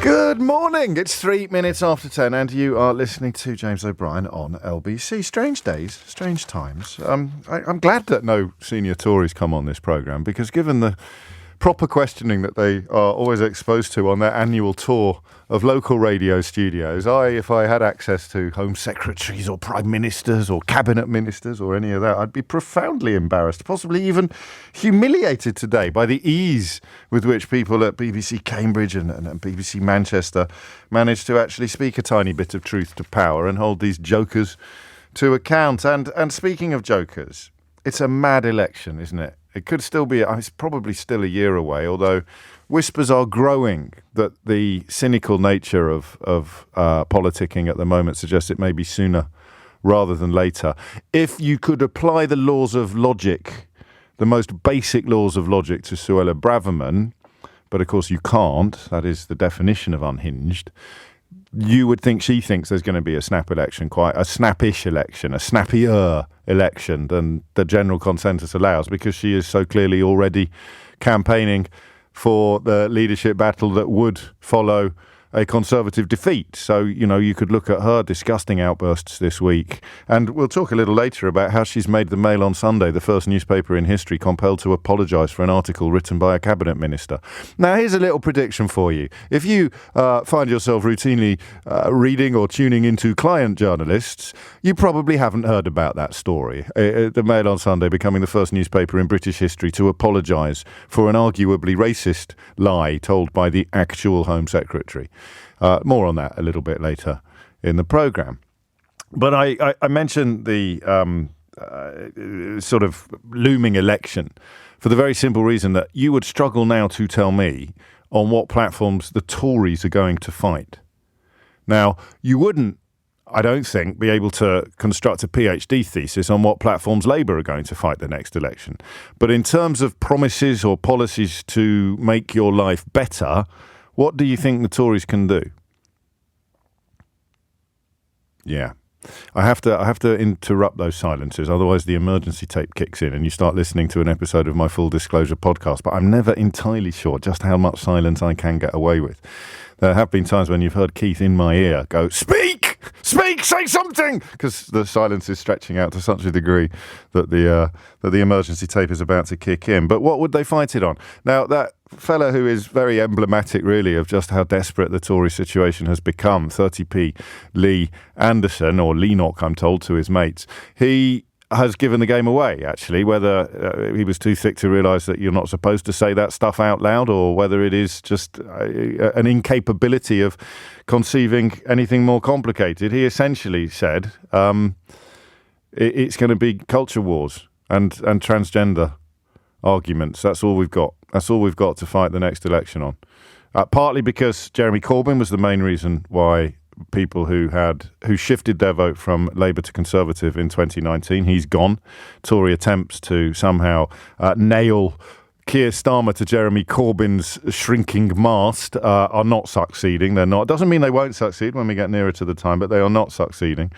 Good morning. It's 3 minutes after 10 and you are listening to James O'Brien on LBC. Strange days, strange times. I'm glad that no senior Tories come on this programme because given the proper questioning that they are always exposed to on their annual tour of local radio studios, if I had access to Home Secretaries or Prime Ministers or Cabinet Ministers or any of that, I'd be profoundly embarrassed, possibly even humiliated today by the ease with which people at BBC Cambridge and BBC Manchester managed to actually speak a tiny bit of truth to power and hold these jokers to account. And speaking of jokers, it's a mad election, isn't it? It could still be, it's probably still a year away, although whispers are growing that the cynical nature of politicking at the moment suggests it may be sooner rather than later. If you could apply the laws of logic, the most basic laws of logic to Suella Braverman, but of course you can't, that is the definition of unhinged, you would think she thinks there's going to be a snap election, quite a snappish election, a snappier election than the general consensus allows, because she is so clearly already campaigning for the leadership battle that would follow a Conservative defeat. So, you could look at her disgusting outbursts this week. And we'll talk a little later about how she's made the Mail on Sunday, the first newspaper in history, compelled to apologise for an article written by a cabinet minister. Now, here's a little prediction for you. If you find yourself routinely reading or tuning into client journalists, you probably haven't heard about that story. The Mail on Sunday becoming the first newspaper in British history to apologise for an arguably racist lie told by the actual Home Secretary. More on that a little bit later in the programme. But I mentioned the sort of looming election for the very simple reason that you would struggle now to tell me on what platforms the Tories are going to fight. Now, you wouldn't, I don't think, be able to construct a PhD thesis on what platforms Labour are going to fight the next election. But in terms of promises or policies to make your life better, what do you think the Tories can do? Yeah. I have to interrupt those silences, otherwise the emergency tape kicks in and you start listening to an episode of my Full Disclosure podcast. But I'm never entirely sure just how much silence I can get away with. There have been times when you've heard Keith in my ear go, "Speak! Speak! Say something!" Because the silence is stretching out to such a degree that the emergency tape is about to kick in. But what would they fight it on? Now, that fella who is very emblematic, really, of just how desperate the Tory situation has become, 30p Lee Anderson, or Leenock, I'm told, to his mates, he has given the game away, actually, whether he was too thick to realise that you're not supposed to say that stuff out loud, or whether it is just an incapability of conceiving anything more complicated. He essentially said it's going to be culture wars and transgender arguments. That's all we've got. That's all we've got to fight the next election on. Partly because Jeremy Corbyn was the main reason why people who shifted their vote from Labour to Conservative in 2019, he's gone. Tory attempts to somehow nail Keir Starmer to Jeremy Corbyn's shrinking mast are not succeeding. They're not. Doesn't mean they won't succeed when we get nearer to the time, but they are not succeeding.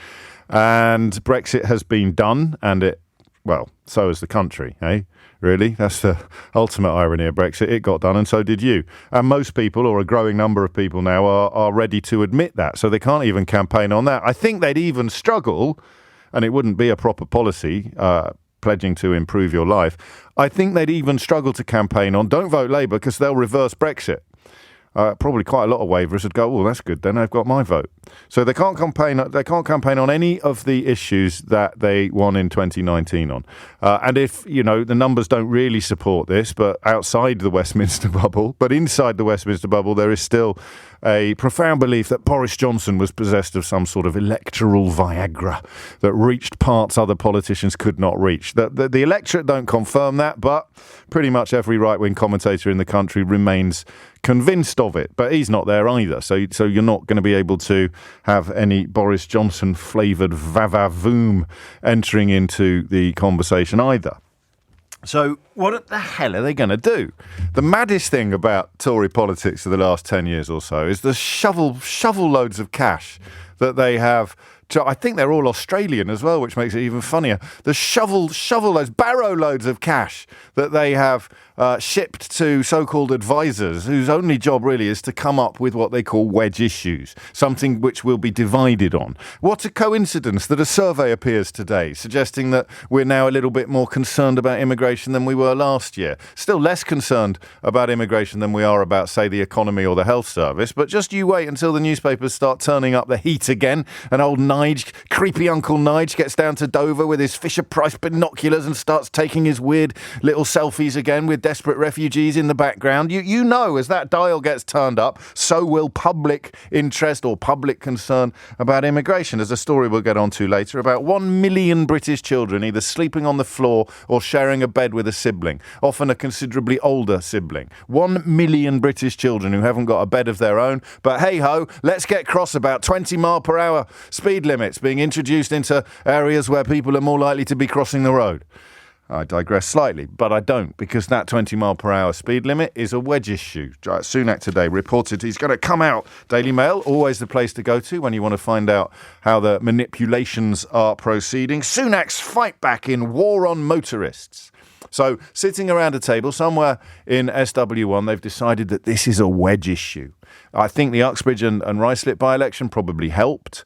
And Brexit has been done, and so has the country, eh? Really? That's the ultimate irony of Brexit. It got done, and so did you. And most people, or a growing number of people now, are ready to admit that. So they can't even campaign on that. I think they'd even struggle, and it wouldn't be a proper policy, pledging to improve your life. I think they'd even struggle to campaign on don't vote Labour because they'll reverse Brexit. Probably quite a lot of waverers would go, "Oh, that's good. Then they've got my vote." So they can't campaign. They can't campaign on any of the issues that they won in 2019 on. And if the numbers don't really support this, but outside the Westminster bubble, but inside the Westminster bubble, there is still a profound belief that Boris Johnson was possessed of some sort of electoral Viagra that reached parts other politicians could not reach. The electorate don't confirm that, but pretty much every right-wing commentator in the country remains convinced of it. But he's not there either, so you're not going to be able to have any Boris Johnson-flavoured vavavoom entering into the conversation either. So what the hell are they going to do? The maddest thing about Tory politics for the last 10 years or so is the shovel loads of cash that they have I think they're all Australian as well, which makes it even funnier. The shovel loads, barrow loads of cash that they have shipped to so-called advisors, whose only job really is to come up with what they call wedge issues, something which will be divided on. What a coincidence that a survey appears today suggesting that we're now a little bit more concerned about immigration than we were last year. Still less concerned about immigration than we are about, say, the economy or the health service. But just you wait until the newspapers start turning up the heat again, and old Nige, creepy Uncle Nige, gets down to Dover with his Fisher-Price binoculars and starts taking his weird little selfies again with desperate refugees in the background. You know, as that dial gets turned up, so will public interest or public concern about immigration. There's a story we'll get on to later about 1 million British children either sleeping on the floor or sharing a bed with a sibling, often a considerably older sibling. 1 million British children who haven't got a bed of their own. But hey-ho, let's get cross about 20 mile per hour speed limits being introduced into areas where people are more likely to be crossing the road. I digress slightly, but I don't, because that 20 mile per hour speed limit is a wedge issue. Sunak today reported he's going to come out. Daily Mail, always the place to go to when you want to find out how the manipulations are proceeding. Sunak's fight back in war on motorists. So, sitting around a table somewhere in SW1, they've decided that this is a wedge issue. I think the Uxbridge and Ruislip by-election probably helped,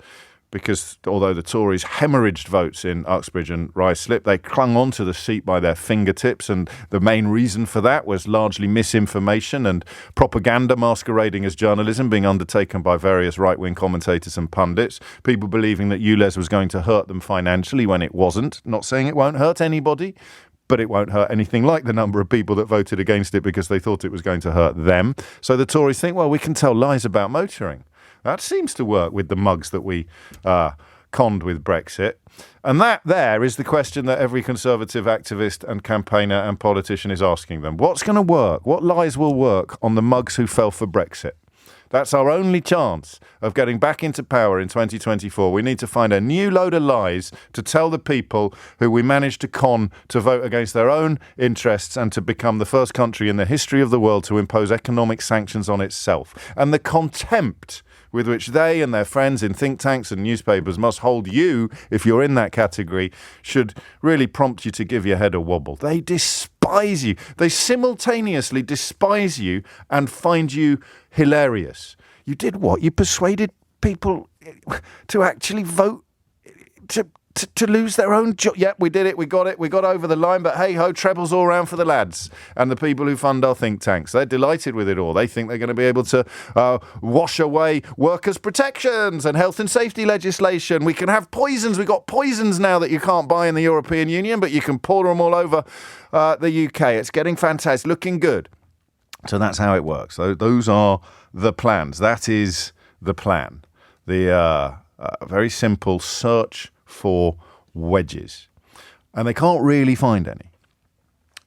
because although the Tories hemorrhaged votes in Uxbridge and Ruislip, they clung on to the seat by their fingertips, and the main reason for that was largely misinformation and propaganda masquerading as journalism being undertaken by various right-wing commentators and pundits, people believing that ULEZ was going to hurt them financially when it wasn't. Not saying it won't hurt anybody, but it won't hurt anything like the number of people that voted against it because they thought it was going to hurt them. So the Tories think, well, we can tell lies about motoring. That seems to work with the mugs that we conned with Brexit. And that there is the question that every Conservative activist and campaigner and politician is asking them. What's going to work? What lies will work on the mugs who fell for Brexit? That's our only chance of getting back into power in 2024. We need to find a new load of lies to tell the people who we managed to con to vote against their own interests and to become the first country in the history of the world to impose economic sanctions on itself. And the contempt with which they and their friends in think tanks and newspapers must hold you, if you're in that category, should really prompt you to give your head a wobble. They despise you. They simultaneously despise you and find you hilarious. You did what? You persuaded people to actually vote to lose their own job. Yep, we did it. We got over the line. But hey ho, trebles all round for the lads and the people who fund our think tanks. They're delighted with it all. They think they're going to be able to wash away workers' protections and health and safety legislation. We can have poisons. We've got poisons now that you can't buy in the European Union, but you can pour them all over the UK. It's getting fantastic. Looking good. So that's how it works. So those are the plans. That is the plan. The very simple search for wedges. And they can't really find any,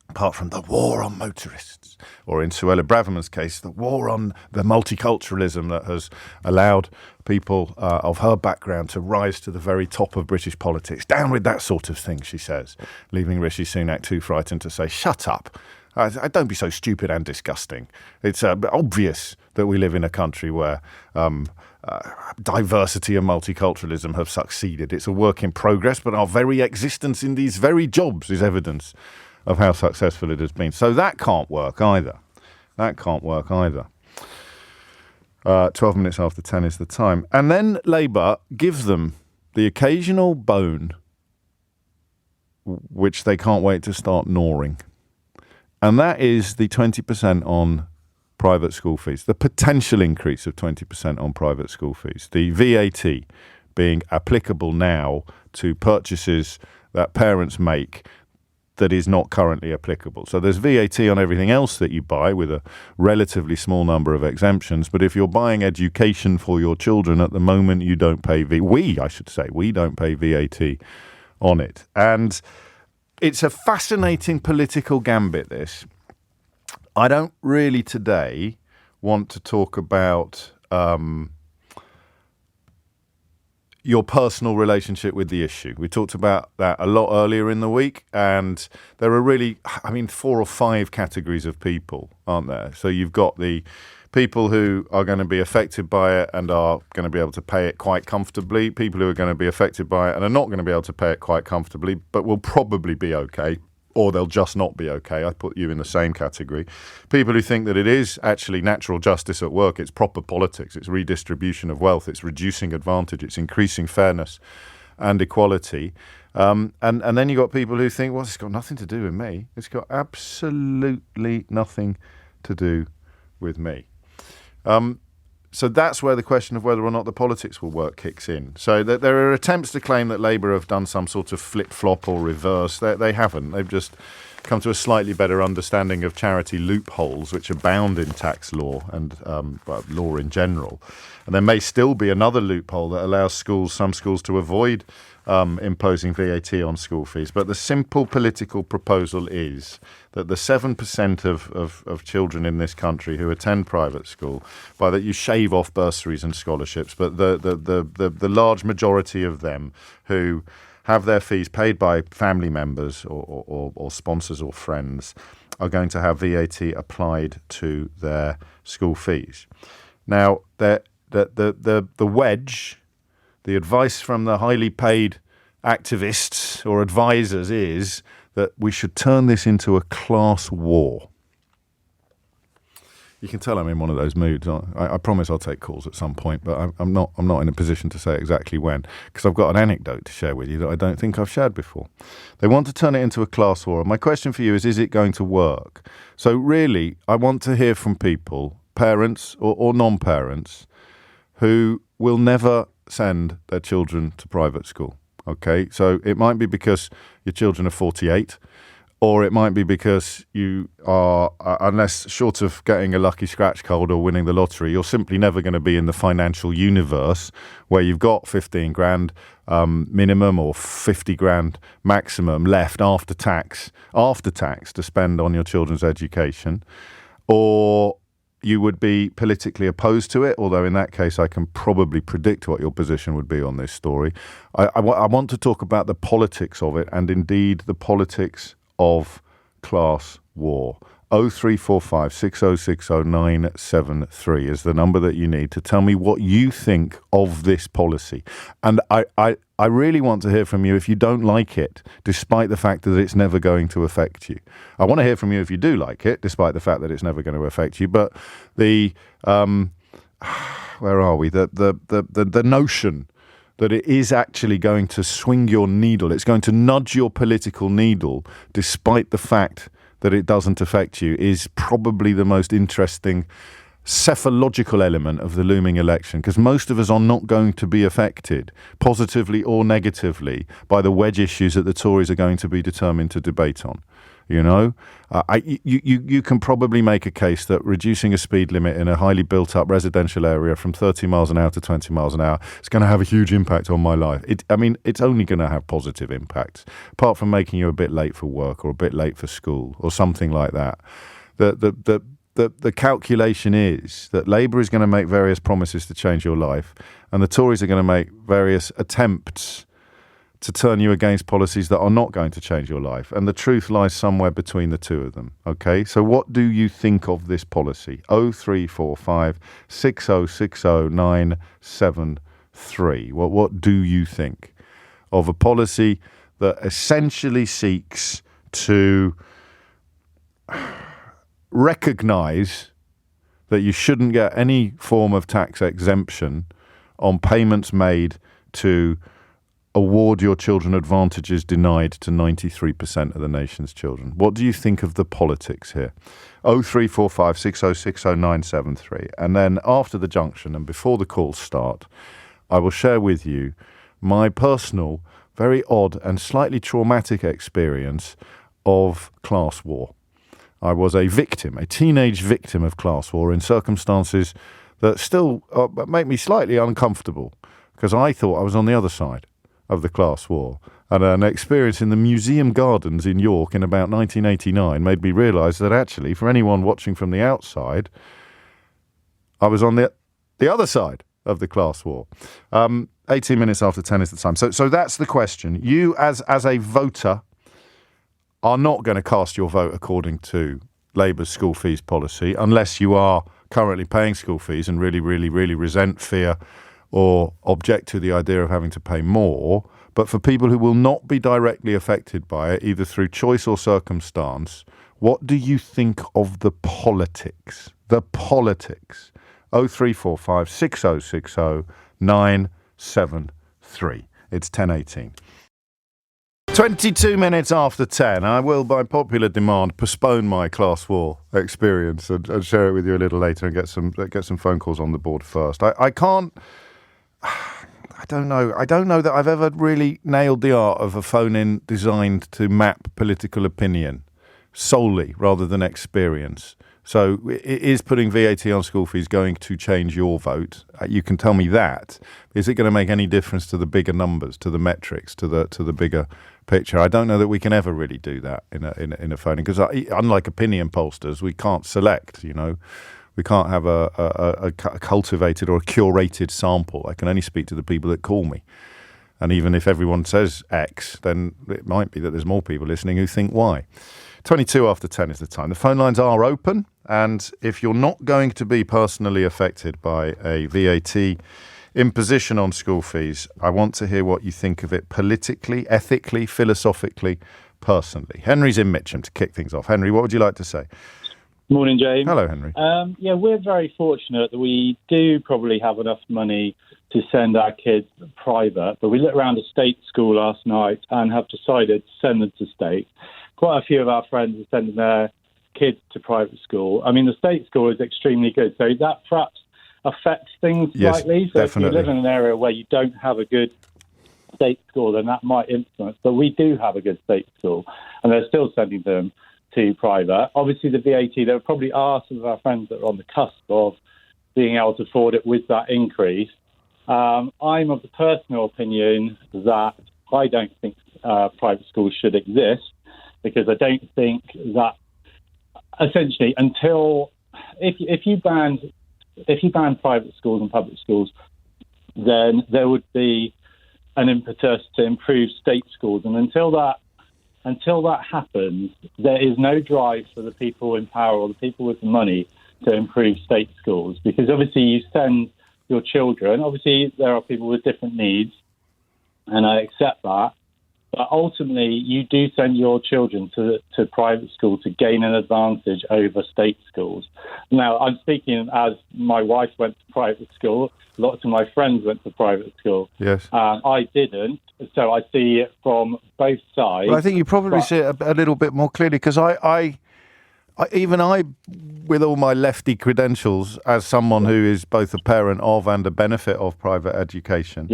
apart from the war on motorists, or in Suella Braverman's case, the war on the multiculturalism that has allowed people of her background to rise to the very top of British politics. Down with that sort of thing, she says, leaving Rishi Sunak too frightened to say, shut up. Don't be so stupid and disgusting. It's obvious that we live in a country where diversity and multiculturalism have succeeded. It's a work in progress, but our very existence in these very jobs is evidence of how successful it has been. So that can't work either. 12 minutes after 10 is the time. And then Labour gives them the occasional bone which they can't wait to start gnawing. And that is the 20% on private school fees, the potential increase of 20% on private school fees, the VAT being applicable now to purchases that parents make that is not currently applicable. So there's VAT on everything else that you buy with a relatively small number of exemptions. But if you're buying education for your children at the moment, you don't pay we don't pay VAT on it. And it's a fascinating political gambit, this. I don't really today want to talk about your personal relationship with the issue. We talked about that a lot earlier in the week, and there are really, 4 or 5 categories of people, aren't there? So you've got the people who are going to be affected by it and are going to be able to pay it quite comfortably, people who are going to be affected by it and are not going to be able to pay it quite comfortably, but will probably be okay, or they'll just not be okay. I put you in the same category. People who think that it is actually natural justice at work, it's proper politics, it's redistribution of wealth, it's reducing advantage, it's increasing fairness and equality. And then you've got people who think, well, it's got nothing to do with me. It's got absolutely nothing to do with me. So that's where the question of whether or not the politics will work kicks in. So there are attempts to claim that Labour have done some sort of flip-flop or reverse. They haven't. They've just come to a slightly better understanding of charity loopholes, which abound in tax law and law in general. And there may still be another loophole that allows some schools to avoid imposing VAT on school fees. But the simple political proposal is that the 7% of children in this country who attend private school, by that you shave off bursaries and scholarships, but the large majority of them who have their fees paid by family members or sponsors or friends are going to have VAT applied to their school fees. Now, the wedge, the advice from the highly paid activists or advisors is that we should turn this into a class war. You can tell I'm in one of those moods. I promise I'll take calls at some point, but I'm not in a position to say exactly when, because I've got an anecdote to share with you that I don't think I've shared before. They want to turn it into a class war. My question for you is it going to work? So really, I want to hear from people, parents or non-parents, who will never send their children to private school. Okay, so it might be because your children are 48, or it might be because you are, unless short of getting a lucky scratch card or winning the lottery, you're simply never going to be in the financial universe where you've got 15 grand minimum or 50 grand maximum left after tax to spend on your children's education, or you would be politically opposed to it, although in that case I can probably predict what your position would be on this story. I want to talk about the politics of it, and indeed the politics of class war. 0345 6060 973 is the number that you need to tell me what you think of this policy. And I really want to hear from you if you don't like it, despite the fact that it's never going to affect you. I want to hear from you if you do like it, despite the fact that it's never going to affect you. But the where are we? The notion that it is actually going to swing your needle, it's going to nudge your political needle, despite the fact that it doesn't affect you, is probably the most interesting psephological element of the looming election, because most of us are not going to be affected, positively or negatively, by the wedge issues that the Tories are going to be determined to debate on. You know, you can probably make a case that reducing a speed limit in a highly built-up residential area from 30 miles an hour to 20 miles an hour is going to have a huge impact on my life. It's only going to have positive impacts, apart from making you a bit late for work or a bit late for school or something like that. The calculation is that Labour is going to make various promises to change your life, and the Tories are going to make various attempts to turn you against policies that are not going to change your life. And the truth lies somewhere between the two of them. Okay, so what do you think of this policy? 0345 6060 973. What do you think of a policy that essentially seeks to recognise that you shouldn't get any form of tax exemption on payments made to award your children advantages denied to 93% of the nation's children? What do you think of the politics here? 0345 6060 973. And then after the junction and before the calls start, I will share with you my personal, very odd and slightly traumatic experience of class war. I was a teenage victim of class war in circumstances that still make me slightly uncomfortable, because I thought I was on the other side of the class war. And an experience in the Museum Gardens in York in about 1989 made me realise that actually, for anyone watching from the outside, I was on the other side of the class war. 18 minutes after 10 is the time. So that's the question. You, as a voter, are not going to cast your vote according to Labour's school fees policy unless you are currently paying school fees and really, really, really resent, fear, or object to the idea of having to pay more, but for people who will not be directly affected by it, either through choice or circumstance, what do you think of the politics? The politics. 0345 6060 973. It's 10:18. 22 minutes after 10. I will, by popular demand, postpone my class 4 experience and share it with you a little later and get some phone calls on the board first. I don't know. I don't know that I've ever really nailed the art of a phone-in designed to map political opinion solely rather than experience. So is putting VAT on school fees going to change your vote? You can tell me that. Is it going to make any difference to the bigger numbers, to the metrics, to the bigger picture? I don't know that we can ever really do that in a phone-in, because unlike opinion pollsters, we can't select, We can't have a cultivated or a curated sample. I can only speak to the people that call me. And even if everyone says X, then it might be that there's more people listening who think Y. 22 after 10 is the time. The phone lines are open, and if you're not going to be personally affected by a VAT imposition on school fees, I want to hear what you think of it politically, ethically, philosophically, personally. Henry's in Mitcham to kick things off. Henry, what would you like to say? Morning, James. Hello, Henry. We're very fortunate that we do probably have enough money to send our kids private, but we looked around a state school last night and have decided to send them to state. Quite a few of our friends are sending their kids to private school. I mean, the state school is extremely good, so that perhaps affects things slightly. Yes, so definitely. If you live in an area where you don't have a good state school, then that might influence. But we do have a good state school, and they're still sending them to private. Obviously, the VAT, there probably are some of our friends that are on the cusp of being able to afford it with that increase. I'm of the personal opinion that I don't think private schools should exist, because I don't think that essentially until if you ban private schools and public schools, then there would be an impetus to improve state schools, and until that happens, there is no drive for the people in power or the people with the money to improve state schools, because obviously you send your children, obviously there are people with different needs, and I accept that, but ultimately you do send your children to private school to gain an advantage over state schools. Now, I'm speaking as my wife went to private school, lots of my friends went to private school. Yes. I didn't, so I see it from both sides. Well, I think you probably see it a little bit more clearly, because I, with all my lefty credentials, as someone who is both a parent of and a benefit of private education,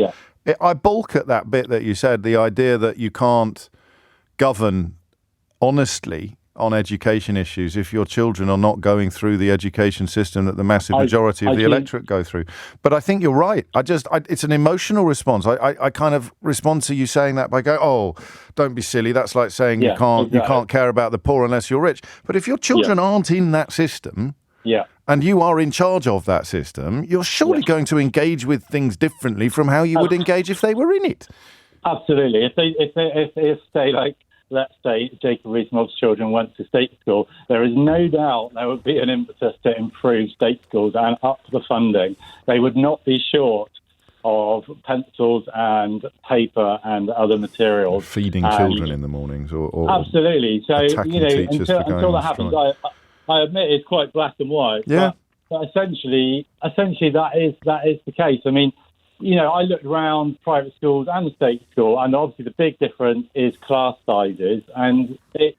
I balk at that bit that you said, the idea that you can't govern honestly on education issues if your children are not going through the education system that the massive majority of the electorate go through. But I think you're right. It's an emotional response. I kind of respond to you saying that by going, "Oh, don't be silly. That's like saying you can't care about the poor unless you're rich." But if your children aren't in that system, and you are in charge of that system, you're surely going to engage with things differently from how you would engage if they were in it. Absolutely. If let's say Jacob Rees-Mogg's children went to state school, there is no doubt there would be an impetus to improve state schools and up the funding. They would not be short of pencils and paper and other materials. Feeding children in the mornings or absolutely. So, until that happens, I admit it's quite black and white. Yeah. But essentially that is the case. I mean, I looked around private schools and the state school, and obviously the big difference is class sizes, and it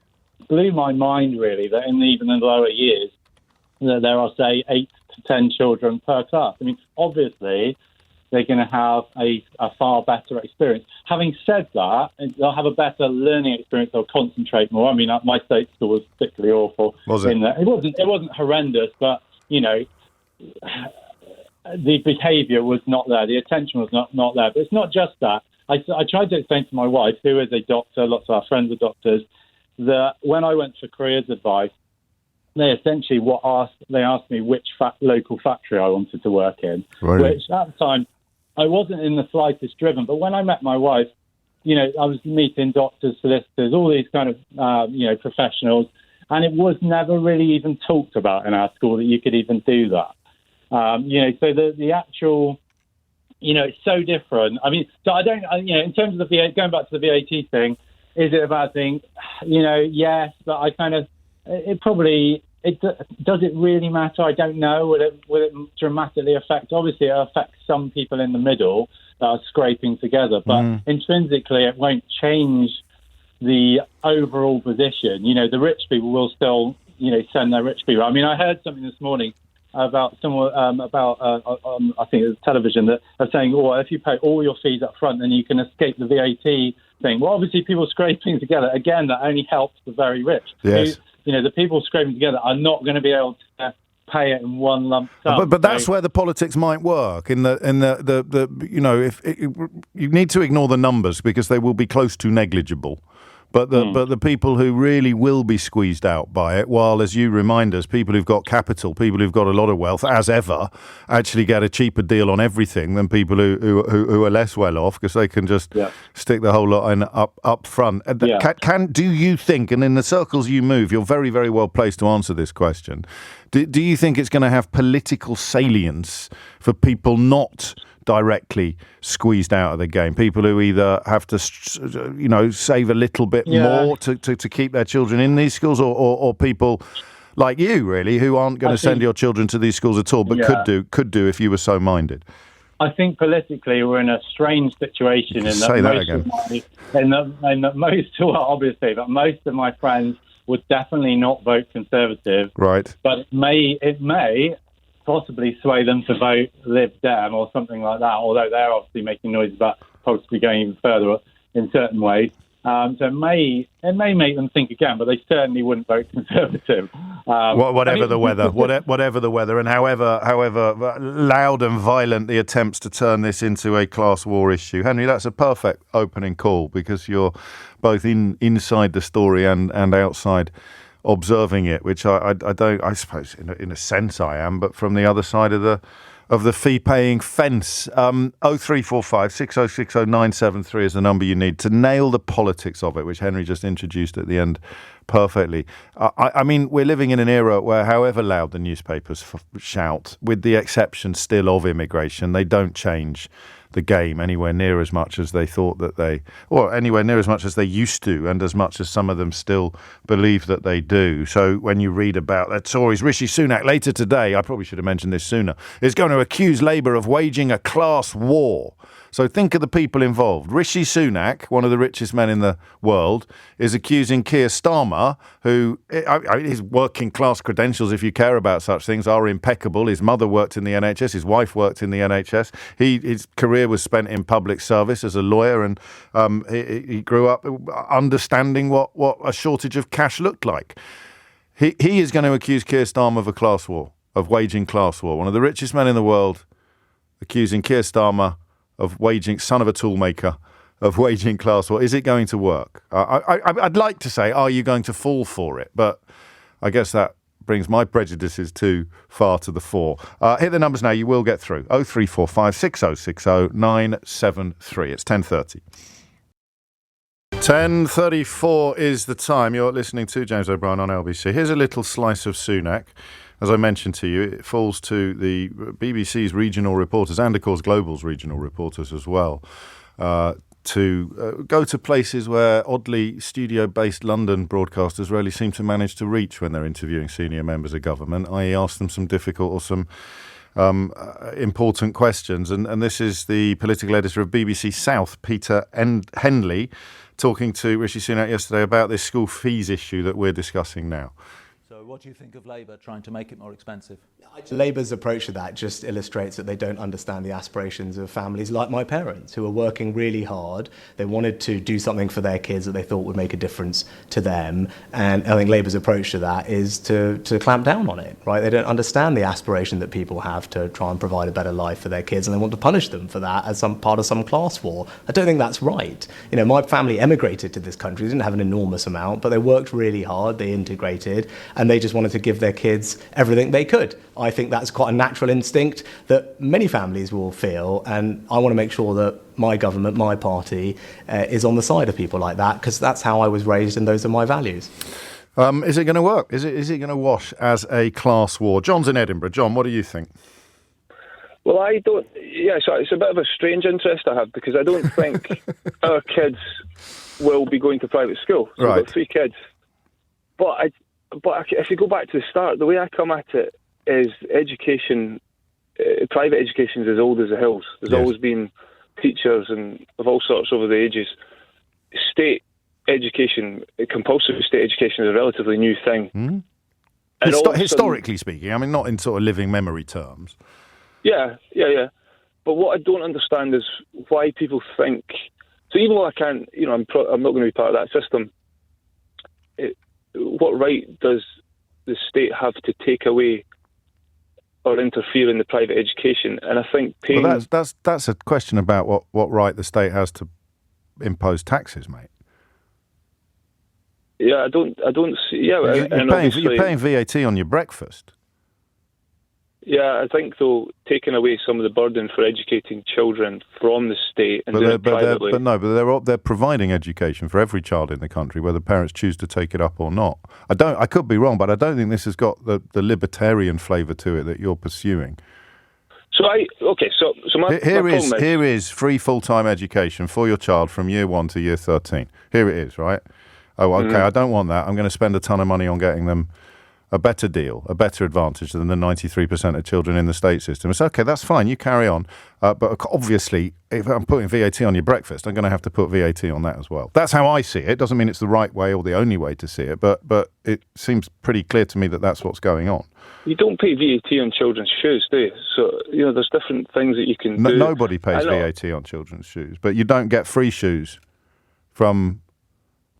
blew my mind really that even in the lower years that there are, say, 8 to 10 children per class. I mean, obviously they're going to have a far better experience. Having said that, they'll have a better learning experience. They'll concentrate more. I mean, my state school was particularly awful. Was it? It wasn't horrendous, but the behaviour was not there. The attention was not there. But it's not just that. I tried to explain to my wife, who is a doctor, lots of our friends are doctors, that when I went for careers advice, they essentially asked me which local factory I wanted to work in, which at the time I wasn't in the slightest driven. But when I met my wife, I was meeting doctors, solicitors, all these kind of professionals, And it was never really even talked about in our school that you could even do that. So the actual, it's so different. I mean, so I don't, in terms of the VAT, going back to the VAT thing, is it a bad thing? Yes, but I kind of, does it really matter? I don't know. Will it dramatically affect? Obviously, it affects some people in the middle that are scraping together, but intrinsically, it won't change the overall position. The rich people will still, send their rich people. I mean, I heard something this morning about someone I think it was television that are saying, if you pay all your fees up front, then you can escape the VAT thing. Well, obviously, people scraping together, again, that only helps the very rich. Yes. The people scraping together are not going to be able to pay it in one lump sum. But that's where the politics might work. If you need to ignore the numbers because they will be close to negligible. But the people who really will be squeezed out by it, while, as you remind us, people who've got capital, people who've got a lot of wealth, as ever, actually get a cheaper deal on everything than people who are less well off because they can just stick the whole lot in up front. Do you think, and in the circles you move, you're very, very well placed to answer this question, do you think it's going to have political salience for people not directly squeezed out of the game, people who either have to save a little bit more to keep their children in these schools, or people like you really who aren't going to send your children to these schools at all, but could do if you were so minded? I think politically we're in a strange situation obviously, but most of my friends would definitely not vote Conservative, right? But it may possibly sway them to vote Lib Dem or something like that, although they're obviously making noise about possibly going even further in certain ways. So it may make them think again, but they certainly wouldn't vote Conservative. Whatever the weather, and however loud and violent the attempts to turn this into a class war issue. Henry, that's a perfect opening call because you're both inside the story and outside observing it, which I suppose in a sense I am, but from the other side of the fee-paying fence. 0345 6060 973 is the number you need to nail the politics of it, which Henry just introduced at the end perfectly. I mean, we're living in an era where however loud the newspapers shout, with the exception still of immigration, they don't change the game anywhere near as much as they thought that anywhere near as much as they used to, and as much as some of them still believe that they do. So when you read about the Tories, Rishi Sunak later today, I probably should have mentioned this sooner, is going to accuse Labour of waging a class war. So think of the people involved. Rishi Sunak, one of the richest men in the world, is accusing Keir Starmer, who his working class credentials, if you care about such things, are impeccable. His mother worked in the NHS, his wife worked in the NHS. His career was spent in public service as a lawyer, and he grew up understanding what a shortage of cash looked like. He is going to accuse Keir Starmer of a class war, of waging class war. One of the richest men in the world accusing Keir Starmer of waging, son of a toolmaker, of waging class war. Is it going to work? I'd like to say, are you going to fall for it? But I guess that brings my prejudices too far to the fore. Hit the numbers now. You will get through. 0345 6060 973. It's 10:30. 10:34 is the time. You're listening to James O'Brien on LBC. Here's a little slice of Sunak. As I mentioned to you, it falls to the BBC's regional reporters and, of course, Global's regional reporters as well, to go to places where, oddly, studio-based London broadcasters rarely seem to manage to reach when they're interviewing senior members of government, i.e. ask them some difficult or some important questions. And this is the political editor of BBC South, Peter Henley, talking to Rishi Sunak yesterday about this school fees issue that we're discussing now. So what do you think of Labour trying to make it more expensive? Labour's approach to that just illustrates that they don't understand the aspirations of families like my parents, who are working really hard. They wanted to do something for their kids that they thought would make a difference to them. And I think Labour's approach to that is to clamp down on it, right? They don't understand the aspiration that people have to try and provide a better life for their kids, and they want to punish them for that as some part of some class war. I don't think that's right. You know, my family emigrated to this country. They didn't have an enormous amount, but they worked really hard. They integrated, and they just wanted to give their kids everything they could. I think that's quite a natural instinct that many families will feel, and I want to make sure that my government, my party, is on the side of people like that, because that's how I was raised and those are my values. Is it going to work? Is it going to wash as a class war? John's in Edinburgh. John, what do you think? Well, I don't. Yeah, so it's a bit of a strange interest I have because I don't think our kids will be going to private school. So Right. We've got 3 kids. But if you go back to the start, the way I come at it is education. Private education is as old as the hills. There's Yes. always been teachers and of all sorts over the ages. State education, compulsory state education, is a relatively new thing. Mm-hmm. And all of a sudden- Historically speaking, I mean, not in sort of living memory terms. Yeah. But what I don't understand is why people think. So even though I can't, I'm not going to be part of that system. What right does the state have to take away or interfere in the private education? And I think paying. Well, that's a question about what right the state has to impose taxes, mate. Yeah, I don't see. Yeah, You're paying VAT on your breakfast. Yeah, I think though taking away some of the burden for educating children from the state and doing it privately. They're providing education for every child in the country, whether parents choose to take it up or not. I could be wrong, but I don't think this has got the libertarian flavour to it that you're pursuing. So my problem here is free full-time education for your child from year 1 to year 13. Here it is, right? Oh, okay. I don't want that. I'm going to spend a ton of money on getting them a better deal, a better advantage than the 93% of children in the state system. It's okay, that's fine, you carry on. But obviously, if I'm putting VAT on your breakfast, I'm going to have to put VAT on that as well. That's how I see it. Doesn't mean it's the right way or the only way to see it, but it seems pretty clear to me that that's what's going on. You don't pay VAT on children's shoes, do you? So, there's different things that you can do. Nobody pays VAT on children's shoes, but you don't get free shoes from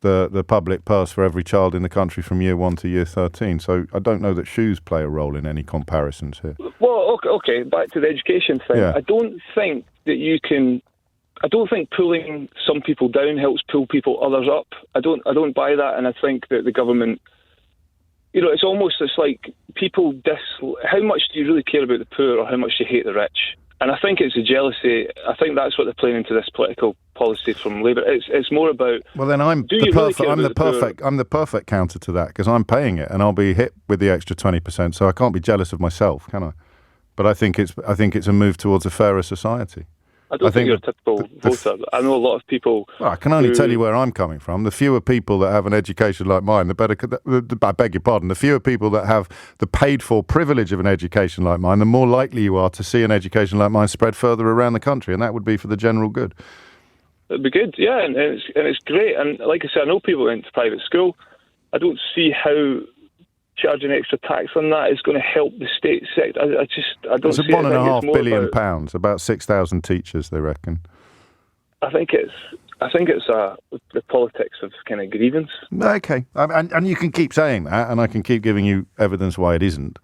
the public purse for every child in the country from year 1 to year 13. So I don't know that shoes play a role in any comparisons here. Well, okay, back to the education thing. Yeah. I don't think pulling some people down helps pull others up. I don't buy that, and I think that the government, it's like people how much do you really care about the poor or how much do you hate the rich? And I think it's a jealousy. I think that's what they're playing into this political policy from Labour. It's more about. Well, then I'm the perfect counter to that because I'm paying it and I'll be hit with the extra 20%. So I can't be jealous of myself, can I? But I think it's a move towards a fairer society. I don't think you're a typical voter. I know a lot of people. Well, I can only tell you where I'm coming from. The fewer people that have an education like mine, the better. I beg your pardon. The fewer people that have the paid-for privilege of an education like mine, the more likely you are to see an education like mine spread further around the country, and that would be for the general good. It'd be good, yeah, and it's great. And like I said, I know people went to private school. I don't see how charging extra tax on that is going to help the state sector. I don't see it. It's £1.5 billion, about 6,000 teachers, they reckon. I think it's the politics of kind of grievance. Okay, and you can keep saying that, and I can keep giving you evidence why it isn't.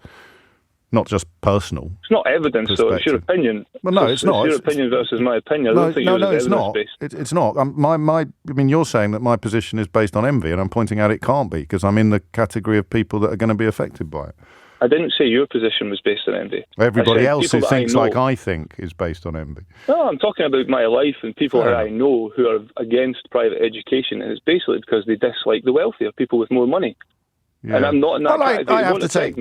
Not just personal. It's not evidence, though. It's your opinion. Well, no, it's not. It's your opinion versus my opinion. I don't think it's not. It's not. You're saying that my position is based on envy, and I'm pointing out it can't be because I'm in the category of people that are going to be affected by it. I didn't say your position was based on envy. Everybody else who thinks like I think is based on envy. No, I'm talking about my life and people that I know who are against private education, and it's basically because they dislike the wealthier, people with more money. Yeah. And I'm not in that category.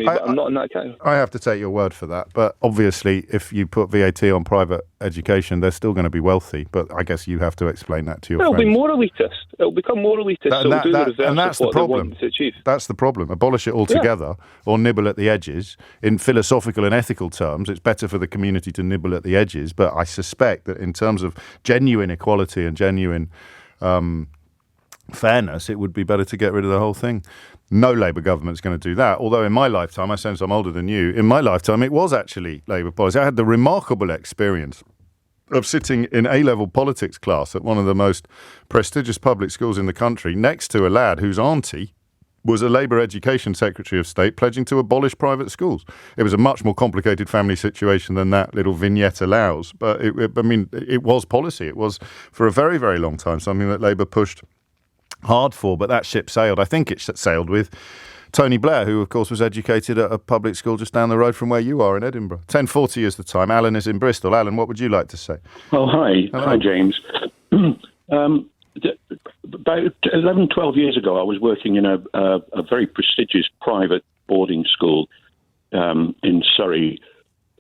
I'm not in that category. I have to take your word for that. But obviously, if you put VAT on private education, they're still going to be wealthy. But I guess you have to explain that to your friends. It'll be more elitist. It'll become more elitist. It'll do the reverse of what they want to achieve. That's the problem. Abolish it altogether or nibble at the edges. In philosophical and ethical terms, it's better for the community to nibble at the edges. But I suspect that in terms of genuine equality and genuine fairness, it would be better to get rid of the whole thing. No Labour government's going to do that. Although in my lifetime, I sense I'm older than you, in my lifetime it was actually Labour policy. I had the remarkable experience of sitting in A-level politics class at one of the most prestigious public schools in the country next to a lad whose auntie was a Labour Education Secretary of State pledging to abolish private schools. It was a much more complicated family situation than that little vignette allows. But it was policy. It was for a very, very long time something that Labour pushed hard for, but that ship sailed. I think it sailed with Tony Blair, who of course was educated at a public school just down the road from where you are in Edinburgh. 10:40 is the time. Alan is in Bristol. Alan, what would you like to say? Oh, hi. Hello. Hi, James. about 11, 12 years ago, I was working in a very prestigious private boarding school in Surrey,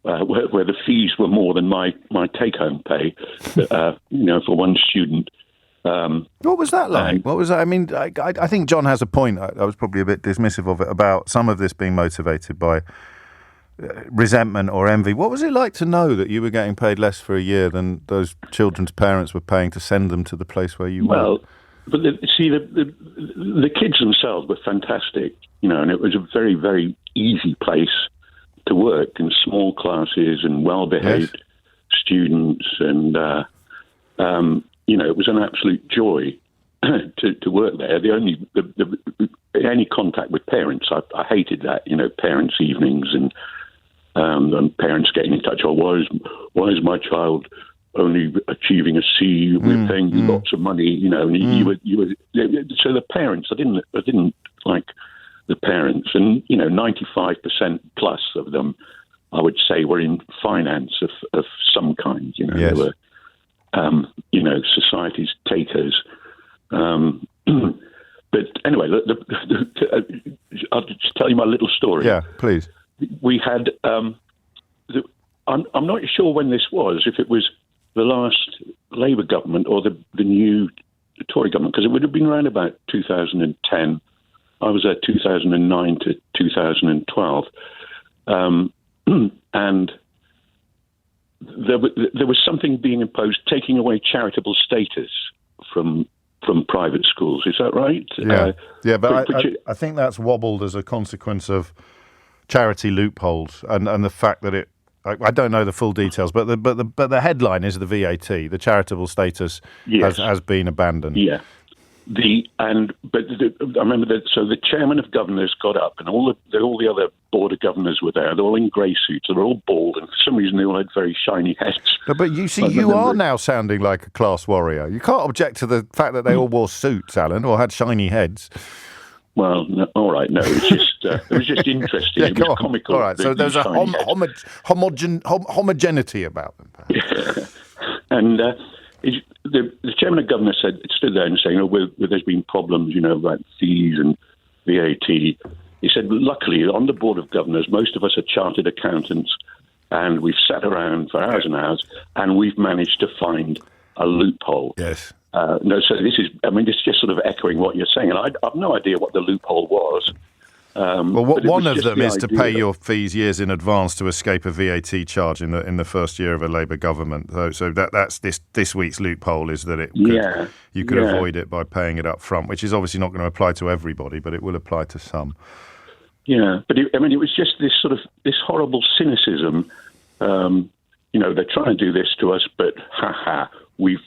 where the fees were more than my take-home pay, for one student. What was that like? What was that? I mean, I think John has a point. I was probably a bit dismissive of it about some of this being motivated by resentment or envy. What was it like to know that you were getting paid less for a year than those children's parents were paying to send them to the place where you were? Well, but the kids themselves were fantastic, and it was a very, very easy place to work, in small classes and well-behaved students, and it was an absolute joy to work there. Any contact with parents, I hated that. Parents' evenings and parents getting in touch. Why is my child only achieving a C? We're paying you lots of money. And you were. So the parents, I didn't like the parents, and 95% plus of them, I would say, were in finance of some kind. They were, society's takers. But anyway, I'll just tell you my little story. Yeah, please. We had, I'm not sure when this was, if it was the last Labour government or the new Tory government, because it would have been around about 2010. I was there 2009 to 2012. And there was something being imposed, taking away charitable status from private schools. Is that right? But I think that's wobbled as a consequence of charity loopholes and the fact that it. I don't know the full details, but the headline is the VAT. The charitable status has been abandoned. Yeah. I remember that. So the chairman of governors got up, and all the other board of governors were there. They're all in grey suits. They're all bald, and for some reason they all had very shiny heads. But you see, you are now sounding like a class warrior. You can't object to the fact that they all wore suits, Alan, or had shiny heads. Well, no, all right, no, it was just interesting. It was comical. All right, so there's a homogeneity about them. Yeah. And the chairman of governors stood there and saying, where there's been problems, about fees and VAT. He said, luckily, on the board of governors, most of us are chartered accountants, and we've sat around for hours and hours, and we've managed to find a loophole. Yes. So this is just sort of echoing what you're saying, and I've no idea what the loophole was. One of them is to pay your fees years in advance to escape a VAT charge in the first year of a Labour government. So that's this week's loophole, is that you could avoid it by paying it up front, which is obviously not going to apply to everybody, but it will apply to some. Yeah, but it was just this horrible cynicism. They're trying to do this to us, but we've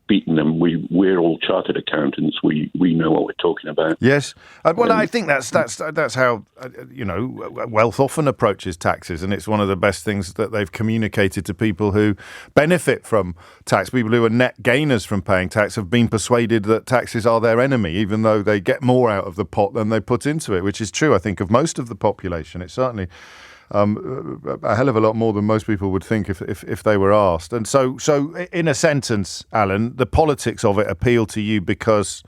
beaten them. We're all chartered accountants. We know what we're talking about. Yes. I think that's how wealth often approaches taxes, and it's one of the best things that they've communicated to people who benefit from tax. People who are net gainers from paying tax have been persuaded that taxes are their enemy, even though they get more out of the pot than they put into it, which is true, I think, of most of the population. It's certainly a hell of a lot more than most people would think if they were asked. And so in a sentence, Alan, the politics of it appeal to you because...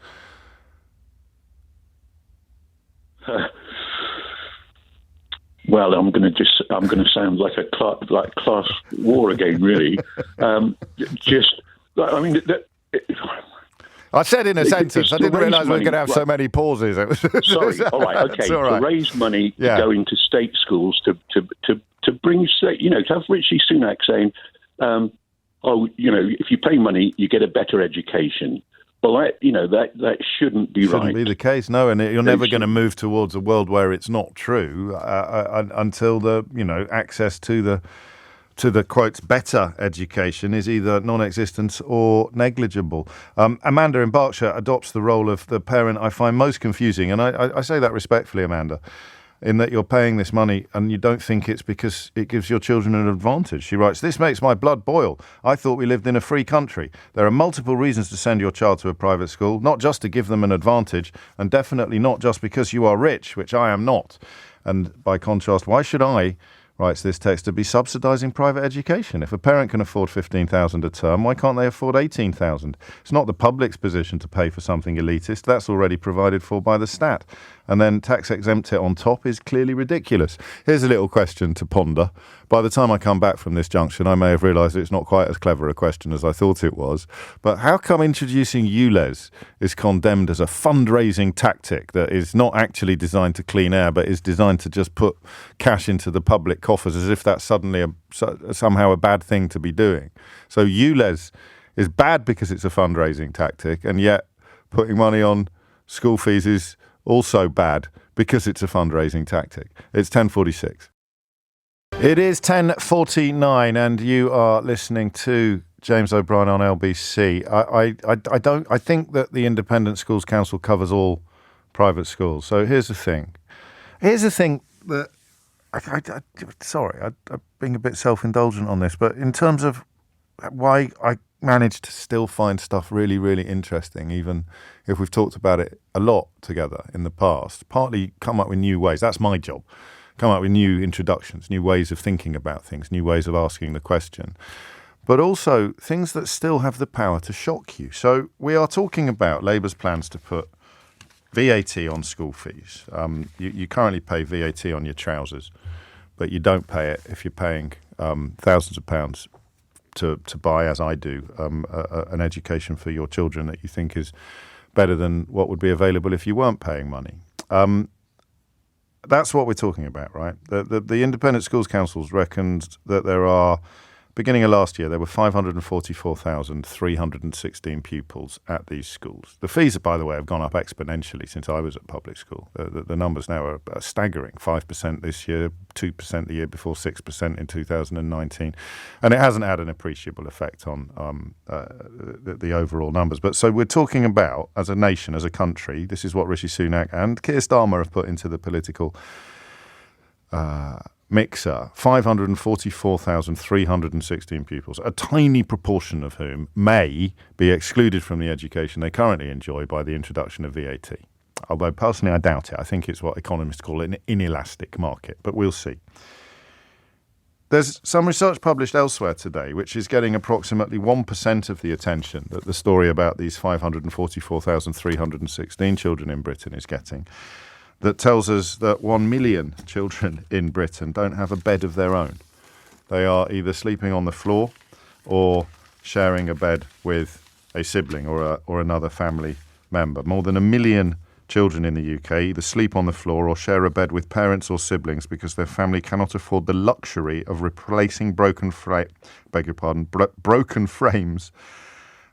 Well, I'm going to sound like a class war again, really. I said in a sentence. I didn't realise we were going to have so many pauses. Sorry. All right. Okay. All right. To raise money to go into state schools to bring, to have Rishi Sunak saying, if you pay money, you get a better education. Well, that shouldn't be right. Shouldn't be the case, no. And you're never going to move towards a world where it's not true until the access to the quotes better education is either non-existent or negligible. Amanda in Berkshire adopts the role of the parent I find most confusing, and I say that respectfully, Amanda, in that you're paying this money and you don't think it's because it gives your children an advantage. She writes, "This makes my blood boil. I thought we lived in a free country. There are multiple reasons to send your child to a private school, not just to give them an advantage, and definitely not just because you are rich, which I am not. And by contrast, why should I writes this text, to be subsidising private education. If a parent can afford $15,000 a term, why can't they afford $18,000? It's not the public's position to pay for something elitist. That's already provided for by the stat. And then tax exempt it on top is clearly ridiculous. Here's a little question to ponder. By the time I come back from this junction, I may have realised it's not quite as clever a question as I thought it was. But how come introducing ULEZ is condemned as a fundraising tactic that is not actually designed to clean air, but is designed to just put cash into the public coffers, as if that's suddenly somehow a bad thing to be doing? So ULEZ is bad because it's a fundraising tactic, and yet putting money on school fees is also bad because it's a fundraising tactic. It's 10:46. It is 10:49, and you are listening to James O'Brien on LBC. I think that the Independent Schools Council covers all private schools. So here's the thing. Here's the thing that sorry, I'm being a bit self-indulgent on this, but in terms of why I managed to still find stuff really, really interesting, even if we've talked about it a lot together in the past, partly come up with new ways. That's my job. Come up with new introductions, new ways of thinking about things, new ways of asking the question, but also things that still have the power to shock you. So we are talking about Labour's plans to put VAT on school fees. You currently pay VAT on your trousers, but you don't pay it if you're paying thousands of pounds to buy, as I do, an education for your children that you think is better than what would be available if you weren't paying money. That's what we're talking about, right? The Independent Schools Councils reckoned that there are, beginning of last year, there were 544,316 pupils at these schools. The fees, by the way, have gone up exponentially since I was at public school. The numbers now are staggering. 5% this year, 2% the year before, 6% in 2019. And it hasn't had an appreciable effect on the overall numbers. But so we're talking about, as a nation, as a country, this is what Rishi Sunak and Keir Starmer have put into the political mixer, 544,316 pupils, a tiny proportion of whom may be excluded from the education they currently enjoy by the introduction of VAT. Although personally I doubt it. I think it's what economists call an inelastic market, but we'll see. There's some research published elsewhere today which is getting approximately 1% of the attention that the story about these 544,316 children in Britain is getting, that tells us that 1 million children in Britain don't have a bed of their own. They are either sleeping on the floor or sharing a bed with a sibling or another family member. More than 1 million children in the UK either sleep on the floor or share a bed with parents or siblings because their family cannot afford the luxury of replacing broken frames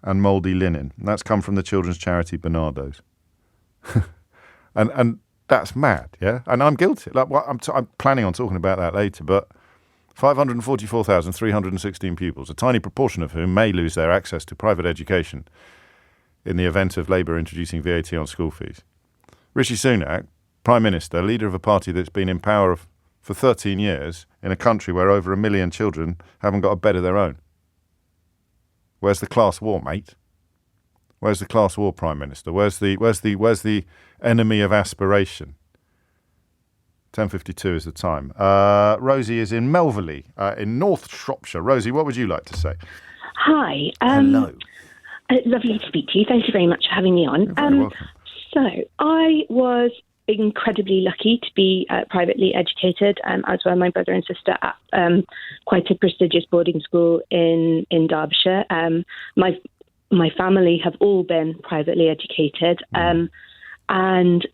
and mouldy linen. And that's come from the children's charity Bernardo's. and that's mad, yeah? And I'm guilty. I'm planning on talking about that later, but 544,316 pupils, a tiny proportion of whom may lose their access to private education in the event of Labour introducing VAT on school fees. Rishi Sunak, Prime Minister, leader of a party that's been in power for 13 years in a country where over 1 million children haven't got a bed of their own. Where's the class war, mate? Where's the class war, Prime Minister? Where's the enemy of aspiration? 10:52 is the time. Rosie is in Melverley, in North Shropshire. Rosie, what would you like to say? Hi. Hello. Lovely to speak to you. Thank you very much for having me on. You're very welcome. So I was incredibly lucky to be privately educated, as were my brother and sister, at quite a prestigious boarding school in Derbyshire. My family have all been privately educated, and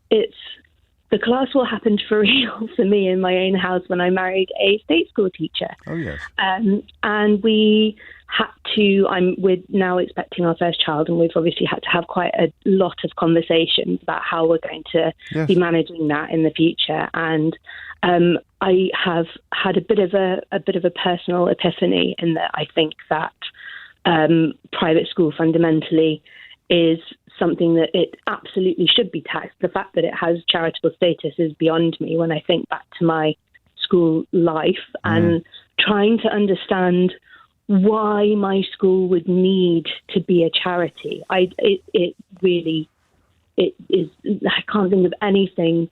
the class war happened for real for me in my own house when I married a state school teacher. Oh, yes. And we had to, we're now expecting our first child, and we've obviously had to have quite a lot of conversations about how we're going to be managing that in the future. And I have had a bit of a personal epiphany in that I think that private school fundamentally is something that it absolutely should be taxed. The fact that it has charitable status is beyond me when I think back to my school life and trying to understand why my school would need to be a charity. It really is. I can't think of anything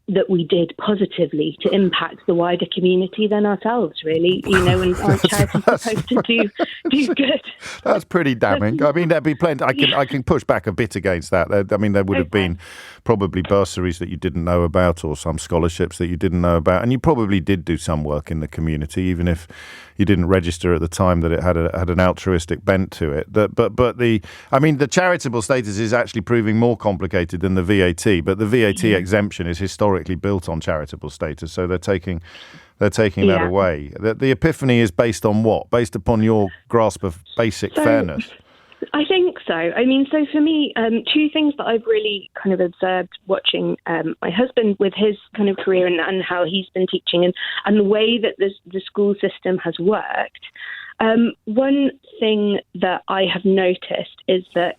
that we did positively to impact the wider community than ourselves, really, and aren't charities supposed to do good? That's pretty damning. I mean, there'd be plenty. I can push back a bit against that. I mean, there would have been probably bursaries that you didn't know about, or some scholarships that you didn't know about, and you probably did do some work in the community, even if you didn't register at the time that it had an altruistic bent to it. But the charitable status is actually proving more complicated than the VAT. But the VAT exemption is historically built on charitable status, so they're taking that away. The epiphany is based on what? Based upon your grasp of basic fairness. I think so. I mean, so for me, two things that I've really kind of observed watching my husband with his kind of career and how he's been teaching and the way that the school system has worked. One thing that I have noticed is that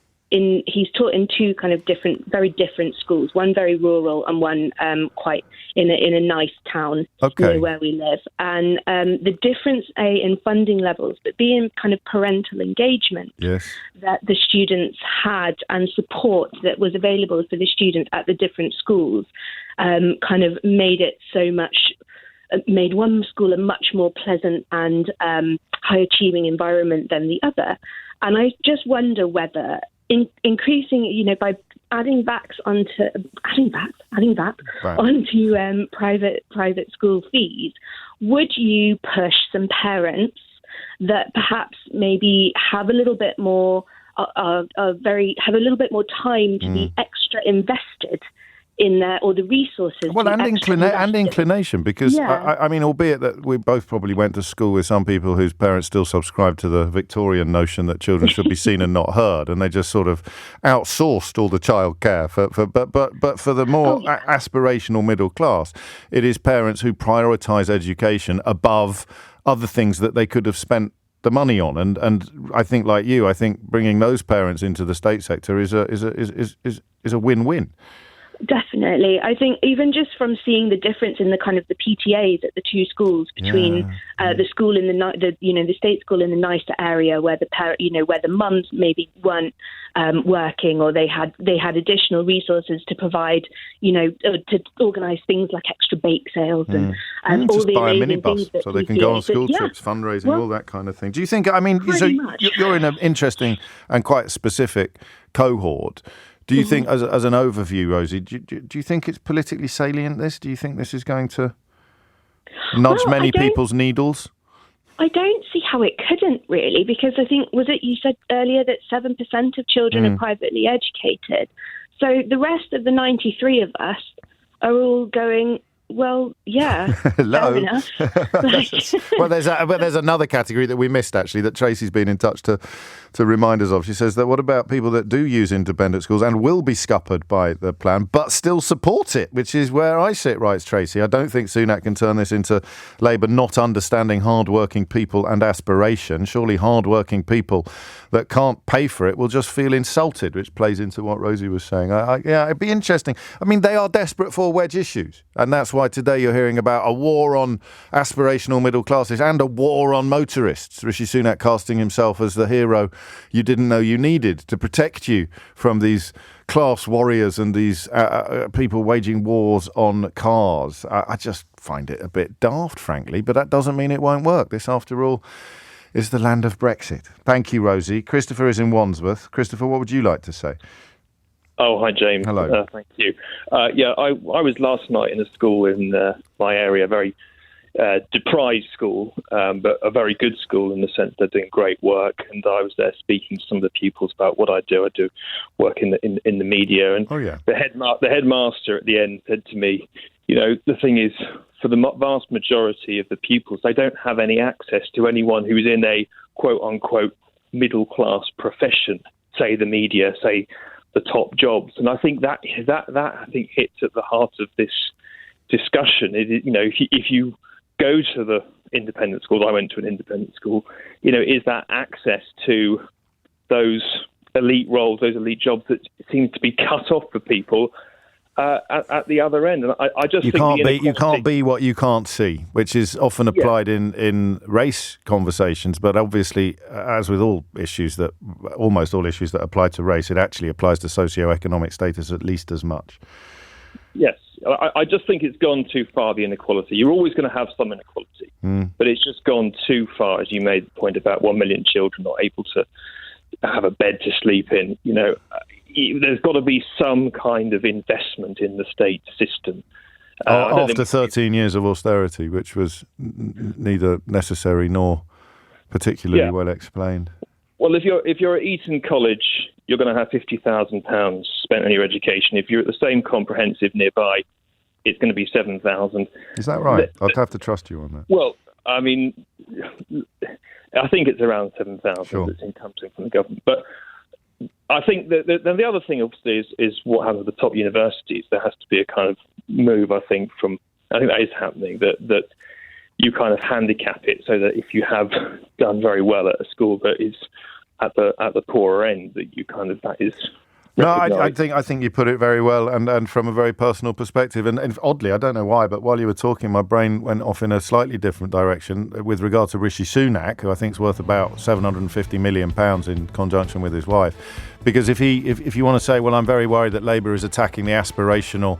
he's taught in two kind of very different schools, one very rural and one quite in a nice town near where we live. And the difference, in funding levels, but B, in kind of parental engagement that the students had and support that was available for the students at the different schools kind of made one school a much more pleasant and high-achieving environment than the other. And I just wonder whether increasing, by adding VAT onto private school fees, would you push some parents that perhaps maybe have a little bit more, have a little bit more time to be extra invested in there, or the resources. Well, and inclination, because I mean, albeit that we both probably went to school with some people whose parents still subscribe to the Victorian notion that children should be seen and not heard, and they just sort of outsourced all the childcare. But for the more aspirational middle class, it is parents who prioritise education above other things that they could have spent the money on, and I think, like you, I think bringing those parents into the state sector is a win-win. Definitely. I think even just from seeing the difference in the kind of the PTAs at the two schools between the school in the state school in the nicer area where where the mums maybe weren't working, or they had additional resources to provide, to organise things like extra bake sales and all just the buy a amazing minibus things that so they can go on school trips, fundraising, all that kind of thing. Do you think? I mean, so you're in an interesting and quite specific cohort. Do you think, as an overview, Rosie, do you think it's politically salient, this? Do you think this is going to nudge many people's needles? I don't see how it couldn't, really, because I think, you said earlier that 7% of children are privately educated. So the rest of the 93 of us are all going, well, yeah, fair enough. Well, there's another category that we missed, actually, that Tracy's been in touch to remind us of. She says that what about people that do use independent schools and will be scuppered by the plan but still support it, which is where I sit, writes Tracy. I don't think Sunak can turn this into Labour not understanding hard-working people and aspiration. Surely hard-working people that can't pay for it will just feel insulted, which plays into what Rosie was saying. It'd be interesting. I mean, they are desperate for wedge issues, and that's why today you're hearing about a war on aspirational middle classes and a war on motorists. Rishi Sunak casting himself as the hero you didn't know you needed to protect you from these class warriors and these people waging wars on cars. I just find it a bit daft, frankly, but that doesn't mean it won't work. This, after all, is the land of Brexit. Thank you, Rosie. Christopher is in Wandsworth. Christopher, what would you like to say? Oh, hi, James. Hello. Thank you. I was last night in a school in my area, very deprived school, but a very good school in the sense they're doing great work. And I was there speaking to some of the pupils about what I do. I do work in the media. And the headmaster at the end said to me, the thing is, for the vast majority of the pupils, they don't have any access to anyone who's in a quote-unquote middle-class profession, say the media, say the top jobs. And I think that I think hits at the heart of this discussion. If you go to the independent school, I went to an independent school, is that access to those elite roles, those elite jobs that seem to be cut off for people at the other end. And I just think you can't be what you can't see, which is often applied in race conversations. But obviously, as with almost all issues that apply to race, it actually applies to socioeconomic status at least as much. Yes, I just think it's gone too far, the inequality. You're always going to have some inequality, but it's just gone too far, as you made the point about 1 million children not able to have a bed to sleep in. There's got to be some kind of investment in the state system. After 13 years of austerity, which was neither necessary nor particularly well explained. Well, if you're at Eton College, you're going to have £50,000 spent on your education. If you're at the same comprehensive nearby, it's going to be 7,000. Is that right? I'd have to trust you on that. Well, I mean, I think it's around 7,000 Sure. that's income from the government. But I think that the other thing, obviously, is what happens at the top universities. There has to be a kind of move, I think that is happening, that you kind of handicap it so that if you have done very well at a school that is at the poorer end, that you kind of, that is... No, I think you put it very well, and from a very personal perspective. And oddly, I don't know why, but while you were talking, my brain went off in a slightly different direction with regard to Rishi Sunak, who I think is worth about £750 million in conjunction with his wife. Because if you want to say, well, I'm very worried that Labour is attacking the aspirational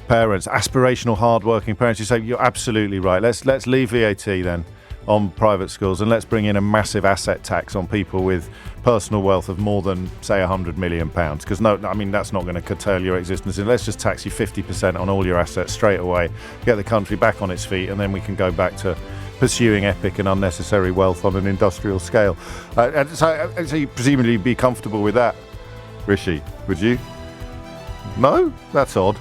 parents, aspirational hard-working parents, you say you're absolutely right. Let's leave VAT then on private schools, and let's bring in a massive asset tax on people with personal wealth of more than, say, £100 million. Because that's not going to curtail your existence. Let's just tax you 50% on all your assets straight away, get the country back on its feet, and then we can go back to pursuing epic and unnecessary wealth on an industrial scale. So you presumably be comfortable with that, Rishi, would you? No? That's odd.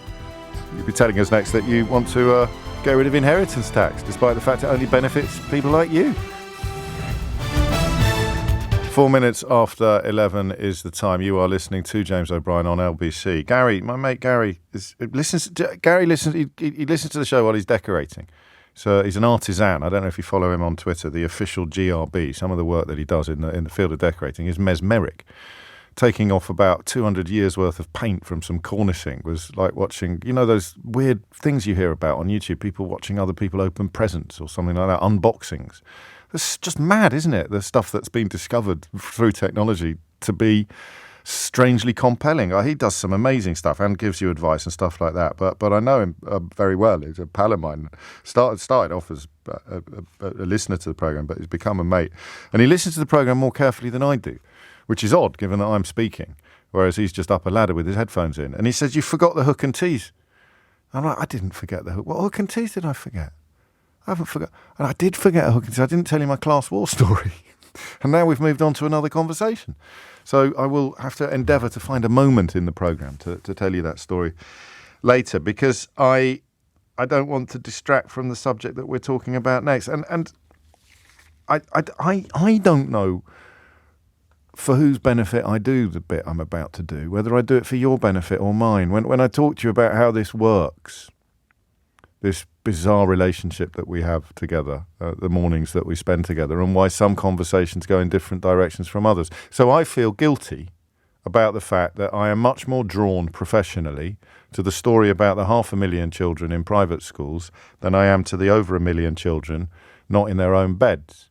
You'd be telling us next that you want to get rid of inheritance tax, despite the fact it only benefits people like you. 4 minutes after 11 is the time. You are listening to James O'Brien on LBC. Gary, my mate Gary, listens to the show while he's decorating. So he's an artisan. I don't know if you follow him on Twitter, the official GRB. Some of the work that he does in the field of decorating is mesmeric. Taking off about 200 years worth of paint from some cornicing was like watching, those weird things you hear about on YouTube, people watching other people open presents or something like that, unboxings. It's just mad, isn't it? The stuff that's been discovered through technology to be strangely compelling. He does some amazing stuff and gives you advice and stuff like that. But I know him very well. He's a pal of mine. Started off as a listener to the programme, but he's become a mate. And he listens to the programme more carefully than I do, which is odd given that I'm speaking, whereas he's just up a ladder with his headphones in. And he says, you forgot the hook and tease. I'm like, I didn't forget the hook. What hook and tease did I forget? I haven't forgot. And I did forget a hook and tease. I didn't tell you my class war story. And now we've moved on to another conversation. So I will have to endeavour to find a moment in the programme to tell you that story later, because I don't want to distract from the subject that we're talking about next. And I don't know for whose benefit I do the bit I'm about to do, whether I do it for your benefit or mine. When I talk to you about how this works, this bizarre relationship that we have together, the mornings that we spend together, and why some conversations go in different directions from others. So I feel guilty about the fact that I am much more drawn professionally to the story about the 500,000 children in private schools than I am to the over 1 million children not in their own beds.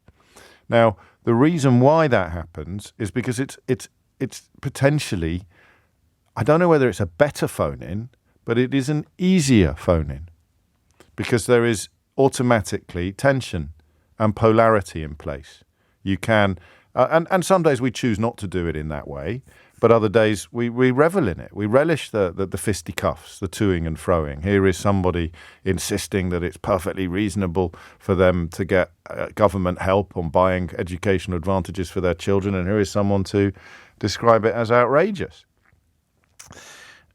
Now, the reason why that happens is because it's potentially, I don't know whether it's a better phone-in, but it is an easier phone-in, because there is automatically tension and polarity in place. You can, and some days we choose not to do it in that way, but other days we revel in it. We relish the fisticuffs, the toing and froing. Here is somebody insisting that it's perfectly reasonable for them to get government help on buying educational advantages for their children, and here is someone to describe it as outrageous.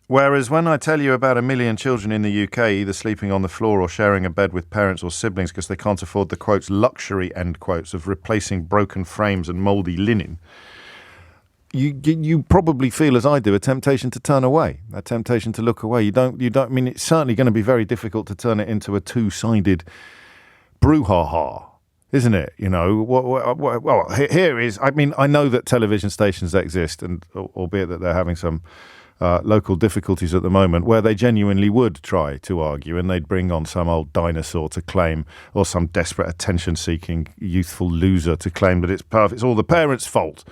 Whereas when I tell you about 1 million children in the UK either sleeping on the floor or sharing a bed with parents or siblings because they can't afford the, quotes, luxury, end quotes, of replacing broken frames and mouldy linen, you probably feel, as I do, a temptation to turn away, a temptation to look away. You don't. I mean, it's certainly going to be very difficult to turn it into a two-sided brouhaha, isn't it? Well, here is, I mean, I know that television stations exist, and albeit that they're having some local difficulties at the moment, where they genuinely would try to argue, and they'd bring on some old dinosaur to claim, or some desperate attention-seeking youthful loser to claim that it's perfect, it's all the parents' fault.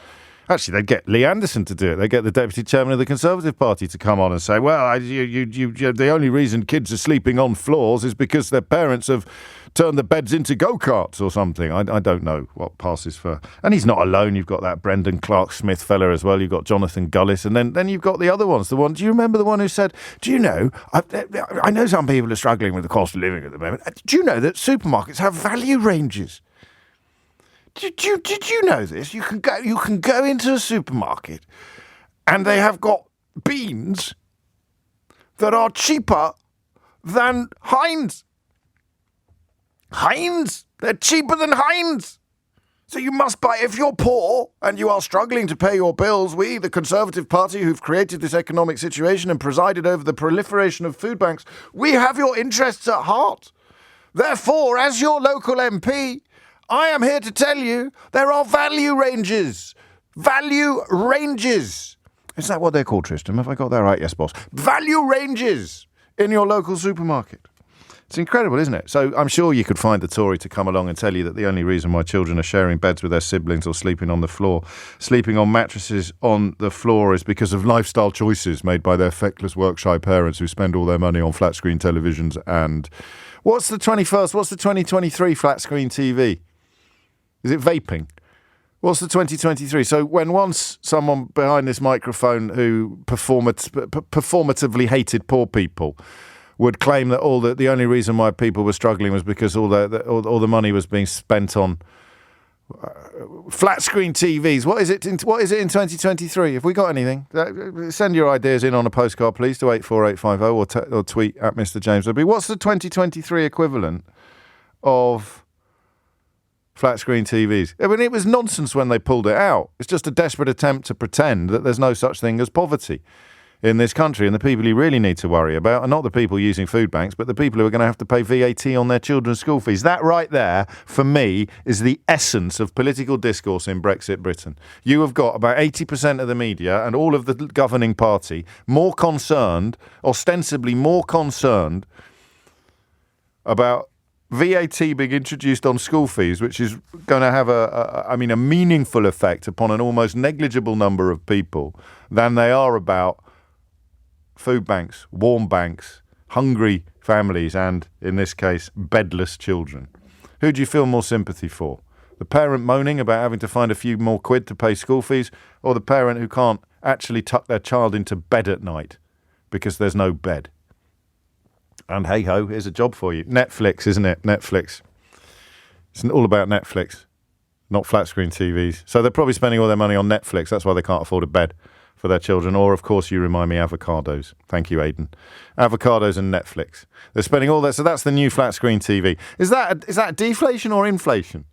Actually, they'd get Lee Anderson to do it. They'd get the Deputy Chairman of the Conservative Party to come on and say, well, the only reason kids are sleeping on floors is because their parents have turned the beds into go-karts or something. I don't know what passes for... And he's not alone. You've got that Brendan Clark-Smith fella as well. You've got Jonathan Gullis. And then you've got the other ones. Do you remember the one who said, do you know... I know some people are struggling with the cost of living at the moment. Do you know that supermarkets have value ranges? Did you know this? You can go into a supermarket and they have got beans that are cheaper than Heinz. Heinz! They're cheaper than Heinz! So you must buy, if you're poor and you are struggling to pay your bills, we, the Conservative Party who've created this economic situation and presided over the proliferation of food banks, we have your interests at heart. Therefore, as your local MP... I am here to tell you there are value ranges. Value ranges. Is that what they're called, Tristram? Have I got that right? Yes, boss. Value ranges in your local supermarket. It's incredible, isn't it? So I'm sure you could find a Tory to come along and tell you that the only reason why children are sharing beds with their siblings or sleeping on the floor, sleeping on mattresses on the floor is because of lifestyle choices made by their feckless work-shy parents who spend all their money on flat-screen televisions and... What's the 2023 flat-screen TV? Is it vaping? What's the 2023? So when once someone behind this microphone who performatively hated poor people would claim that the only reason why people were struggling was because all the money was being spent on flat screen TVs. What is it in 2023? Have we got anything? Send your ideas in on a postcard, please, to 84850 or tweet at Mr. James W. What's the 2023 equivalent of flat screen TVs? I mean, it was nonsense when they pulled it out. It's just a desperate attempt to pretend that there's no such thing as poverty in this country, and the people you really need to worry about are not the people using food banks, but the people who are going to have to pay VAT on their children's school fees. That right there, for me, is the essence of political discourse in Brexit Britain. You have got about 80% of the media and all of the governing party more concerned, ostensibly more concerned, about VAT being introduced on school fees, which is going to have a meaningful effect upon an almost negligible number of people, than they are about food banks, warm banks, hungry families, and, in this case, bedless children. Who do you feel more sympathy for? The parent moaning about having to find a few more quid to pay school fees, or the parent who can't actually tuck their child into bed at night because there's no bed? And hey-ho, here's a job for you. Netflix, isn't it? Netflix. It's all about Netflix, not flat-screen TVs. So they're probably spending all their money on Netflix. That's why they can't afford a bed for their children. Or, of course, you remind me, avocados. Thank you, Aidan. Avocados and Netflix. They're spending all that. So that's the new flat-screen TV. Is that deflation or inflation?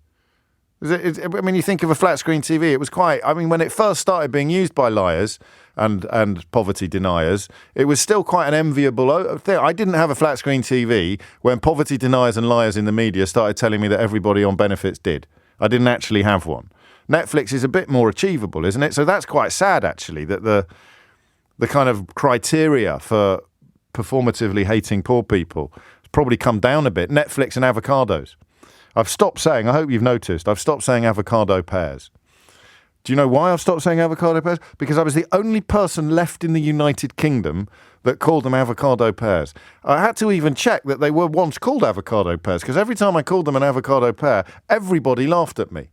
You think of a flat-screen TV. It was when it first started being used by liars and poverty deniers, it was still quite an enviable thing. I didn't have a flat-screen TV when poverty deniers and liars in the media started telling me that everybody on benefits did. I didn't actually have one. Netflix is a bit more achievable, isn't it? So that's quite sad, actually, that the kind of criteria for performatively hating poor people has probably come down a bit. Netflix and avocados. I've stopped saying, I hope you've noticed, I've stopped saying avocado pears. Do you know why I've stopped saying avocado pears? Because I was the only person left in the United Kingdom that called them avocado pears. I had to even check that they were once called avocado pears, because every time I called them an avocado pear, everybody laughed at me.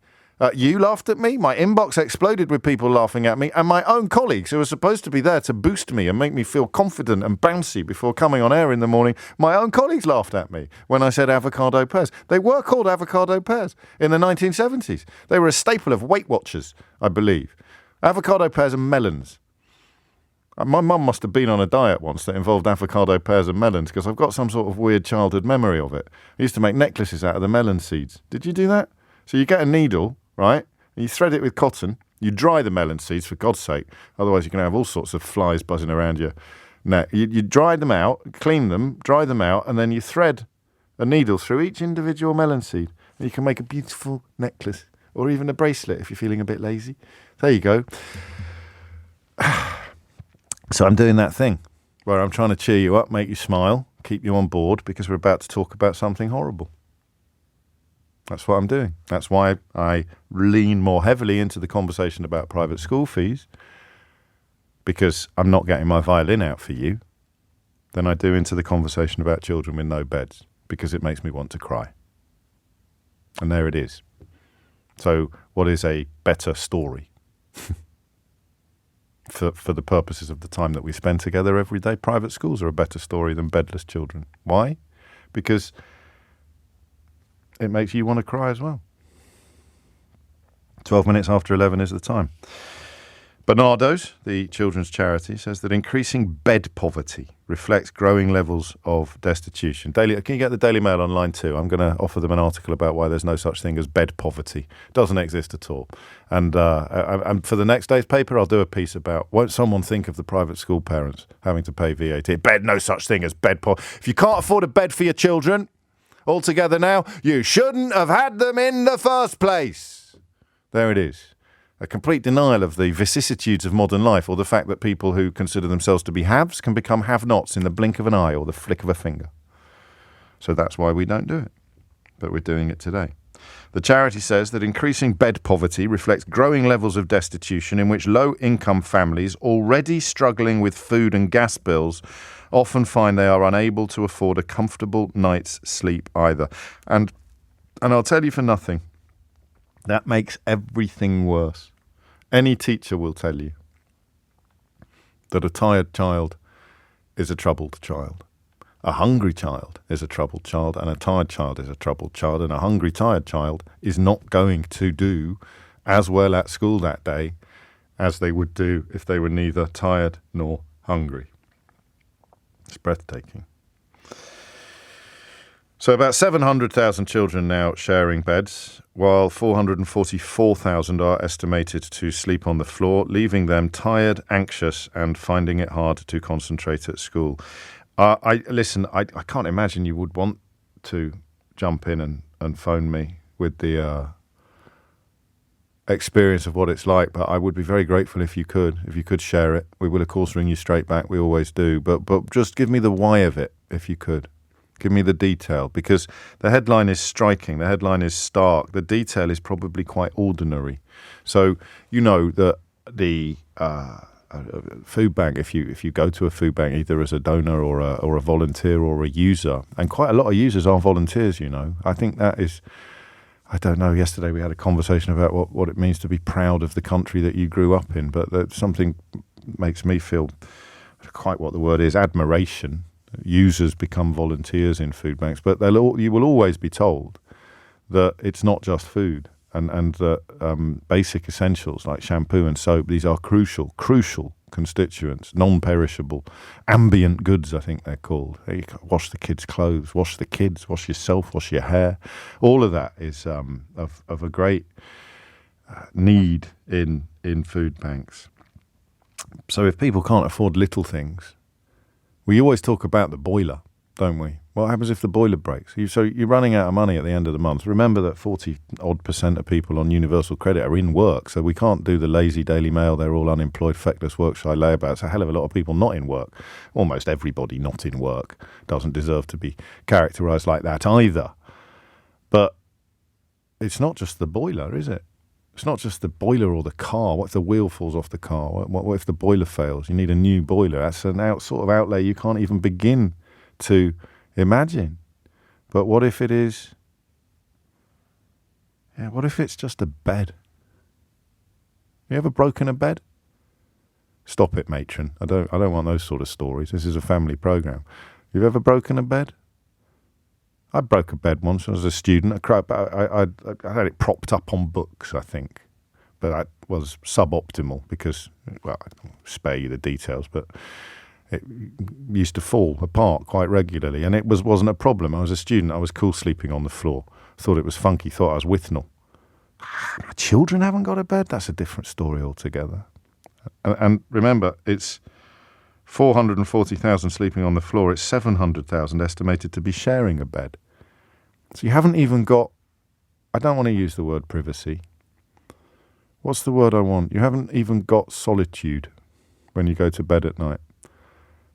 You laughed at me, my inbox exploded with people laughing at me, and my own colleagues who were supposed to be there to boost me and make me feel confident and bouncy before coming on air in the morning, my own colleagues laughed at me when I said avocado pears. They were called avocado pears in the 1970s. They were a staple of Weight Watchers, I believe. Avocado pears and melons. My mum must have been on a diet once that involved avocado pears and melons, because I've got some sort of weird childhood memory of it. I used to make necklaces out of the melon seeds. Did you do that? So you get a needle, right? And you thread it with cotton. You dry the melon seeds, for God's sake. Otherwise, you're going to have all sorts of flies buzzing around your neck. You dry them out, clean them, dry them out, and then you thread a needle through each individual melon seed. And you can make a beautiful necklace or even a bracelet if you're feeling a bit lazy. There you go. So I'm doing that thing where I'm trying to cheer you up, make you smile, keep you on board, because we're about to talk about something horrible. That's what I'm doing. That's why I lean more heavily into the conversation about private school fees, because I'm not getting my violin out for you, than I do into the conversation about children with no beds, because it makes me want to cry. And there it is. So what is a better story for the purposes of the time that we spend together every day? Private schools are a better story than bedless children. Why? Because it makes you want to cry as well. 12 minutes after 11 is the time. Bernardo's, the children's charity, says that increasing bed poverty reflects growing levels of destitution. Can you get the Daily Mail on line 2? I'm going to offer them an article about why there's no such thing as bed poverty. It doesn't exist at all. And for the next day's paper, I'll do a piece about, won't someone think of the private school parents having to pay VAT? Bed, no such thing as bed poverty. If you can't afford a bed for your children altogether now, you shouldn't have had them in the first place. There it is. A complete denial of the vicissitudes of modern life, or the fact that people who consider themselves to be haves can become have-nots in the blink of an eye or the flick of a finger. So that's why we don't do it. But we're doing it today. The charity says that increasing bed poverty reflects growing levels of destitution in which low-income families already struggling with food and gas bills often find they are unable to afford a comfortable night's sleep either. And I'll tell you for nothing, that makes everything worse. Any teacher will tell you that a tired child is a troubled child. A hungry child is a troubled child, and a tired child is a troubled child, and a hungry, tired child is not going to do as well at school that day as they would do if they were neither tired nor hungry. It's breathtaking. So about 700,000 children now sharing beds, while 444,000 are estimated to sleep on the floor, leaving them tired, anxious, and finding it hard to concentrate at school. I can't imagine you would want to jump in and phone me with the experience of what it's like, but I would be very grateful if you could share it. We will, of course, ring you straight back. We always do. But just give me the why of it, if you could. Give me the detail, because the headline is striking. The headline is stark. The detail is probably quite ordinary. So you know that the food bank, if you go to a food bank either as a donor or a volunteer or a user, and quite a lot of users are volunteers, you know. I think that is, I don't know, yesterday we had a conversation about what it means to be proud of the country that you grew up in, but that something makes me feel quite what the word is, admiration. Users become volunteers in food banks, but you will always be told that it's not just food, and that basic essentials like shampoo and soap, these are crucial constituents, non-perishable, ambient goods, I think they're called. You can wash the kids' clothes, wash the kids, wash yourself, wash your hair. All of that is of a great need in food banks. So if people can't afford little things, we always talk about the boiler, don't we? What happens if the boiler breaks? So you're running out of money at the end of the month. Remember that 40-odd% of people on universal credit are in work, so we can't do the lazy Daily Mail, they're all unemployed, feckless work-shy layabouts. It's a hell of a lot of people not in work. Almost everybody not in work doesn't deserve to be characterised like that either. But it's not just the boiler, is it? It's not just the boiler or the car. What if the wheel falls off the car? What if the boiler fails? You need a new boiler. That's an sort of outlay you can't even begin to imagine. But what if it is? Yeah, what if it's just a bed? You ever broken a bed? Stop it, matron. I don't want those sort of stories. This is a family program. You've ever broken a bed? I broke a bed once when I was a student. I had it propped up on books, I think. But that was suboptimal because, well, I won't spare you the details, but it used to fall apart quite regularly. And it wasn't a problem. I was a student. I was cool sleeping on the floor. Thought it was funky. Thought I was Withnell. My children haven't got a bed? That's a different story altogether. And remember, it's 440,000 sleeping on the floor. It's 700,000 estimated to be sharing a bed. So you haven't even got, I don't want to use the word privacy. What's the word I want? You haven't even got solitude when you go to bed at night.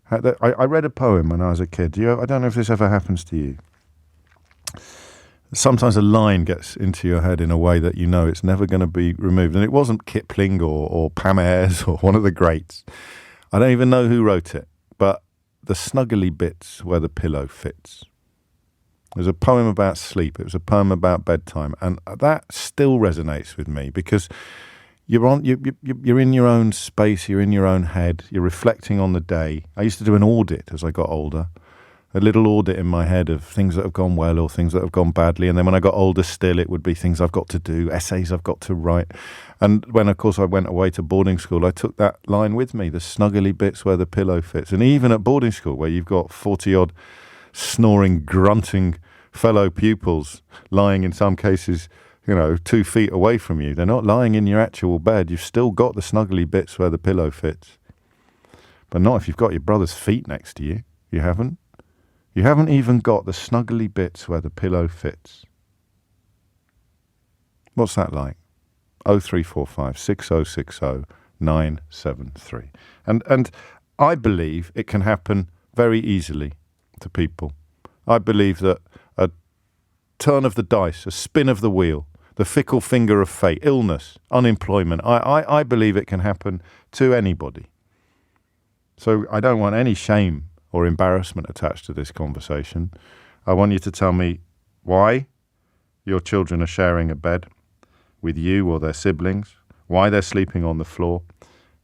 I read a poem when I was a kid. I don't know if this ever happens to you. Sometimes a line gets into your head in a way that you know it's never going to be removed. And it wasn't Kipling or Pam Ayres or one of the greats. I don't even know who wrote it, but the snuggly bits where the pillow fits. It was a poem about sleep. It was a poem about bedtime. And that still resonates with me because you're in your own space, you're in your own head, you're reflecting on the day. I used to do an audit as I got older. A little audit in my head of things that have gone well or things that have gone badly. And then when I got older still, it would be things I've got to do, essays I've got to write. And when, of course, I went away to boarding school, I took that line with me, the snuggly bits where the pillow fits. And even at boarding school, where you've got 40-odd snoring, grunting fellow pupils lying in some cases, 2 feet away from you. They're not lying in your actual bed. You've still got the snuggly bits where the pillow fits. But not if you've got your brother's feet next to you. You haven't. You haven't even got the snuggly bits where the pillow fits. What's that like? 0345 6060 973. And I believe it can happen very easily to people. I believe that a turn of the dice, a spin of the wheel, the fickle finger of fate, illness, unemployment, I believe it can happen to anybody. So I don't want any shame or embarrassment attached to this conversation. I want you to tell me why your children are sharing a bed with you or their siblings, why they're sleeping on the floor,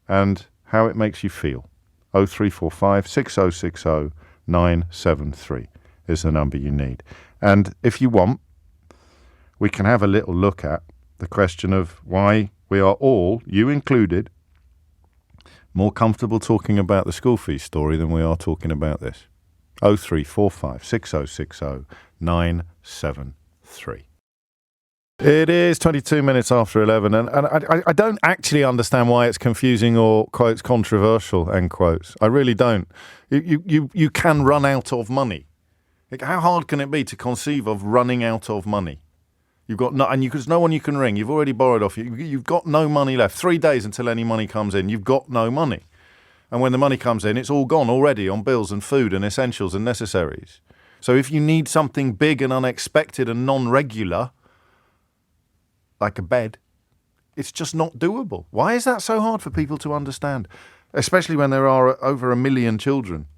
and how it makes you feel. 0345 6060 973 is the number you need. And if you want, we can have a little look at the question of why we are all, you included, more comfortable talking about the school fees story than we are talking about this. 0345 6060 973. It is 22 minutes after 11, and I don't actually understand why it's confusing or, quotes, controversial, end quotes. I really don't. You can run out of money. How hard can it be to conceive of running out of money? You've got there's no one you can ring. You've already borrowed off you. You've got no money left. 3 days until any money comes in. You've got no money. And when the money comes in, it's all gone already on bills and food and essentials and necessaries. So if you need something big and unexpected and non-regular, like a bed, it's just not doable. Why is that so hard for people to understand? Especially when there are over 1 million children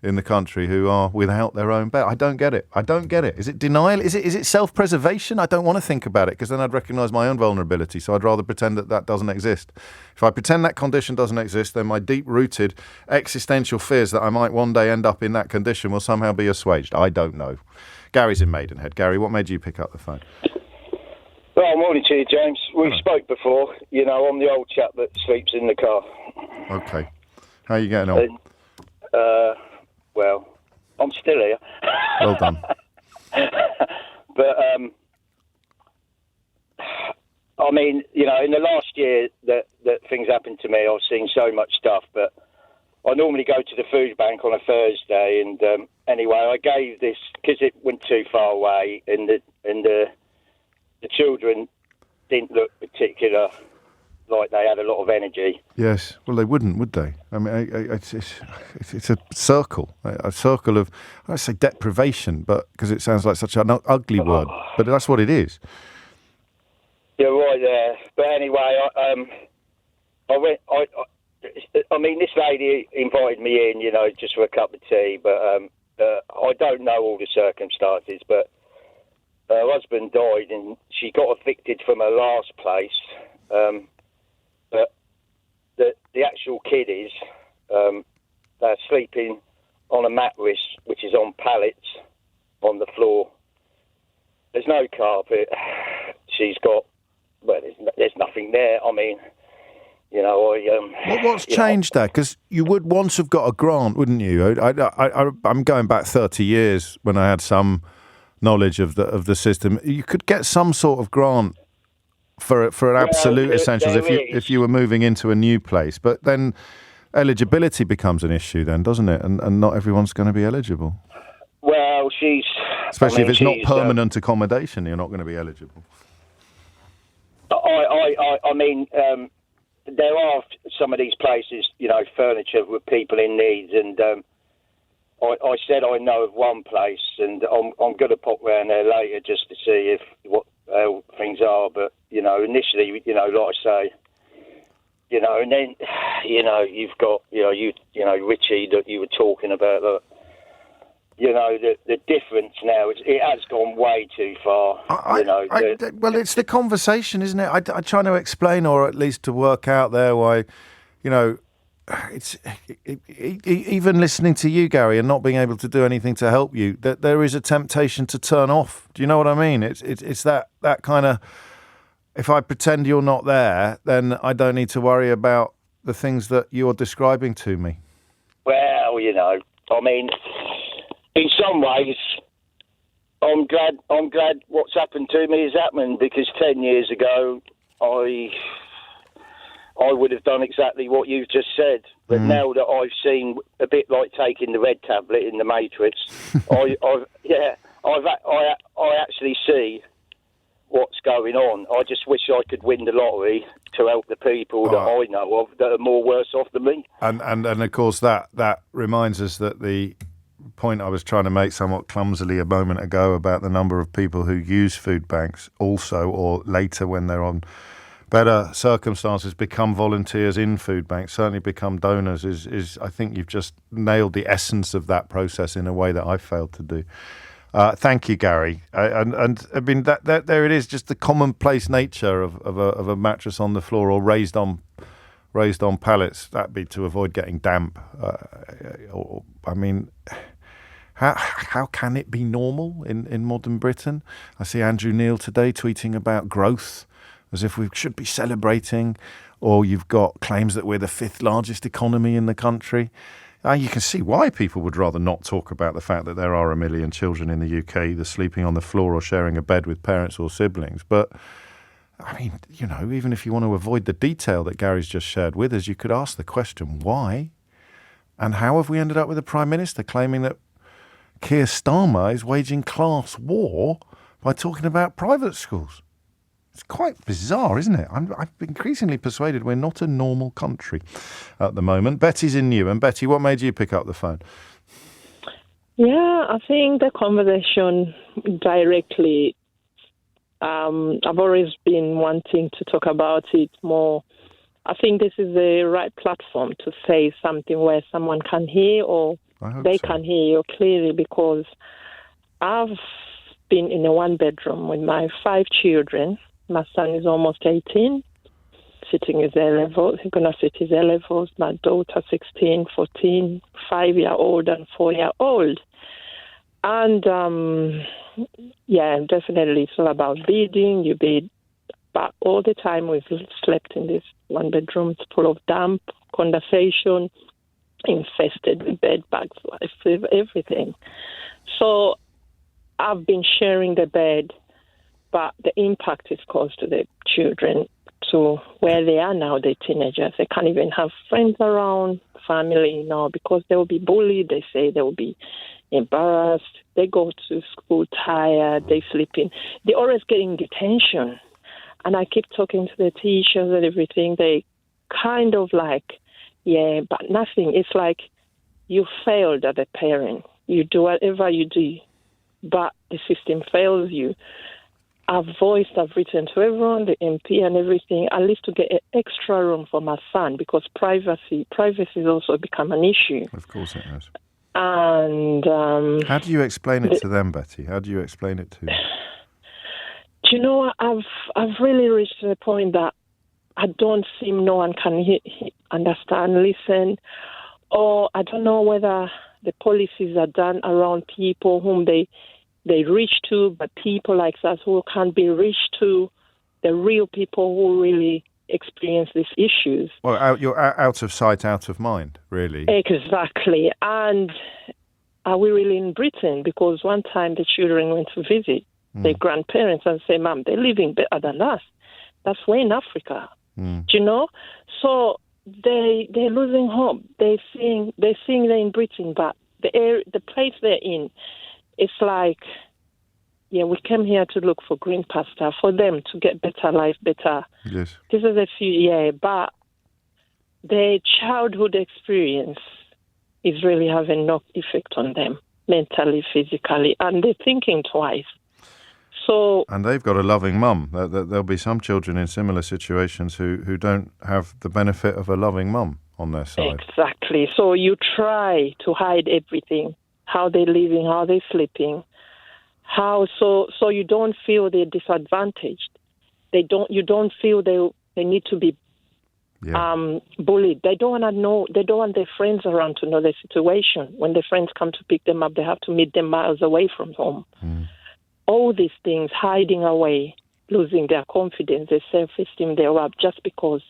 in the country who are without their own bed. I don't get it. Is it denial? Is it self-preservation? I don't want to think about it because then I'd recognise my own vulnerability. So I'd rather pretend that doesn't exist. If I pretend that condition doesn't exist, then my deep-rooted existential fears that I might one day end up in that condition will somehow be assuaged. I don't know. Gary's in Maidenhead. Gary, what made you pick up the phone? Well, morning to you, James. We spoke before. I'm the old chap that sleeps in the car. Okay. How are you getting on? Well, I'm still here. Well done. But, in the last year that things happened to me, I've seen so much stuff, but I normally go to the food bank on a Thursday, and anyway, I gave this, because it went too far away, and the children didn't look particular like they had a lot of energy. Yes, well, they wouldn't, would they? I mean, it's a circle of, I say deprivation, but because it sounds like such an ugly word, but that's what it is. You're right there. But anyway, this lady invited me in, just for a cup of tea, but I don't know all the circumstances, but her husband died and she got evicted from her last place. But the actual kiddies, they're sleeping on a mattress, which is on pallets on the floor. There's no carpet. She's got, there's nothing there. What's changed there? Because you would once have got a grant, wouldn't you? I'm going back 30 years when I had some knowledge of the system. You could get some sort of grant for an absolute essentials if you were moving into a new place, but then eligibility becomes an issue then, doesn't it? And not everyone's going to be eligible. Well, especially if it's not permanent accommodation, you're not going to be eligible. There are some of these places, furniture with people in needs, and I said I know of one place, and I'm going to pop round there later just to see how things are. But initially, like I say, and then you've got Richie that you were talking about. That, the difference now it has gone way too far. Well, it's the conversation, isn't it? I'm trying to explain, or at least to work out there why, it's even listening to you, Gary, and not being able to do anything to help you, that there is a temptation to turn off. Do you know what I mean? It's that kind of, if I pretend you're not there, then I don't need to worry about the things that you're describing to me. Well, I mean, in some ways, I'm glad what's happened to me has happened, because 10 years ago, I would have done exactly what you've just said. But now that I've seen, a bit like taking the red tablet in the Matrix, I actually see what's going on. I just wish I could win the lottery to help the people that I know of that are more worse off than me. And of course that reminds us that the point I was trying to make somewhat clumsily a moment ago about the number of people who use food banks also, or later when they're on better circumstances, become volunteers in food banks, certainly become donors, is I think you've just nailed the essence of that process in a way that I failed to do. Thank you, Gary. And I mean that there it is, just the commonplace nature of a mattress on the floor or raised on pallets. That'd be to avoid getting damp. I mean, how can it be normal in modern Britain? I see Andrew Neil today tweeting about growth as if we should be celebrating, or you've got claims that we're the 5th largest economy in the country. You can see why people would rather not talk about the fact that there are 1 million children in the UK either sleeping on the floor or sharing a bed with parents or siblings. But, I mean, even if you want to avoid the detail that Gary's just shared with us, you could ask the question, why? And how have we ended up with a Prime Minister claiming that Keir Starmer is waging class war by talking about private schools? It's quite bizarre, isn't it? I'm increasingly persuaded we're not a normal country at the moment. Betty's in Newham. Betty, what made you pick up the phone? Yeah, I think the conversation directly, I've always been wanting to talk about it more. I think this is the right platform to say something where someone can hear, or they can hear you clearly, because I've been in a one-bedroom with my 5 children. My son is almost 18, sitting his A-levels. He's going to sit his A-levels. My daughter, 16, 14, 5-year-old and 4-year-old. And, definitely it's all about bedding. You bed. But all the time we've slept in this one bedroom. It's full of damp, condensation, infested with bed bugs, everything. So I've been sharing the bed, but the impact is caused to the children, to where they are now, the teenagers. They can't even have friends around, family, because they will be bullied. They say they will be embarrassed. They go to school tired. They sleep in. They're always getting detention. And I keep talking to the teachers and everything. They kind of like, but nothing. It's like you failed as a parent. You do whatever you do, but the system fails you. I've written to everyone, the MP and everything, at least to get an extra room for my son, because privacy has also become an issue. Of course it has. And how do you explain it to them, Betty? How do you explain it to them? Do you know, I've really reached the point that I don't seem no one can understand, listen, or I don't know whether the policies are done around people whom they reach to, but people like us who can't be reached to, the real people who really experience these issues. Well, you're out of sight, out of mind, really. Exactly. And are we really in Britain? Because one time the children went to visit their grandparents and say, Mom, they're living better than us. That's way in Africa. Do you know? So they're losing hope. They're seeing they're in Britain, but the place they're in, it's like, we came here to look for green pasture, for them to get better life, better. Yes. This is a few, but their childhood experience is really having no effect on them, mentally, physically, and they're thinking twice. So, and they've got a loving mum. There'll be some children in similar situations who don't have the benefit of a loving mum on their side. Exactly. So you try to hide everything, how they're living, how they're sleeping, so you don't feel they're disadvantaged. You don't feel they need to be bullied. They don't want to know. They don't want their friends around to know their situation. When their friends come to pick them up, they have to meet them miles away from home. All these things, hiding away, losing their confidence, their self-esteem, their worth, just because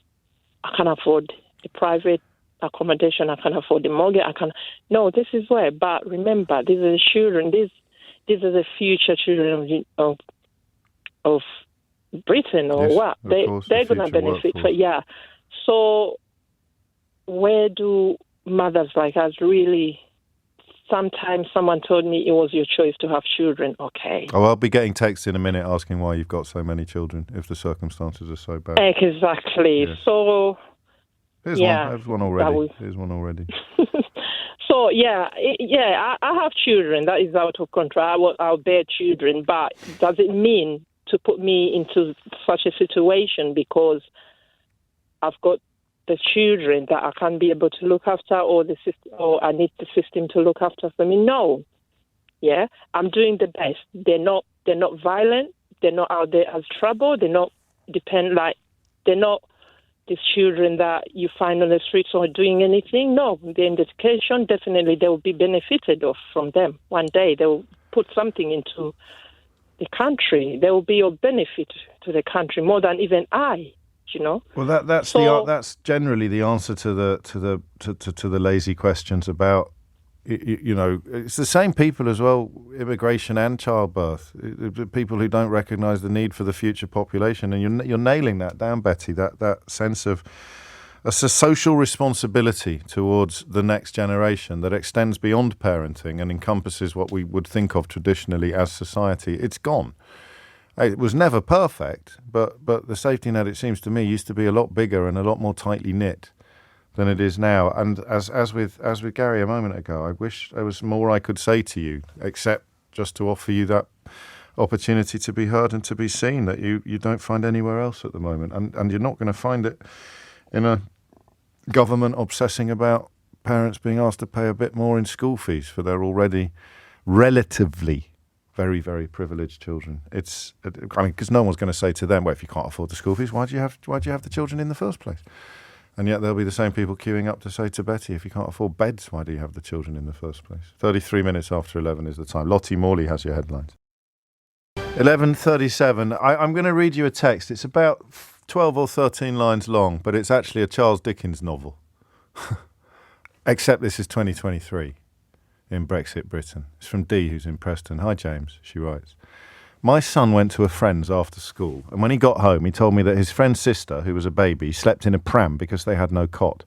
I can afford the private accommodation, I can afford the mortgage, No, this is where. But remember, these are the children. These are the future children of Britain, or what? They're going to benefit. So where do mothers like us really? Sometimes someone told me it was your choice to have children. Okay. Oh, I'll be getting texts in a minute asking why you've got so many children if the circumstances are so bad. Exactly. Yes. So, Here's one already. Here's one already. So, I have children. That is out of control. I'll bear children. But does it mean to put me into such a situation because I've got the children that I can't be able to look after, or I need the system to look after for me? No. Yeah, I'm doing the best. They're not violent. They're not out there as trouble. They're not they're not these children that you find on the streets or doing anything. No, they're in education. Definitely, they will be benefited from them. One day they will put something into the country. They will be of benefit to the country more than even I. Well, that's generally the answer to the lazy questions about, it's the same people as well, immigration and childbirth, people who don't recognise the need for the future population, and you're nailing that down, Betty. That sense of a social responsibility towards the next generation that extends beyond parenting and encompasses what we would think of traditionally as society. It's gone. It was never perfect, but the safety net, it seems to me, used to be a lot bigger and a lot more tightly knit than it is now. And as with Gary a moment ago, I wish there was more I could say to you, except just to offer you that opportunity to be heard and to be seen that you don't find anywhere else at the moment. And you're not going to find it in a government obsessing about parents being asked to pay a bit more in school fees for their already relatively very, very privileged children. Because no one's going to say to them, well, if you can't afford the school fees, why do you have the children in the first place? And yet there'll be the same people queuing up to say to Betty, if you can't afford beds, why do you have the children in the first place? 33 minutes after 11 is the time. Lottie Morley has your headlines. 11:37. I'm going to read you a text. It's about 12 or 13 lines long, but it's actually a Charles Dickens novel. Except this is 2023. In Brexit Britain. It's from Dee, who's in Preston. Hi, James, she writes. My son went to a friend's after school, and when he got home, he told me that his friend's sister, who was a baby, slept in a pram because they had no cot.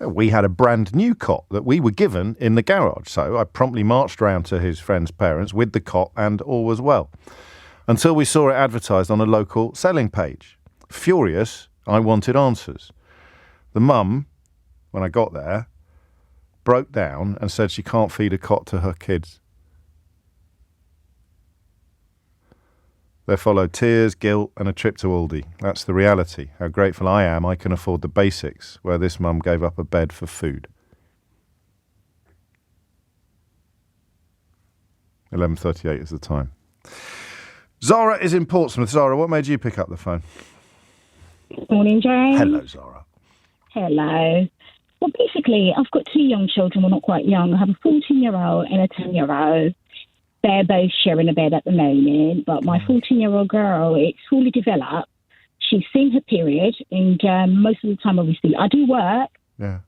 We had a brand new cot that we were given in the garage, so I promptly marched round to his friend's parents with the cot, and all was well. Until we saw it advertised on a local selling page. Furious, I wanted answers. The mum, when I got there, broke down and said she can't feed a cot to her kids. There followed tears, guilt and a trip to Aldi. That's the reality. How grateful I am I can afford the basics, where this mum gave up a bed for food. 11:38 is the time. Zara is in Portsmouth. Zara, what made you pick up the phone? Morning, James. Hello, Zara. Hello. Well, basically, I've got two young children. Well, not quite young. I have a 14-year-old and a 10-year-old. They're both sharing a bed at the moment. But my 14-year-old girl, it's fully developed. She's seen her period. And most of the time, obviously, I do work. Yeah.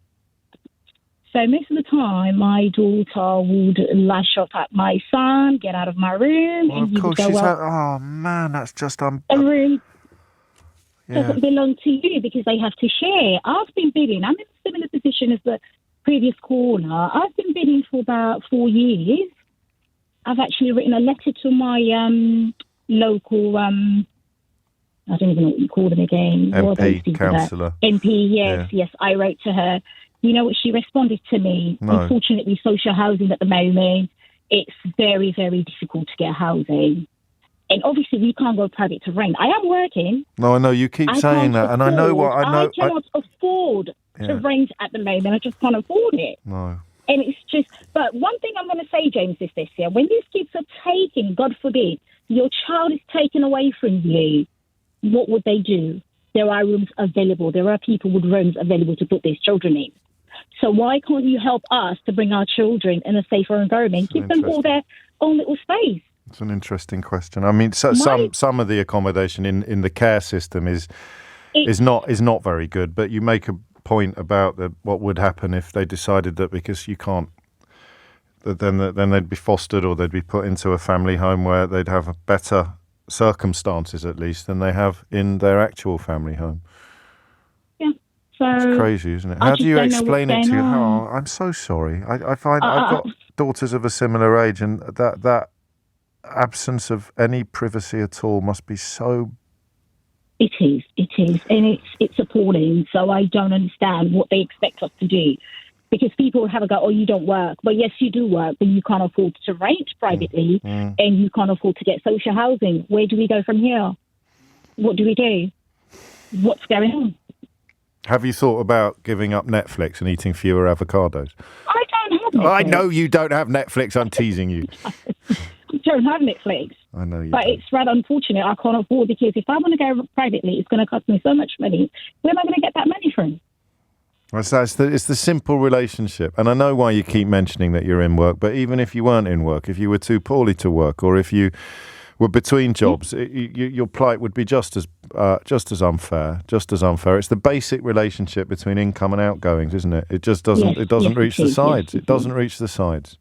So most of the time, my daughter would lash up at my son, get out of my room. Well, and of course, oh, man, that's just... The room doesn't belong to you because they have to share. I've been bidding. I'm in a similar position as the previous caller. I've been bidding for about 4 years. I've actually written a letter to my local, I don't even know what you call them again. MP, councillor. MP, yes. I wrote to her, You know what she responded to me? No. Unfortunately, social housing at the moment, it's very, very difficult to get housing. And obviously, we can't go private to rent. I am working. No, I know you keep saying that, and I know what I know. I cannot afford to rent at the moment. I just can't afford it. No. And it's just, but one thing I'm going to say, James, is this here. When these kids are taking, God forbid, your child is taken away from you, what would they do? There are rooms available. There are people with rooms available to put these children in. So why can't you help us to bring our children in a safer environment? Give them all their own little space. It's an interesting question. I mean, some of the accommodation in the care system is not very good. But you make a point about what would happen if they decided that because you can't, then they'd be fostered or they'd be put into a family home where they'd have better circumstances at least than they have in their actual family home. Yeah, so it's crazy, isn't it? How do you explain it to? Oh, I'm so sorry. I find I've got daughters of a similar age, and that absence of any privacy at all must be so. It is, and it's appalling. So I don't understand what they expect us to do, because people have a go, oh, you don't work, but yes, you do work, but you can't afford to rent privately, and you can't afford to get social housing. Where do we go from here? What do we do? What's going on? Have you thought about giving up Netflix and eating fewer avocados? I don't have Netflix. I know you don't have Netflix. I'm teasing you. I don't have Netflix. I know you. But don't. It's rather unfortunate. I can't afford, because if I want to go privately, it's going to cost me so much money. Where am I going to get that money from? It's the simple relationship. And I know why you keep mentioning that you're in work, but even if you weren't in work, if you were too poorly to work, or if you were between jobs, your plight would be just as unfair. It's the basic relationship between income and outgoings, isn't it? It just doesn't. It doesn't reach the sides. It doesn't reach the sides.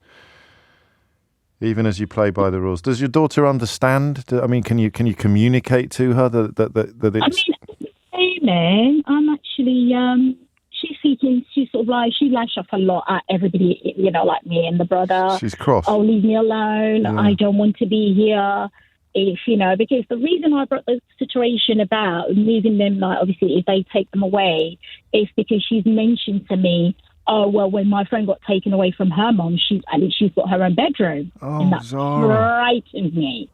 Even as you play by the rules. Does your daughter understand? I mean, can you communicate to her that it's? I mean, I'm actually. She's seeking. She's sort of like, she lashes up a lot at everybody, like me and the brother. She's cross. Oh, leave me alone. Yeah. I don't want to be here. Because the reason I brought the situation about moving them, like, obviously, if they take them away, is because she's mentioned to me, oh, well, when my friend got taken away from her mum, she's got her own bedroom. Oh, and that frightened me.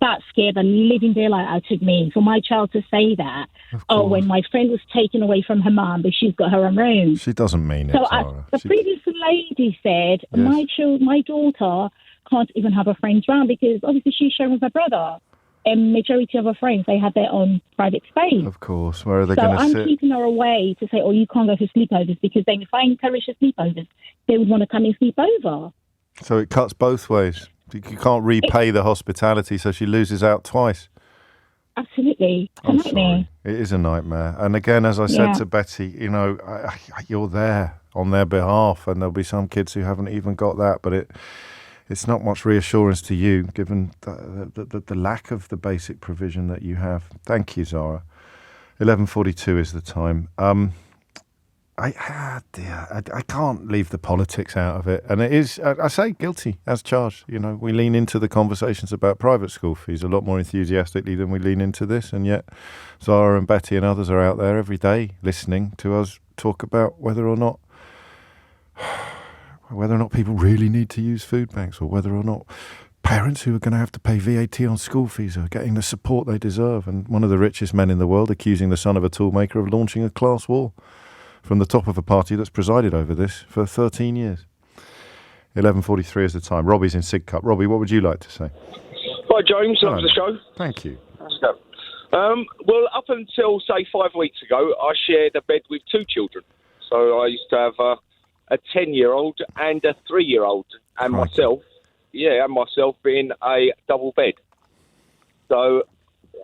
That scared the living daylight out of me. For my child to say that, when my friend was taken away from her mum, but she's got her own room. She doesn't mean it. So the previous lady said, my daughter can't even have her friends round, because obviously she's sharing with her brother. And majority of her friends, they have their own private space. Of course. Where are they going to sit? So I'm keeping her away to say, oh, you can't go for sleepovers, because then if I encourage the sleepovers, they would want to come and sleep over. So it cuts both ways. You can't repay the hospitality, so she loses out twice. Absolutely. It's a nightmare. It is a nightmare. And again, as I said to Betty, you're there on their behalf, and there'll be some kids who haven't even got that, but it's not much reassurance to you, given the lack of the basic provision that you have. Thank you, Zara. 11:42 is the time. I can't leave the politics out of it. And it is, I say, guilty as charged. We lean into the conversations about private school fees a lot more enthusiastically than we lean into this. And yet Zara and Betty and others are out there every day listening to us talk about whether or not people really need to use food banks, or whether or not parents who are going to have to pay VAT on school fees are getting the support they deserve. And one of the richest men in the world accusing the son of a toolmaker of launching a class war from the top of a party that's presided over this for 13 years. 11:43 is the time. Robbie's in Sidcup. Robbie, what would you like to say? Hi, James. Love the show. Thank you. Let's go. Well, up until, say, 5 weeks ago, I shared a bed with two children. So I used to have a 10-year-old and a 3-year-old, and myself in a double bed. So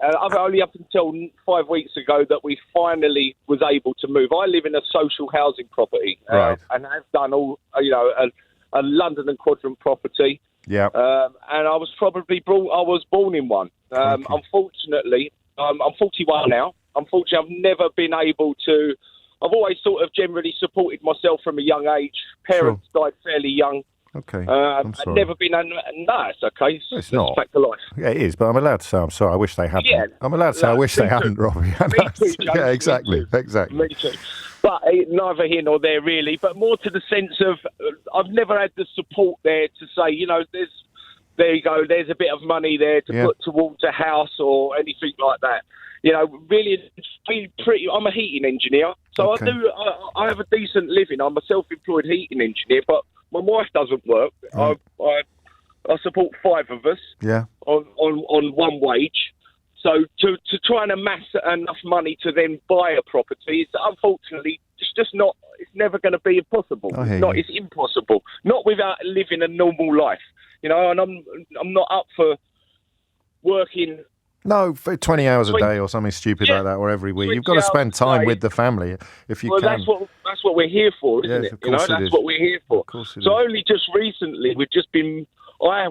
only up until 5 weeks ago that we finally was able to move. I live in a social housing property, and have done all, a London and Quadrant property. Yeah. And I was born in one. Unfortunately, I'm 41 now. Unfortunately, I've never been able to. I've always sort of generally supported myself from a young age. Parents died fairly young. Okay, I'm sorry. I've never been... No, it's okay. It's not. It's back to life. Yeah, it is, but I'm allowed to say I'm sorry. I wish they hadn't. Yeah. I'm allowed to say I wish they hadn't, Robbie. Me too, James. Yeah, exactly. Me too. But neither here nor there, really. But more to the sense of I've never had the support there to say, there you go, there's a bit of money there to put towards a house or anything like that. Really, I'm a heating engineer, so Okay. I have a decent living. I'm a self-employed heating engineer, but my wife doesn't work. Right. I support 5 of us on one wage. So to try and amass enough money to then buy a property, unfortunately, it's just not. It's never going to be possible. It's impossible. Not without living a normal life, And I'm not up for working. No, for 20 hours a day or something stupid like that, or every week. You've got to spend time with the family if you can. That's what we're here for, isn't it? Of course That's what we're here for. So only just recently, we've just been.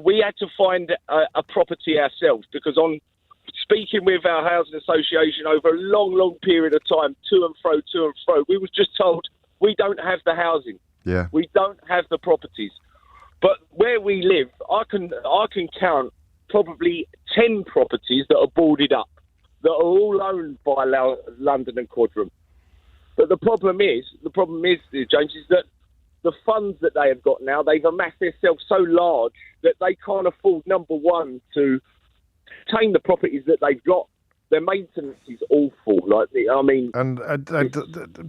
We had to find a property ourselves because on speaking with our housing association over a long, long period of time, to and fro, we was just told we don't have the housing. Yeah. We don't have the properties. But where we live, I can count probably 10 properties that are boarded up, that are all owned by London and Quadrant. But the problem is, James, is that the funds that they have got now, they've amassed themselves so large that they can't afford, number one, to maintain the properties that they've got. Their maintenance is awful. And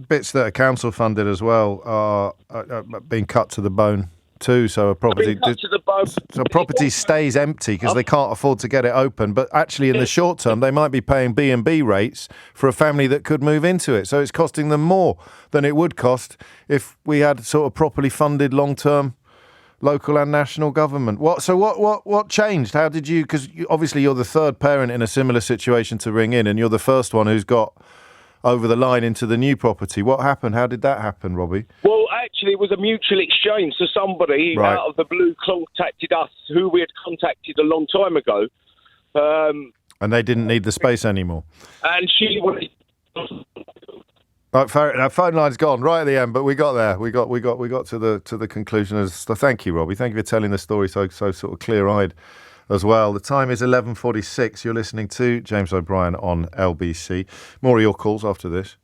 bits that are council funded as well are being cut to the bone too. So a property stays empty because they can't afford to get it open. But actually, in the short term, they might be paying B&B rates for a family that could move into it. So it's costing them more than it would cost if we had sort of properly funded long-term local and national government. What changed? How did you? Because obviously you're the third parent in a similar situation to ring in, and you're the first one who's got over the line into the new property. What happened? How did that happen, Robbie? Well, actually, it was a mutual exchange. So somebody out of the blue contacted us, who we had contacted a long time ago, and they didn't need the space anymore. And she wanted. Right, our phone line's gone right at the end, but we got there. We got to the conclusion. So thank you, Robbie. Thank you for telling the story so sort of clear-eyed as well. The time is 11:46. You're listening to James O'Brien on LBC. More of your calls after this.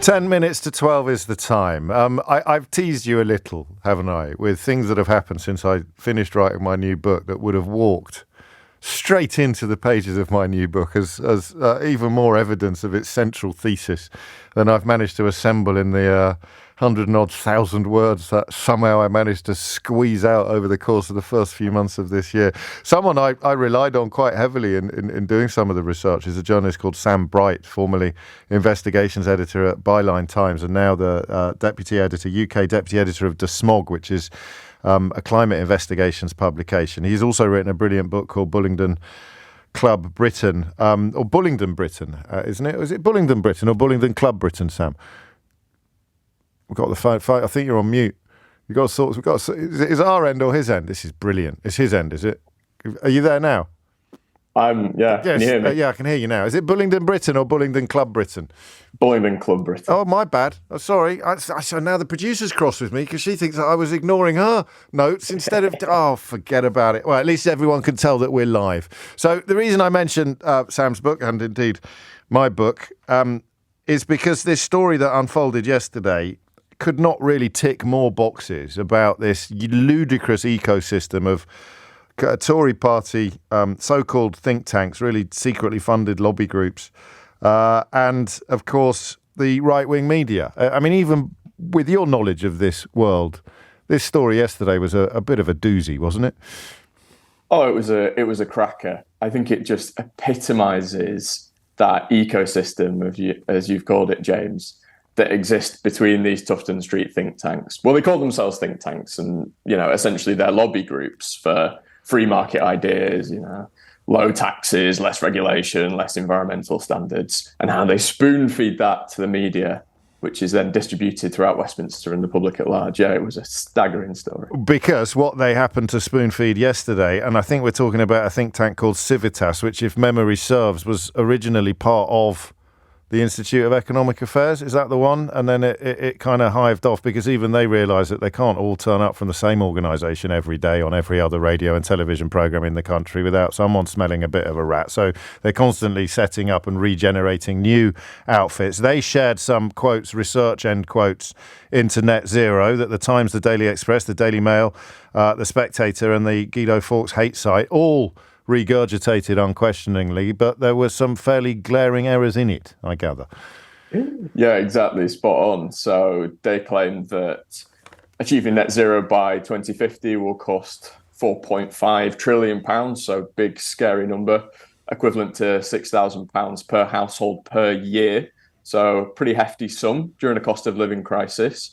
10 minutes to 12 is the time. I've teased you a little, haven't I, with things that have happened since I finished writing my new book that would have walked straight into the pages of my new book as even more evidence of its central thesis than I've managed to assemble in the 100,000 words that somehow I managed to squeeze out over the course of the first few months of this year. Someone I relied on quite heavily in doing some of the research is a journalist called Sam Bright, formerly investigations editor at Byline Times and now the UK deputy editor of DeSmog, which is a climate investigations publication. He's also written a brilliant book called Bullingdon Club Britain, or Bullingdon Britain, isn't it? Is it Bullingdon Britain or Bullingdon Club Britain, Sam? We've got the phone. I think you're on mute. Is it our end or his end? This is brilliant. It's his end, is it? Are you there now? Yeah. Yes, can you hear me? Yeah, I can hear you now. Is it Bullingdon Britain or Bullingdon Club Britain? Bullingdon Club Britain. Oh, my bad. Oh, sorry. So now the producer's cross with me because she thinks that I was ignoring her notes instead of... Oh, forget about it. Well, at least everyone can tell that we're live. So the reason I mentioned Sam's book, and indeed my book, is because this story that unfolded yesterday could not really tick more boxes about this ludicrous ecosystem of Tory party, so-called think tanks, really secretly funded lobby groups, and, of course, the right-wing media. I mean, even with your knowledge of this world, this story yesterday was a bit of a doozy, wasn't it? Oh, it was a cracker. I think it just epitomises that ecosystem, as you've called it, James, that exists between these Tufton Street think tanks. Well, they call themselves think tanks, and essentially they're lobby groups for free market ideas, low taxes, less regulation, less environmental standards, and how they spoon feed that to the media, which is then distributed throughout Westminster and the public at large. Yeah, it was a staggering story. Because what they happened to spoon feed yesterday, and I think we're talking about a think tank called Civitas, which, if memory serves, was originally part of the the Institute of Economic Affairs. Is that the one? And then it kind of hived off because even they realise that they can't all turn up from the same organisation every day on every other radio and television programme in the country without someone smelling a bit of a rat. So they're constantly setting up and regenerating new outfits. They shared some quotes, research end quotes, into net zero that the Times, the Daily Express, the Daily Mail, the Spectator and the Guido Fawkes hate site all regurgitated unquestioningly, but there were some fairly glaring errors in it, I gather. Yeah, exactly. Spot on. So they claim that achieving net zero by 2050 will cost £4.5 trillion, so big, scary number, equivalent to £6,000 per household per year. So pretty hefty sum during a cost of living crisis.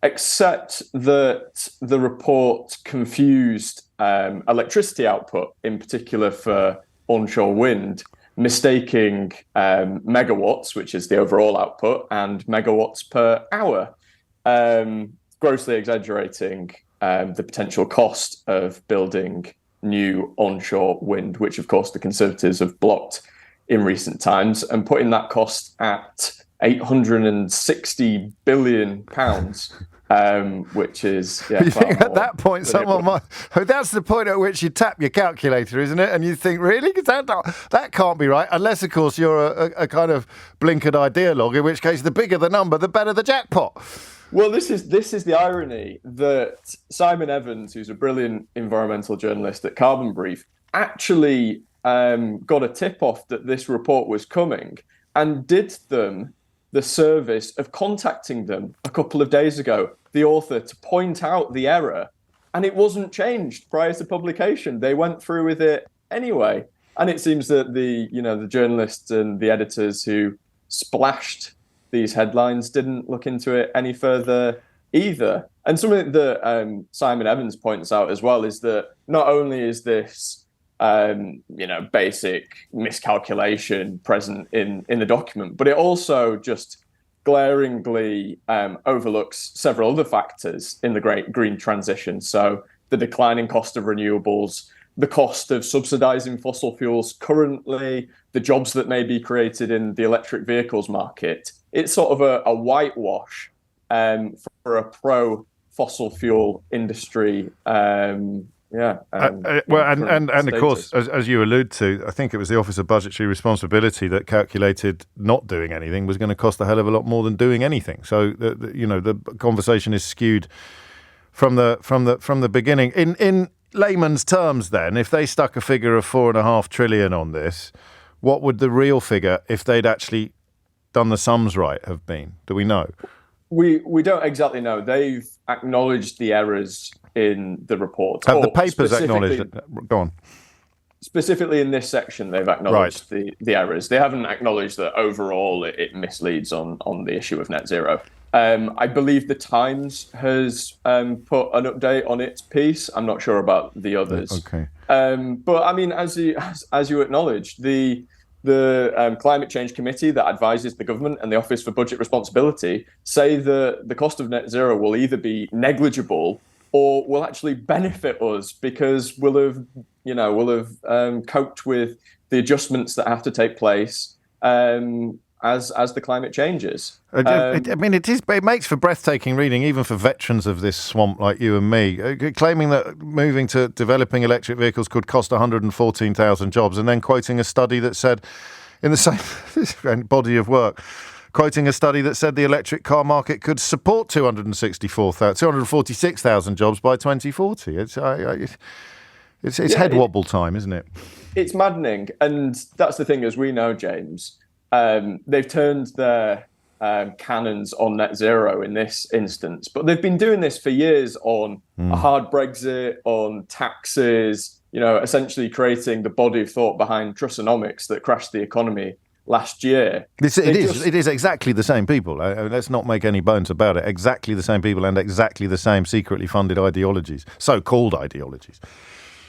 Except that the report confused electricity output, in particular for onshore wind, mistaking megawatts, which is the overall output, and megawatts per hour, grossly exaggerating the potential cost of building new onshore wind, which, of course, the Conservatives have blocked in recent times, and putting that cost at £860 billion, which is... Yeah, you think at that point someone might... That's the point at which you tap your calculator, isn't it? And you think, really? That can't be right. Unless, of course, you're a kind of blinkered ideologue, in which case the bigger the number, the better the jackpot. Well, this is the irony that Simon Evans, who's a brilliant environmental journalist at Carbon Brief, actually got a tip-off that this report was coming and did them the service of contacting them a couple of days ago, the author, to point out the error, and it wasn't changed prior to publication. They went through with it anyway, and it seems that the journalists and the editors who splashed these headlines didn't look into it any further either. And something that Simon Evans points out as well is that not only is this basic miscalculation present in the document, but it also just glaringly overlooks several other factors in the great green transition. So the declining cost of renewables, the cost of subsidizing fossil fuels currently, the jobs that may be created in the electric vehicles market. It's sort of a whitewash for a pro-fossil fuel industry. Of course, as you allude to, I think it was the Office of Budgetary Responsibility that calculated not doing anything was going to cost a hell of a lot more than doing anything. So the conversation is skewed from the beginning. In layman's terms, then, if they stuck a figure of $4.5 trillion on this, what would the real figure, if they'd actually done the sums right, have been? Do we know? We don't exactly know. They've acknowledged the errors in the report. Have the papers acknowledged it? Go on. Specifically in this section, they've acknowledged the errors. They haven't acknowledged that overall it misleads on the issue of net zero. I believe the Times has put an update on its piece. I'm not sure about the others. Okay. But I mean, as you acknowledged, the Climate Change Committee that advises the government and the Office for Budget Responsibility say that the cost of net zero will either be negligible or will actually benefit us because we'll have coped with the adjustments that have to take place as the climate changes. It makes for breathtaking reading, even for veterans of this swamp like you and me, claiming that moving to developing electric vehicles could cost 114,000 jobs, and then quoting a study that said, in the same body of work, quoting a study that said the electric car market could support 246,000 jobs by 2040. It's head wobble time, isn't it? It's maddening. And that's the thing, as we know, James, they've turned their cannons on net zero in this instance. But they've been doing this for years on a hard Brexit, on taxes, essentially creating the body of thought behind Trussonomics that crashed the economy last year. It is exactly the same people. Let's not make any bones about it. Exactly the same people and exactly the same secretly funded ideologies, so-called ideologies.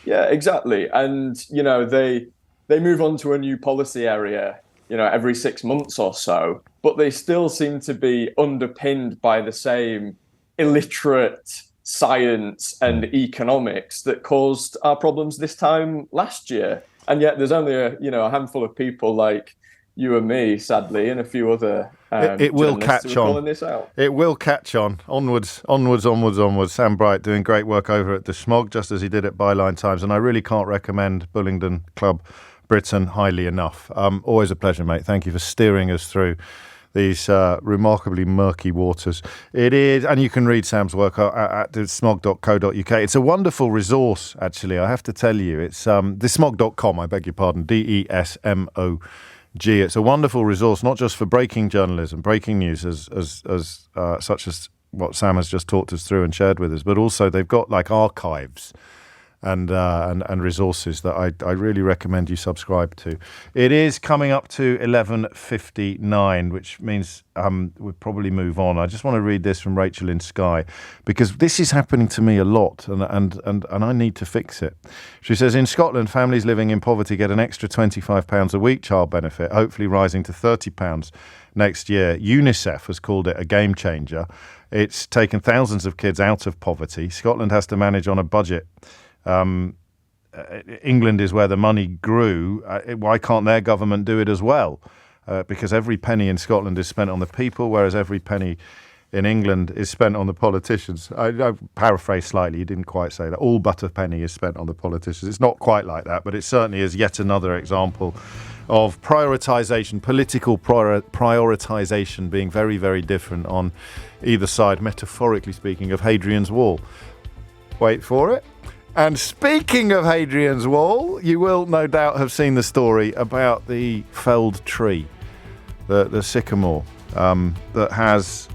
Yeah, exactly. And, they move on to a new policy area, every 6 months or so, but they still seem to be underpinned by the same illiterate science and economics that caused our problems this time last year. And yet there's only a handful of people like you and me, sadly, and a few other it will catch on. Calling this out. It will catch on. Onwards. Sam Bright doing great work over at the Smog, just as he did at Byline Times, and I really can't recommend Bullingdon Club Britain highly enough. Always a pleasure, mate. Thank you for steering us through these remarkably murky waters. It is, and you can read Sam's work at smog.co.uk. It's a wonderful resource, actually, I have to tell you. It's thesmog.com, I beg your pardon, DESMOG. It's a wonderful resource, not just for breaking journalism, breaking news, such as what Sam has just talked us through and shared with us, but also they've got like archives and resources that I really recommend you subscribe to. It is coming up to 11:59, which means we'll probably move on. I just want to read this from Rachel in Skye, because this is happening to me a lot, and I need to fix it. She says, in Scotland, families living in poverty get an extra £25 a week child benefit, hopefully rising to £30 next year. UNICEF has called it a game changer. It's taken thousands of kids out of poverty. Scotland has to manage on a budget. England is where the money grew. Why can't their government do it as well? Because every penny in Scotland is spent on the people, whereas every penny in England is spent on the politicians. I paraphrase slightly, you didn't quite say that. All but a penny is spent on the politicians. It's not quite like that, but it certainly is yet another example of prioritisation, political prioritisation being very, very different on either side, metaphorically speaking, of Hadrian's Wall. Wait for it. And speaking of Hadrian's Wall, you will no doubt have seen the story about the felled tree, the sycamore, that has,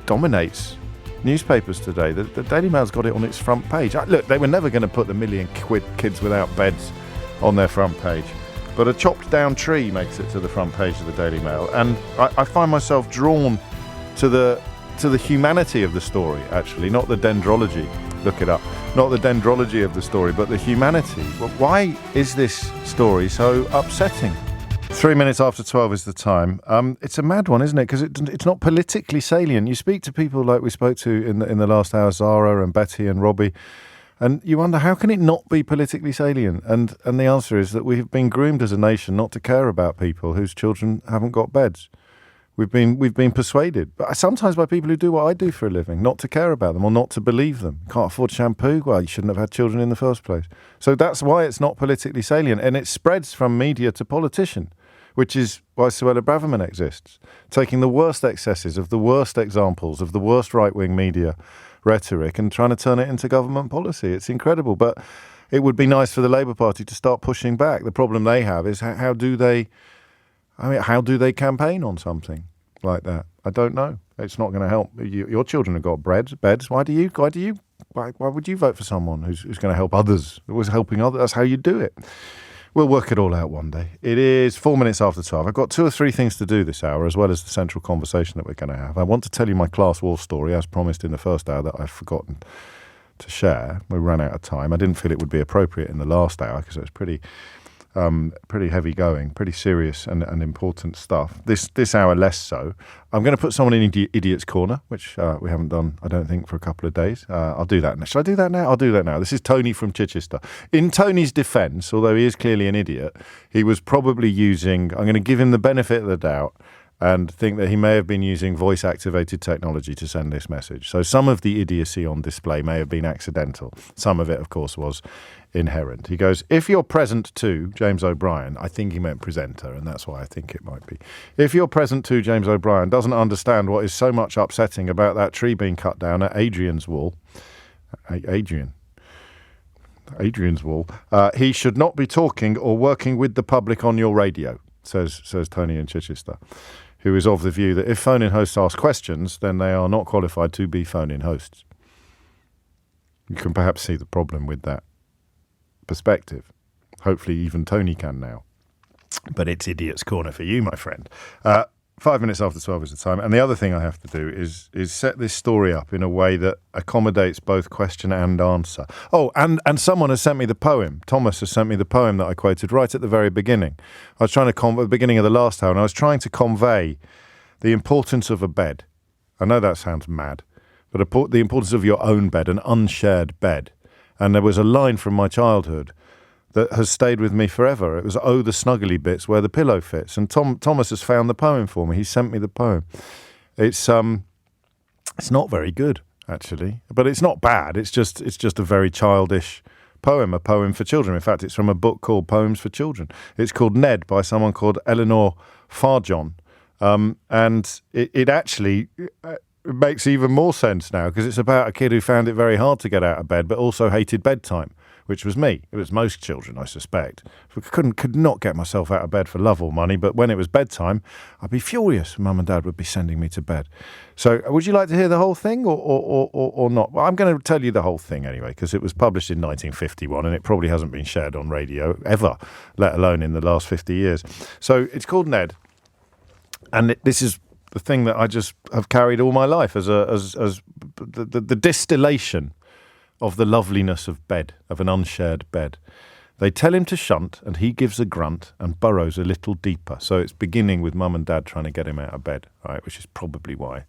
dominates newspapers today. The Daily Mail's got it on its front page. Look, they were never going to put the million kids without beds on their front page, but a chopped down tree makes it to the front page of the Daily Mail, and I find myself drawn to the humanity of the story, actually, not the dendrology. Look it up. Not the dendrology of the story, but the humanity. Why is this story so upsetting? 3 minutes after 12 is the time. It's a mad one, isn't it? Because it's not politically salient. You speak to people like we spoke to in the last hour, Zara and Betty and Robbie, and you wonder, how can it not be politically salient? And the answer is that we've been groomed as a nation not to care about people whose children haven't got beds. We've been persuaded, but sometimes by people who do what I do for a living, not to care about them or not to believe them. Can't afford shampoo? Well, you shouldn't have had children in the first place. So that's why it's not politically salient, and it spreads from media to politician, which is why Suella Braverman exists, taking the worst excesses of the worst examples of the worst right-wing media rhetoric and trying to turn it into government policy. It's incredible, but it would be nice for the Labour Party to start pushing back. The problem they have is how do they campaign on something like that? I don't know. It's not going to help. Your children have got beds. Why would you vote for someone who's going to help others? Who's helping others? That's how you do it. We'll work it all out one day. It is 4 minutes after 12. I've got 2 or 3 things to do this hour, as well as the central conversation that we're going to have. I want to tell you my class war story, as promised in the first hour, that I've forgotten to share. We ran out of time. I didn't feel it would be appropriate in the last hour because it was pretty heavy going, pretty serious and important stuff. This hour less so. I'm going to put someone in Idiot's Corner, which we haven't done, I don't think, for a couple of days. I'll do that now. Should I do that now? I'll do that now. This is Tony from Chichester. In Tony's defence, although he is clearly an idiot, he was probably using, I'm going to give him the benefit of the doubt and think that he may have been using voice-activated technology to send this message. So some of the idiocy on display may have been accidental. Some of it, of course, was inherent. He goes, if you're present to James O'Brien, I think he meant presenter, and that's why I think it might be. If you're present to James O'Brien doesn't understand what is so much upsetting about that tree being cut down at Adrian's Wall, Adrian's Wall, he should not be talking or working with the public on your radio, says Tony in Chichester, who is of the view that if phone-in hosts ask questions, then they are not qualified to be phone-in hosts. You can perhaps see the problem with that perspective. Hopefully even Tony can now. But it's Idiot's Corner for you, my friend. 5 minutes after 12 is the time. And the other thing I have to do is set this story up in a way that accommodates both question and answer. Oh, and someone has sent me the poem. Thomas has sent me the poem that I quoted right at the very beginning. I was trying to at the beginning of the last hour, and I was trying to convey the importance of a bed. I know that sounds mad, but the importance of your own bed, an unshared bed. And there was a line from my childhood that has stayed with me forever. It was "Oh, the snuggly bits where the pillow fits." And Thomas has found the poem for me. He sent me the poem. It's not very good, actually, but it's not bad. It's just a very childish poem, a poem for children. In fact, it's from a book called Poems for Children. It's called Ned by someone called Eleanor Farjon. And it actually makes even more sense now because it's about a kid who found it very hard to get out of bed, but also hated bedtime, which was me. It was most children, I suspect. I could not get myself out of bed for love or money, but when it was bedtime, I'd be furious. Mum and Dad would be sending me to bed. So would you like to hear the whole thing or not? Well, I'm going to tell you the whole thing anyway, because it was published in 1951 and it probably hasn't been shared on radio ever, let alone in the last 50 years. So it's called Ned. And this is the thing that I just have carried all my life as the distillation of the loveliness of bed, of an unshared bed. They tell him to shunt, and he gives a grunt and burrows a little deeper. So it's beginning with Mum and Dad trying to get him out of bed, right? Which is probably why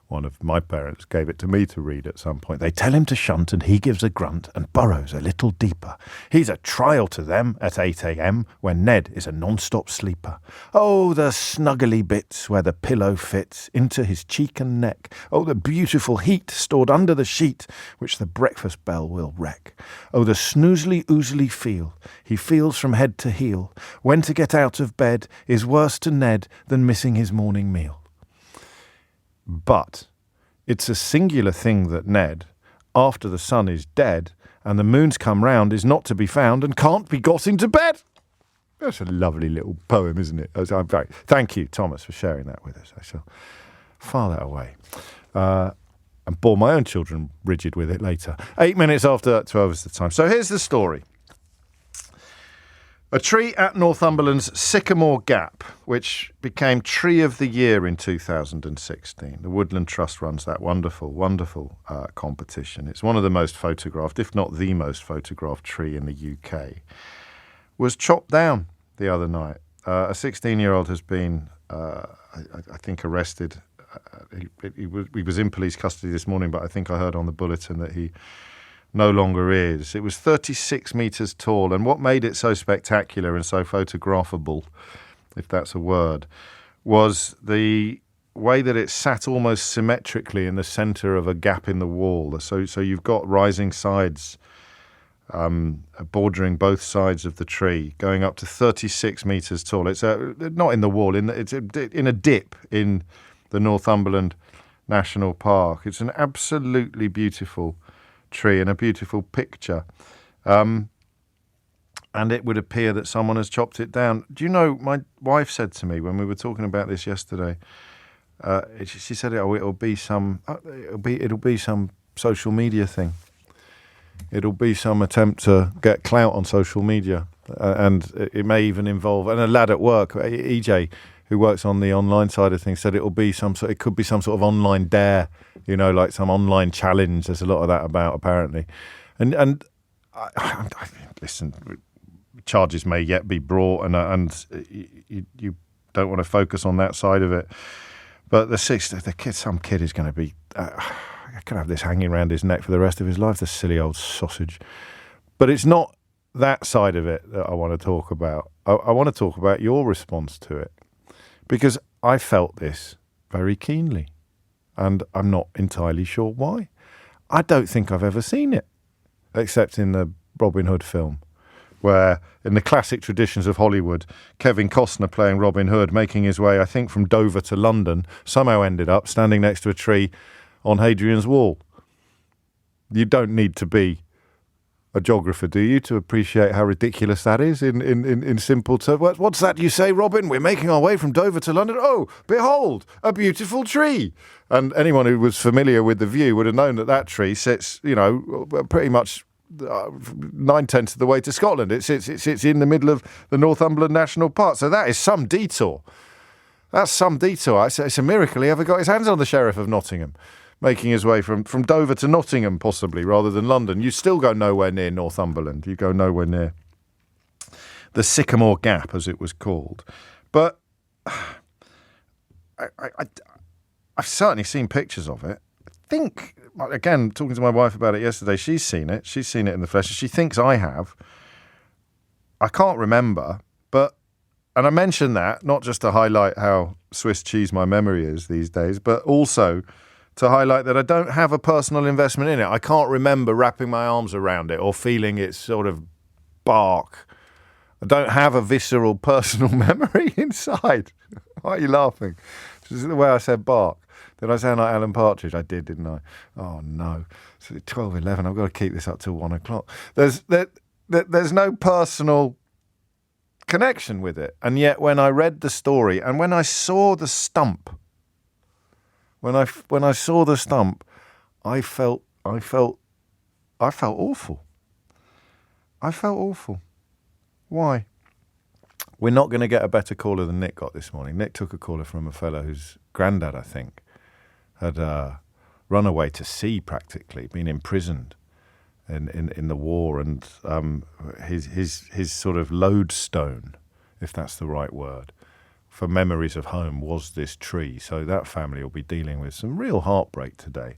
one of my parents gave it to me to read at some point. They tell him to shunt, and he gives a grunt and burrows a little deeper. He's a trial to them at 8 a.m. when Ned is a non-stop sleeper. Oh, the snuggly bits where the pillow fits into his cheek and neck. Oh, the beautiful heat stored under the sheet, which the breakfast bell will wreck. Oh, the snoozely-oozly feel he feels from head to heel. When to get out of bed is worse to Ned than missing his morning meal. But it's a singular thing that Ned, after the sun is dead and the moon's come round, is not to be found and can't be got into bed. That's a lovely little poem, isn't it? Thank you, Thomas, for sharing that with us. I shall file that away and bore my own children rigid with it later. 8 minutes after 12 is the time. So here's the story. A tree at Northumberland's Sycamore Gap, which became Tree of the Year in 2016. The Woodland Trust runs that wonderful, wonderful competition. It's one of the most photographed, if not the most photographed tree in the UK. Was chopped down the other night. A 16-year-old has been, I think, arrested. He was in police custody this morning, but I think I heard on the bulletin that he no longer is. It was 36 metres tall, and what made it so spectacular and so photographable, if that's a word, was the way that it sat almost symmetrically in the centre of a gap in the wall. So you've got rising sides bordering both sides of the tree, going up to 36 metres tall. It's not in the wall, it's in a dip in the Northumberland National Park. It's an absolutely beautiful tree and a beautiful picture, and it would appear that someone has chopped it down. Do you know, my wife said to me when we were talking about this yesterday, she said it'll be some social media thing. It'll be some attempt to get clout on social media, and it may even involve. And a lad at work, EJ, who works on the online side of things, said it could be some sort of online dare, like some online challenge. There's a lot of that about, apparently. And I listen, charges may yet be brought, and you don't want to focus on that side of it. But some kid is going to be, going to have this hanging around his neck for the rest of his life, the silly old sausage. But it's not that side of it that I want to talk about. I want to talk about your response to it, because I felt this very keenly. And I'm not entirely sure why. I don't think I've ever seen it, except in the Robin Hood film, where, in the classic traditions of Hollywood, Kevin Costner playing Robin Hood, making his way, I think, from Dover to London, somehow ended up standing next to a tree on Hadrian's Wall. You don't need to be a geographer, do you, to appreciate how ridiculous that is in simple terms? What's that you say, Robin? We're making our way from Dover to London. Oh, behold, a beautiful tree. And anyone who was familiar with the view would have known that tree sits, pretty much 9/10 of the way to Scotland. It sits in the middle of the Northumberland National Park. So that is some detour. That's some detour. It's a miracle he ever got his hands on the Sheriff of Nottingham, making his way from Dover to Nottingham, possibly, rather than London. You still go nowhere near Northumberland. You go nowhere near the Sycamore Gap, as it was called. But I've certainly seen pictures of it. I think, again, talking to my wife about it yesterday, she's seen it. She's seen it in the flesh. She thinks I have. I can't remember, and I mention that not just to highlight how Swiss cheese my memory is these days, but also to highlight that I don't have a personal investment in it. I can't remember wrapping my arms around it or feeling its sort of bark. I don't have a visceral personal memory inside. Why are you laughing? This is the way I said bark. Did I sound like Alan Partridge? I did, didn't I? Oh, no. So 12:11, I've got to keep this up till 1 o'clock. There's no personal connection with it. And yet when I read the story and when I saw the stump, when I saw the stump, I felt awful. I felt awful. Why? We're not going to get a better caller than Nick got this morning. Nick took a caller from a fellow whose granddad, I think, had run away to sea practically, been imprisoned in the war, and his sort of lodestone, if that's the right word, for memories of home was this tree. So that family will be dealing with some real heartbreak today.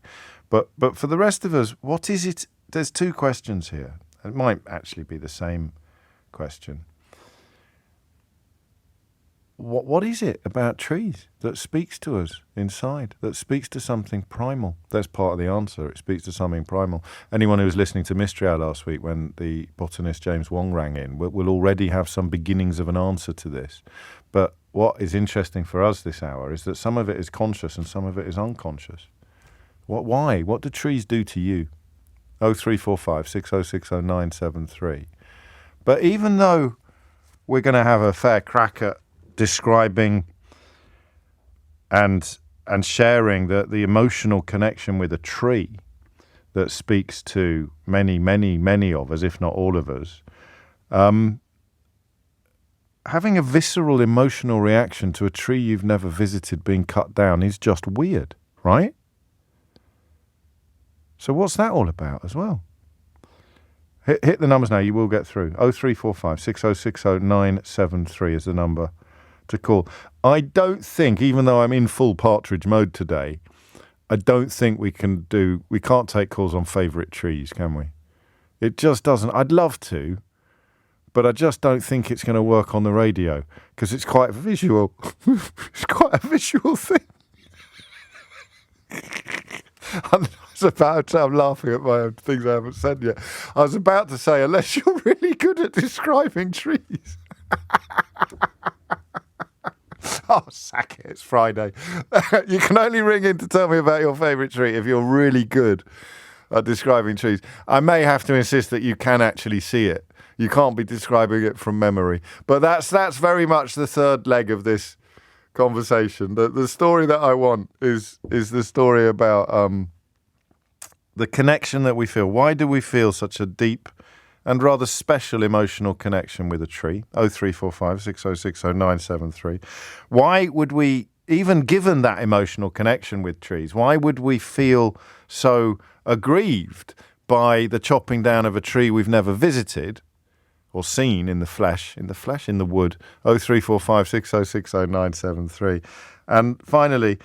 But for the rest of us, what is it? There's two questions here. It might actually be the same question. What is it about trees that speaks to us inside, that speaks to something primal? That's part of the answer. It speaks to something primal. Anyone who was listening to Mystery Hour last week when the botanist James Wong rang in will already have some beginnings of an answer to this. But what is interesting for us this hour is that some of it is conscious and some of it is unconscious. Why? What do trees do to you? 0345 6060 973. But even though we're going to have a fair crack at describing and sharing the emotional connection with a tree that speaks to many, many, many of us, if not all of us, having a visceral emotional reaction to a tree you've never visited being cut down is just weird, right? So what's that all about as well? Hit the numbers now, you will get through. 0345 6060 973 is the number to call. I don't think, even though I'm in full Partridge mode today, I don't think we can't take calls on favourite trees, can we? It just doesn't. I'd love to, but I just don't think it's going to work on the radio because it's quite visual. It's quite a visual thing. I'm laughing at my own things I haven't said yet. I was about to say, unless you're really good at describing trees. Oh, sack it, it's Friday. You can only ring in to tell me about your favourite tree if you're really good at describing trees. I may have to insist that you can actually see it. You can't be describing it from memory. But that's very much the third leg of this conversation. The story that I want is the story about the connection that we feel. Why do we feel such a deep and rather special emotional connection with a tree? 0345 6060 973. Why would we, even given that emotional connection with trees, why would we feel so aggrieved by the chopping down of a tree we've never visited or seen in the flesh, in the wood? 0345 6060 973. And finally,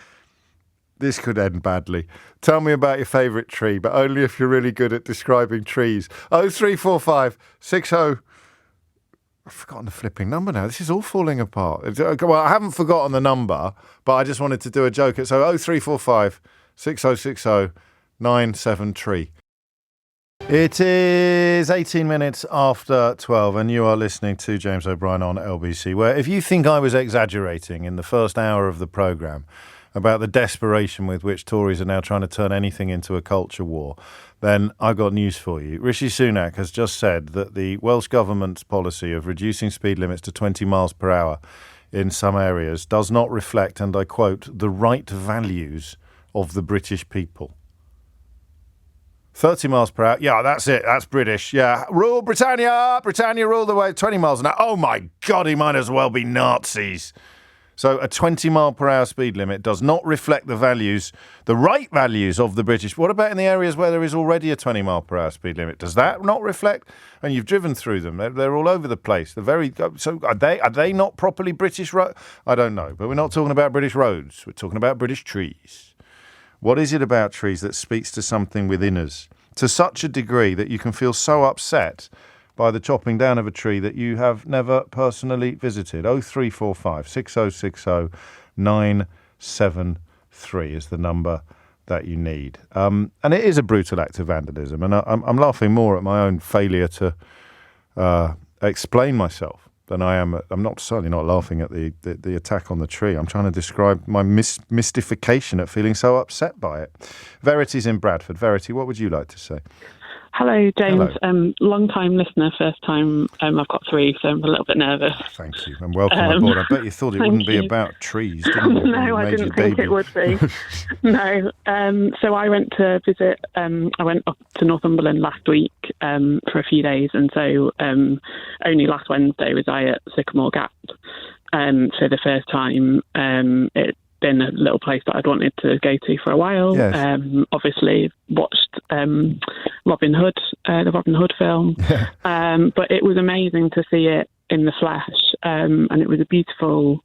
this could end badly. Tell me about your favourite tree, but only if you're really good at describing trees. 0345 60... I've forgotten the flipping number now. This is all falling apart. Well, I haven't forgotten the number, but I just wanted to do a joke. So 0345 6060 973. It is 18 minutes after 12, and you are listening to James O'Brien on LBC, where if you think I was exaggerating in the first hour of the programme about the desperation with which Tories are now trying to turn anything into a culture war, then I've got news for you. Rishi Sunak has just said that the Welsh Government's policy of reducing speed limits to 20 miles per hour in some areas does not reflect, and I quote, the right values of the British people. 30 miles per hour. Yeah, that's it. That's British. Yeah. Rule Britannia. Britannia rule the way. 20 miles an hour. Oh, my God, he might as well be Nazis. So a 20 mile per hour speed limit does not reflect the values, the right values of the British. What about in the areas where there is already a 20 mile per hour speed limit? Does that not reflect? And you've driven through them. They're all over the place. So are they not properly British roads? I don't know. But we're not talking about British roads. We're talking about British trees. What is it about trees that speaks to something within us to such a degree that you can feel so upset by the chopping down of a tree that you have never personally visited. 0345 6060 973 is the number that you need. And it is a brutal act of vandalism. And I'm laughing more at my own failure to explain myself than I am. I'm certainly not laughing at the attack on the tree. I'm trying to describe my mystification at feeling so upset by it. Verity's in Bradford. Verity, what would you like to say? Hello, James. Hello. Long-time listener, first time. I've got 3, so I'm a little bit nervous. Thank you, and welcome aboard. I bet you thought it wouldn't be about trees, didn't you? No, I didn't think it would be. No. So I went to visit. I went up to Northumberland last week for a few days, and so only last Wednesday was I at Sycamore Gap. For the first time, it's been a little place that I'd wanted to go to for a while. Yes. Obviously watched Robin Hood, the Robin Hood film, but it was amazing to see it in the flesh, and it was a beautiful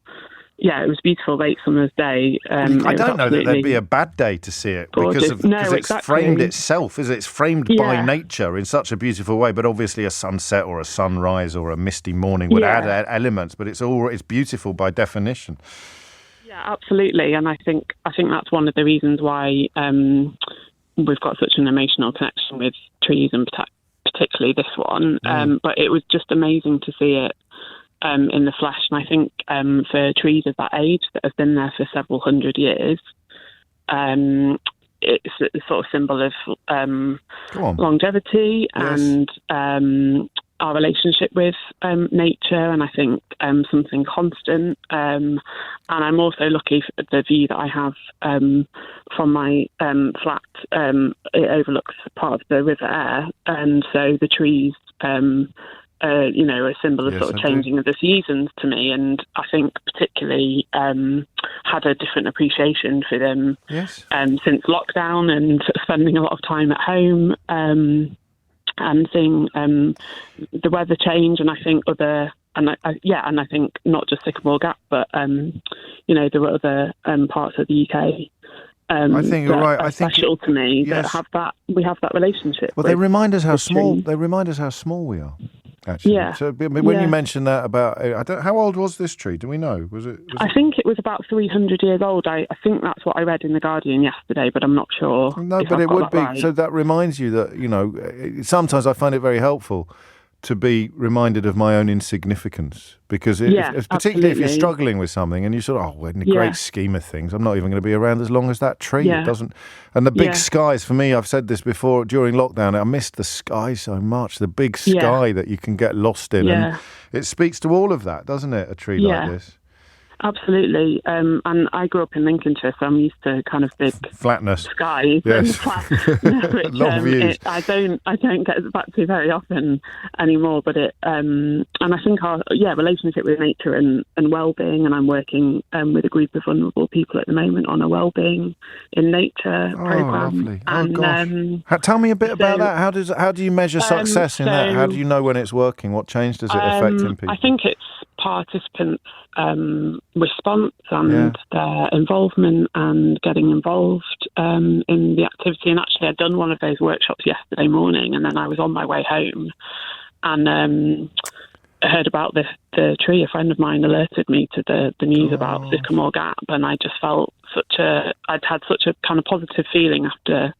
late summer's day. I don't know that there'd be a bad day to see it because it's framed itself, it's framed by nature in such a beautiful way. But obviously, a sunset or a sunrise or a misty morning would add elements. But it's beautiful by definition. Yeah, absolutely, and I think that's one of the reasons why we've got such an emotional connection with trees, and particularly this one. But it was just amazing to see it in the flesh, and I think for trees of that age that have been there for several hundred years, it's a sort of symbol of longevity and our relationship with nature, and I think something constant. And I'm also lucky for the view that I have from my flat. It overlooks part of the River Aire, and so the trees, a symbol of sort of changing of the seasons to me. And I think particularly had a different appreciation for them since lockdown and spending a lot of time at home. And seeing the weather change, and I think I think not just Sycamore Gap, but there were other parts of the UK. I think you're right. I think special to me that we have that relationship. Well, they remind us how small. They remind us how small we are. Actually, So when you mentioned that about, how old was this tree? Do we know? Was it? I think it was about 300 years old. I think that's what I read in the Guardian yesterday, but I'm not sure. No, but it would be. Right. So that reminds you that sometimes I find it very helpful to be reminded of my own insignificance, because particularly if you're struggling with something and you sort of, in the great scheme of things, I'm not even going to be around as long as that tree. It doesn't. And the big skies, for me, I've said this before, during lockdown, I missed the sky so much, the big sky that you can get lost in. And it speaks to all of that, doesn't it, a tree like this? Absolutely, and I grew up in Lincolnshire, so I'm used to kind of big flatness skies. Yes, which, long views. I don't get back to very often anymore. But and I think our relationship with nature and well-being, and I'm working with a group of vulnerable people at the moment on a well-being in nature program. Lovely. Gosh. Tell me a bit about that. How do you measure success in that? How do you know when it's working? What change does it affect in people? I think it's participants' response and their involvement and getting involved in the activity. And actually, I'd done one of those workshops yesterday morning, and then I was on my way home and heard about the tree. A friend of mine alerted me to the news about Sycamore Gap, and I just felt I'd had such a kind of positive feeling after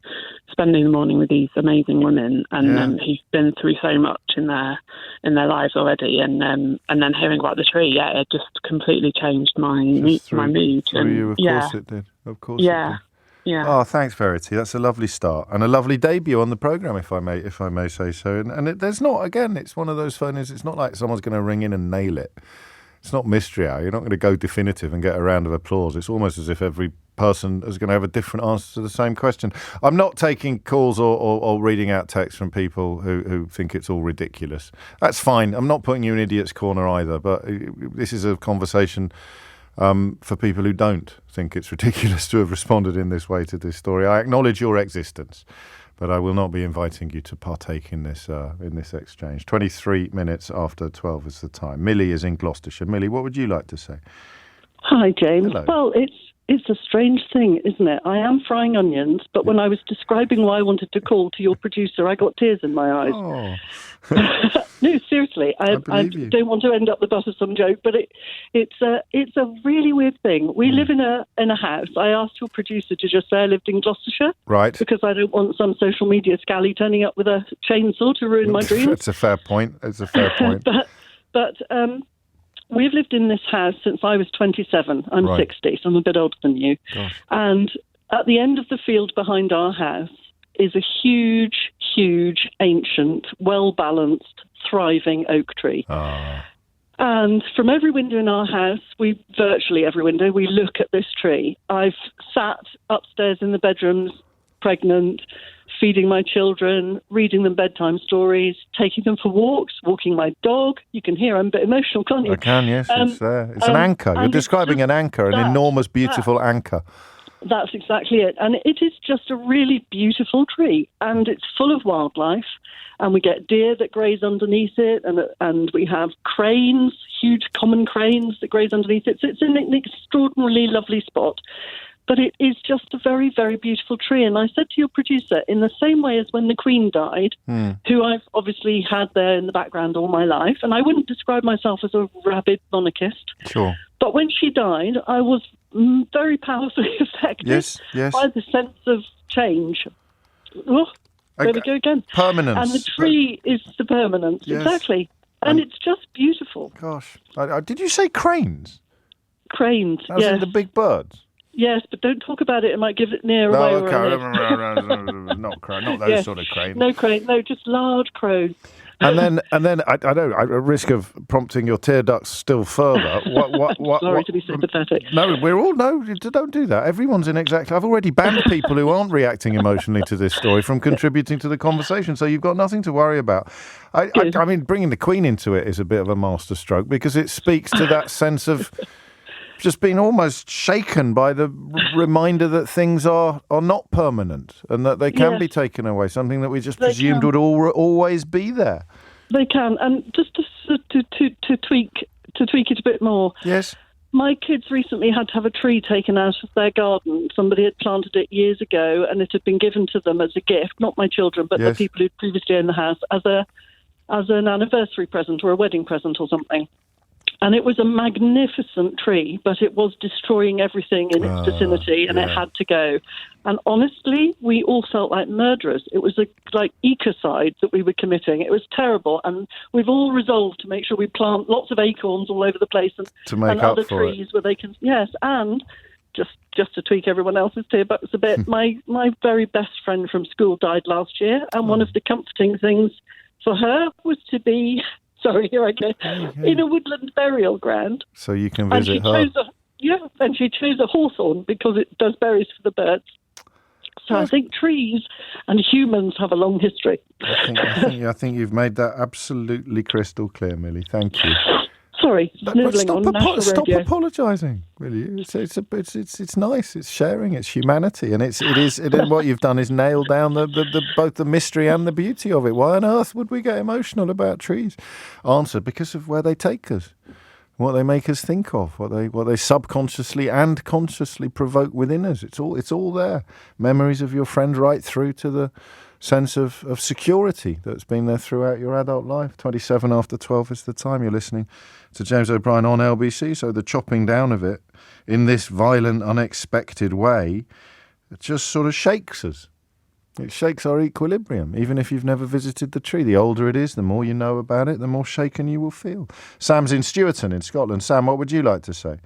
spending the morning with these amazing women, and who've been through so much in their lives already, and then hearing about the tree, it just completely changed my mood. Through you, of course it did. Of course, it did. Yeah. Oh, thanks, Verity. That's a lovely start and a lovely debut on the programme, if I may say so. And there's not, again, it's one of those phonies. It's not like someone's going to ring in and nail it. It's not mystery hour. You're not going to go definitive and get a round of applause. It's almost as if every person is going to have a different answer to the same question. I'm not taking calls or reading out texts from people who think it's all ridiculous. That's fine. I'm not putting you in idiot's corner either, but this is a conversation for people who don't think it's ridiculous to have responded in this way to this story. I acknowledge your existence, but I will not be inviting you to partake in this exchange. 23 minutes after 12 is the time. Millie is in Gloucestershire. Millie, what would you like to say? Hi, James. Hello. Well, It's a strange thing, isn't it? I am frying onions, but when I was describing why I wanted to call to your producer, I got tears in my eyes. Oh. No, seriously, I don't want to end up the butt of some joke, but it's a really weird thing. We live in a house. I asked your producer to just say I lived in Gloucestershire, right? Because I don't want some social media scally turning up with a chainsaw to ruin my dreams. It's a fair point. But we've lived in this house since I was 27. I'm 60, so I'm a bit older than you. Gosh. And at the end of the field behind our house is a huge, huge, ancient, well-balanced, thriving oak tree. And from every window in our house, virtually every window, we look at this tree. I've sat upstairs in the bedrooms, pregnant, feeding my children, reading them bedtime stories, taking them for walks, walking my dog. You can hear I'm a bit emotional, can't you? I can, yes. It's there. It's an anchor. You're describing an anchor, an enormous, beautiful anchor. That's exactly it. And it is just a really beautiful tree. And it's full of wildlife. And we get deer that graze underneath it. And we have cranes, huge common cranes that graze underneath it. So it's an extraordinarily lovely spot. But it is just a very, very beautiful tree. And I said to your producer, in the same way as when the Queen died, who I've obviously had there in the background all my life, and I wouldn't describe myself as a rabid monarchist. Sure. But when she died, I was very powerfully affected by the sense of change. Oh, there we go again. Permanence. And the tree is the permanence. Yes. Exactly. And it's just beautiful. Gosh. Did you say cranes? Cranes, As in the big birds? Yes, but don't talk about it. It might give it near away. Not those sort of cranes. No crane. No, just large crows. And then I don't. At risk of prompting your tear ducts still further. Sorry to be sympathetic. No, don't do that. Everyone's in exactly. I've already banned people who aren't reacting emotionally to this story from contributing to the conversation. So you've got nothing to worry about. I mean, bringing the Queen into it is a bit of a masterstroke because it speaks to that sense of just being almost shaken by the reminder that things are not permanent and that they can be taken away, something that we just presumed would always be there. They can. And just to tweak it a bit more. Yes. My kids recently had to have a tree taken out of their garden. Somebody had planted it years ago and it had been given to them as a gift, not my children, but the people who'd previously owned the house, as an anniversary present or a wedding present or something. And it was a magnificent tree, but it was destroying everything in its vicinity, and it had to go. And honestly, we all felt like murderers. It was like ecocide that we were committing. It was terrible, and we've all resolved to make sure we plant lots of acorns all over the place and other trees where they can. Yes, and just to tweak everyone else's tear buckets a bit, my very best friend from school died last year, and one of the comforting things for her was to be. Sorry, here I go. In a woodland burial ground. So you can visit her. And she chose a hawthorn because it does berries for the birds. So I think trees and humans have a long history. I think you've made that absolutely crystal clear, Millie. Thank you. Sorry, stop apologising. Really, it's nice. It's sharing. It's humanity, and it is what you've done is nail down both the mystery and the beauty of it. Why on earth would we get emotional about trees? Answer: because of where they take us, what they make us think of, what they subconsciously and consciously provoke within us. It's all there. Memories of your friend right through to the sense of security that's been there throughout your adult life. 27 after 12 is the time. You're listening to James O'Brien on LBC. So the chopping down of it in this violent, unexpected way, it just sort of shakes us. It shakes our equilibrium, even if you've never visited the tree. The older it is, the more you know about it, the more shaken you will feel. Sam's in Stewarton in Scotland. Sam, what would you like to say?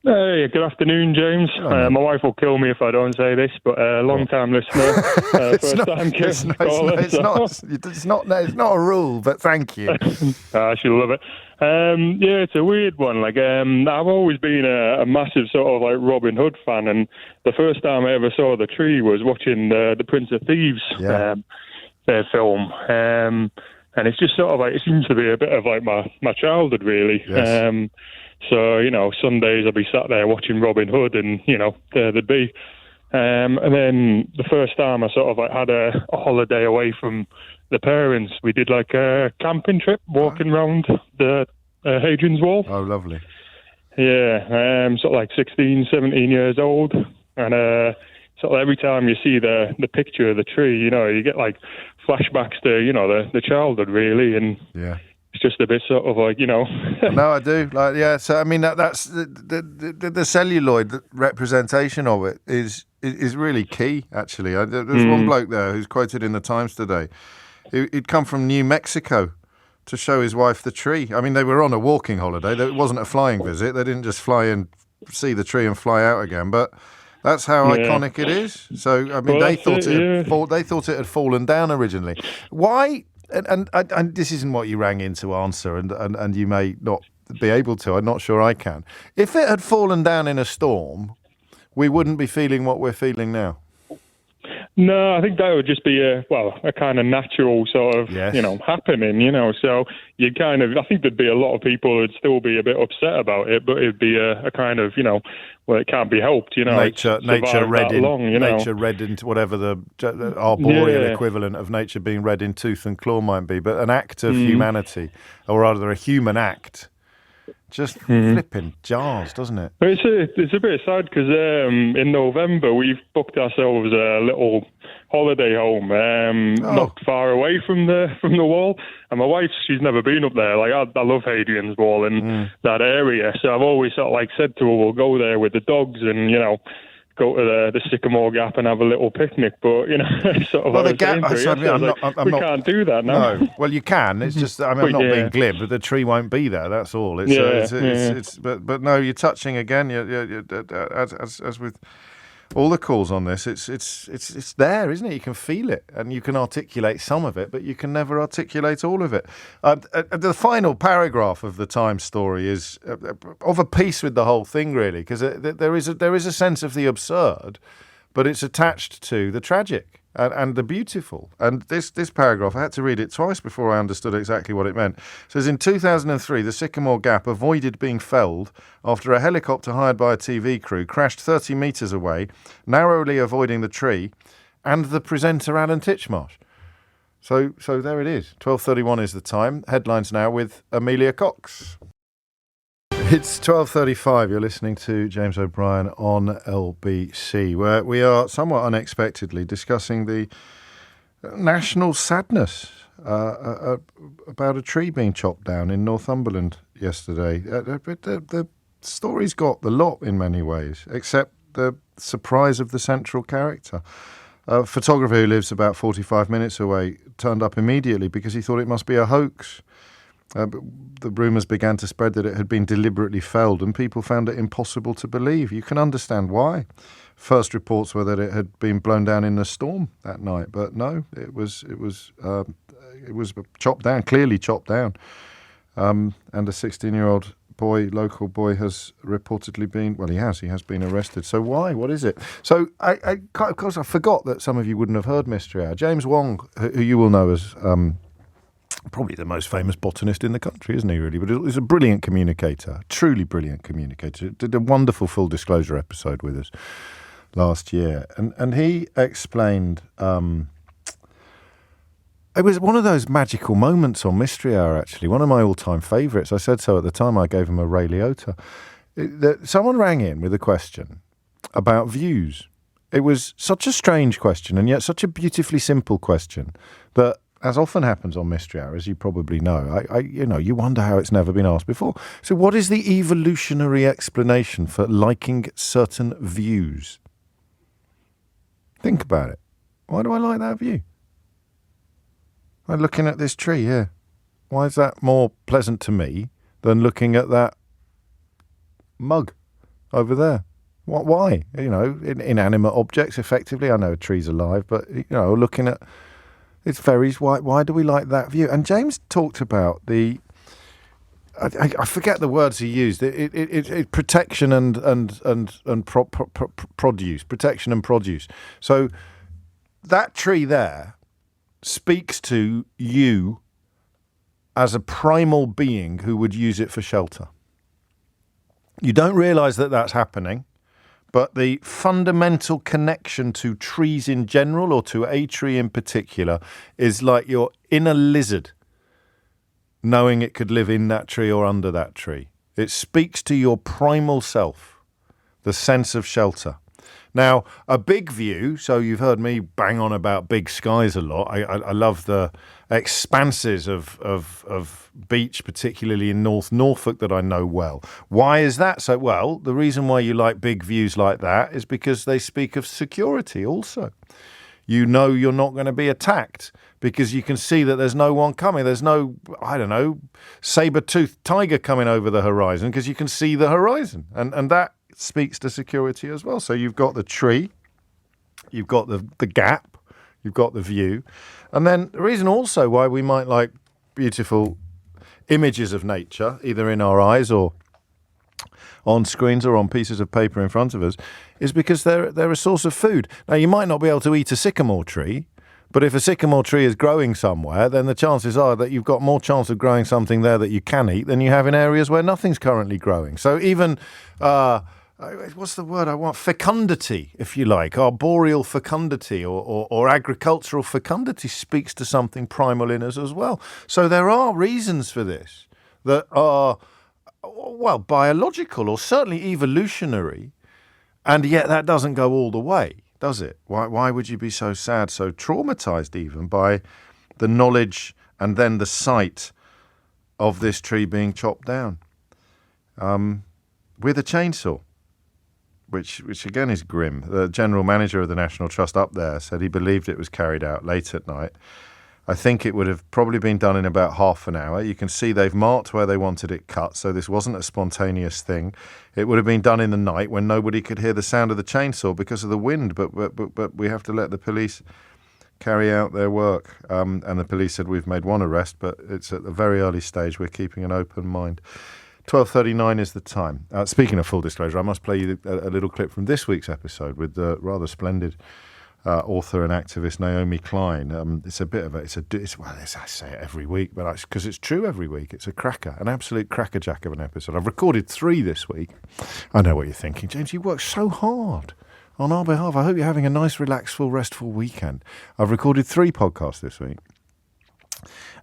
Hey, good afternoon, James. My wife will kill me if I don't say this, but long-time listener, first-time caller. It's not a rule, but thank you. She'll love it. It's a weird one. I've always been a massive sort of like Robin Hood fan, and the first time I ever saw the tree was watching the Prince of Thieves film, and it's just sort of like it seems to be a bit of like my childhood, really. Yes. So, Sundays I'll be sat there watching Robin Hood and, there they'd be. And then the first time I sort of like had a holiday away from the parents, we did like a camping trip, walking around the Hadrian's Wall. Oh, lovely. Yeah, sort of like 16, 17 years old. And sort of every time you see the picture of the tree, you get like flashbacks to, the childhood, really. And yeah, it's just a bit sort of like, No, I do. So, I mean, that's the celluloid representation of it is really key, actually. There's one bloke there who's quoted in the Times today. He'd come from New Mexico to show his wife the tree. I mean, they were on a walking holiday. It wasn't a flying visit. They didn't just fly in, see the tree and fly out again. But that's how iconic it is. So, I mean, they thought it had fallen down originally. Why? And this isn't what you rang in to answer, and you may not be able to. I'm not sure I can. If it had fallen down in a storm, we wouldn't be feeling what we're feeling now. No, I think that would just be a kind of natural sort of, happening, so I think there'd be a lot of people who'd still be a bit upset about it, but it'd be a kind of, it can't be helped, Nature read into whatever the arboreal equivalent of nature being read in tooth and claw might be, but an act of humanity, or rather a human act, just flipping jars, doesn't it? It's a bit sad because in November we've booked ourselves a little holiday home not far away from the wall, and my wife, she's never been up there. Like I love Hadrian's Wall and that area, so I've always sort of like said to her, we'll go there with the dogs and go to the Sycamore Gap and have a little picnic, but sort of. Well, the gap. We can't do that now. No, well, you can. It's just. I mean, I'm not being glib, but the tree won't be there. That's all. But no, you're touching again. You're as with all the calls on this, it's there, isn't it? You can feel it, and you can articulate some of it, but you can never articulate all of it. The final paragraph of the Times story is of a piece with the whole thing, really, because there is a sense of the absurd, but it's attached to the tragic and the beautiful. And this paragraph, I had to read it twice before I understood exactly what it meant. It says, in 2003, the Sycamore Gap avoided being felled after a helicopter hired by a TV crew crashed 30 metres away, narrowly avoiding the tree and the presenter Alan Titchmarsh. So there it is. 12:31 is the time. Headlines now with Amelia Cox. It's 12:35. You're listening to James O'Brien on LBC, where we are somewhat unexpectedly discussing the national sadness about a tree being chopped down in Northumberland yesterday. The story's got the lot in many ways, except the surprise of the central character. A photographer who lives about 45 minutes away turned up immediately because he thought it must be a hoax. The rumours began to spread that it had been deliberately felled, and people found it impossible to believe. You can understand why. First reports were that it had been blown down in a storm that night, but no, it was chopped down, clearly chopped down. And a 16-year-old boy, local boy, has reportedly been, well, he has been arrested. So why? What is it? So of course, I forgot that some of you wouldn't have heard Mystery Hour. James Wong, who you will know as probably the most famous botanist in the country, isn't he, really? But he's a brilliant communicator, truly brilliant communicator. Did a wonderful Full Disclosure episode with us last year. And he explained, it was one of those magical moments on Mystery Hour, actually, one of my all-time favourites. I said so at the time. I gave him a Ray Liotta. Someone rang in with a question about views. It was such a strange question, and yet such a beautifully simple question that, as often happens on Mystery Hour, as you probably know, you wonder how it's never been asked before. So what is the evolutionary explanation for liking certain views? Think about it. Why do I like that view? I'm looking at this tree here. Why is that more pleasant to me than looking at that mug over there? Why? Inanimate objects, effectively. I know a tree's alive, but, looking at... It varies. Why do we like that view? And James talked about I forget the words he used. It protection and produce. Protection and produce. So that tree there speaks to you as a primal being who would use it for shelter. You don't realise that that's happening. But the fundamental connection to trees in general, or to a tree in particular, is like your inner lizard knowing it could live in that tree or under that tree. It speaks to your primal self, the sense of shelter. Now, a big view, so you've heard me bang on about big skies a lot. I love the expanses of beach, particularly in North Norfolk, that I know well. Why is that so? Well, the reason why you like big views like that is because they speak of security also. You know you're not going to be attacked because you can see that there's no one coming. There's no, saber-toothed tiger coming over the horizon because you can see the horizon. And that speaks to security as well. So you've got the tree, you've got the gap, you've got the view. And then the reason also why we might like beautiful images of nature, either in our eyes or on screens or on pieces of paper in front of us, is because they're a source of food. Now, you might not be able to eat a sycamore tree, but if a sycamore tree is growing somewhere, then the chances are that you've got more chance of growing something there that you can eat than you have in areas where nothing's currently growing. So even, what's the word I want? Fecundity, if you like, arboreal fecundity or agricultural fecundity speaks to something primal in us as well. So there are reasons for this that are, well, biological or certainly evolutionary, and yet that doesn't go all the way, does it? Why would you be so sad, so traumatized even by the knowledge and then the sight of this tree being chopped down with a chainsaw, which again is grim. The general manager of the National Trust up there said he believed it was carried out late at night. I think it would have probably been done in about half an hour. You can see they've marked where they wanted it cut, so this wasn't a spontaneous thing. It would have been done in the night when nobody could hear the sound of the chainsaw because of the wind, but we have to let the police carry out their work. And the police said we've made one arrest, but it's at the very early stage. We're keeping an open mind. 12:39 is the time. Speaking of full disclosure, I must play you a little clip from this week's episode with the rather splendid author and activist Naomi Klein. It's a bit of I say it every week, but because it's true every week. It's a cracker, an absolute crackerjack of an episode. I've recorded 3 this week. I know what you're thinking, James. You work so hard on our behalf. I hope you're having a nice, relaxful, restful weekend. I've recorded 3 podcasts this week.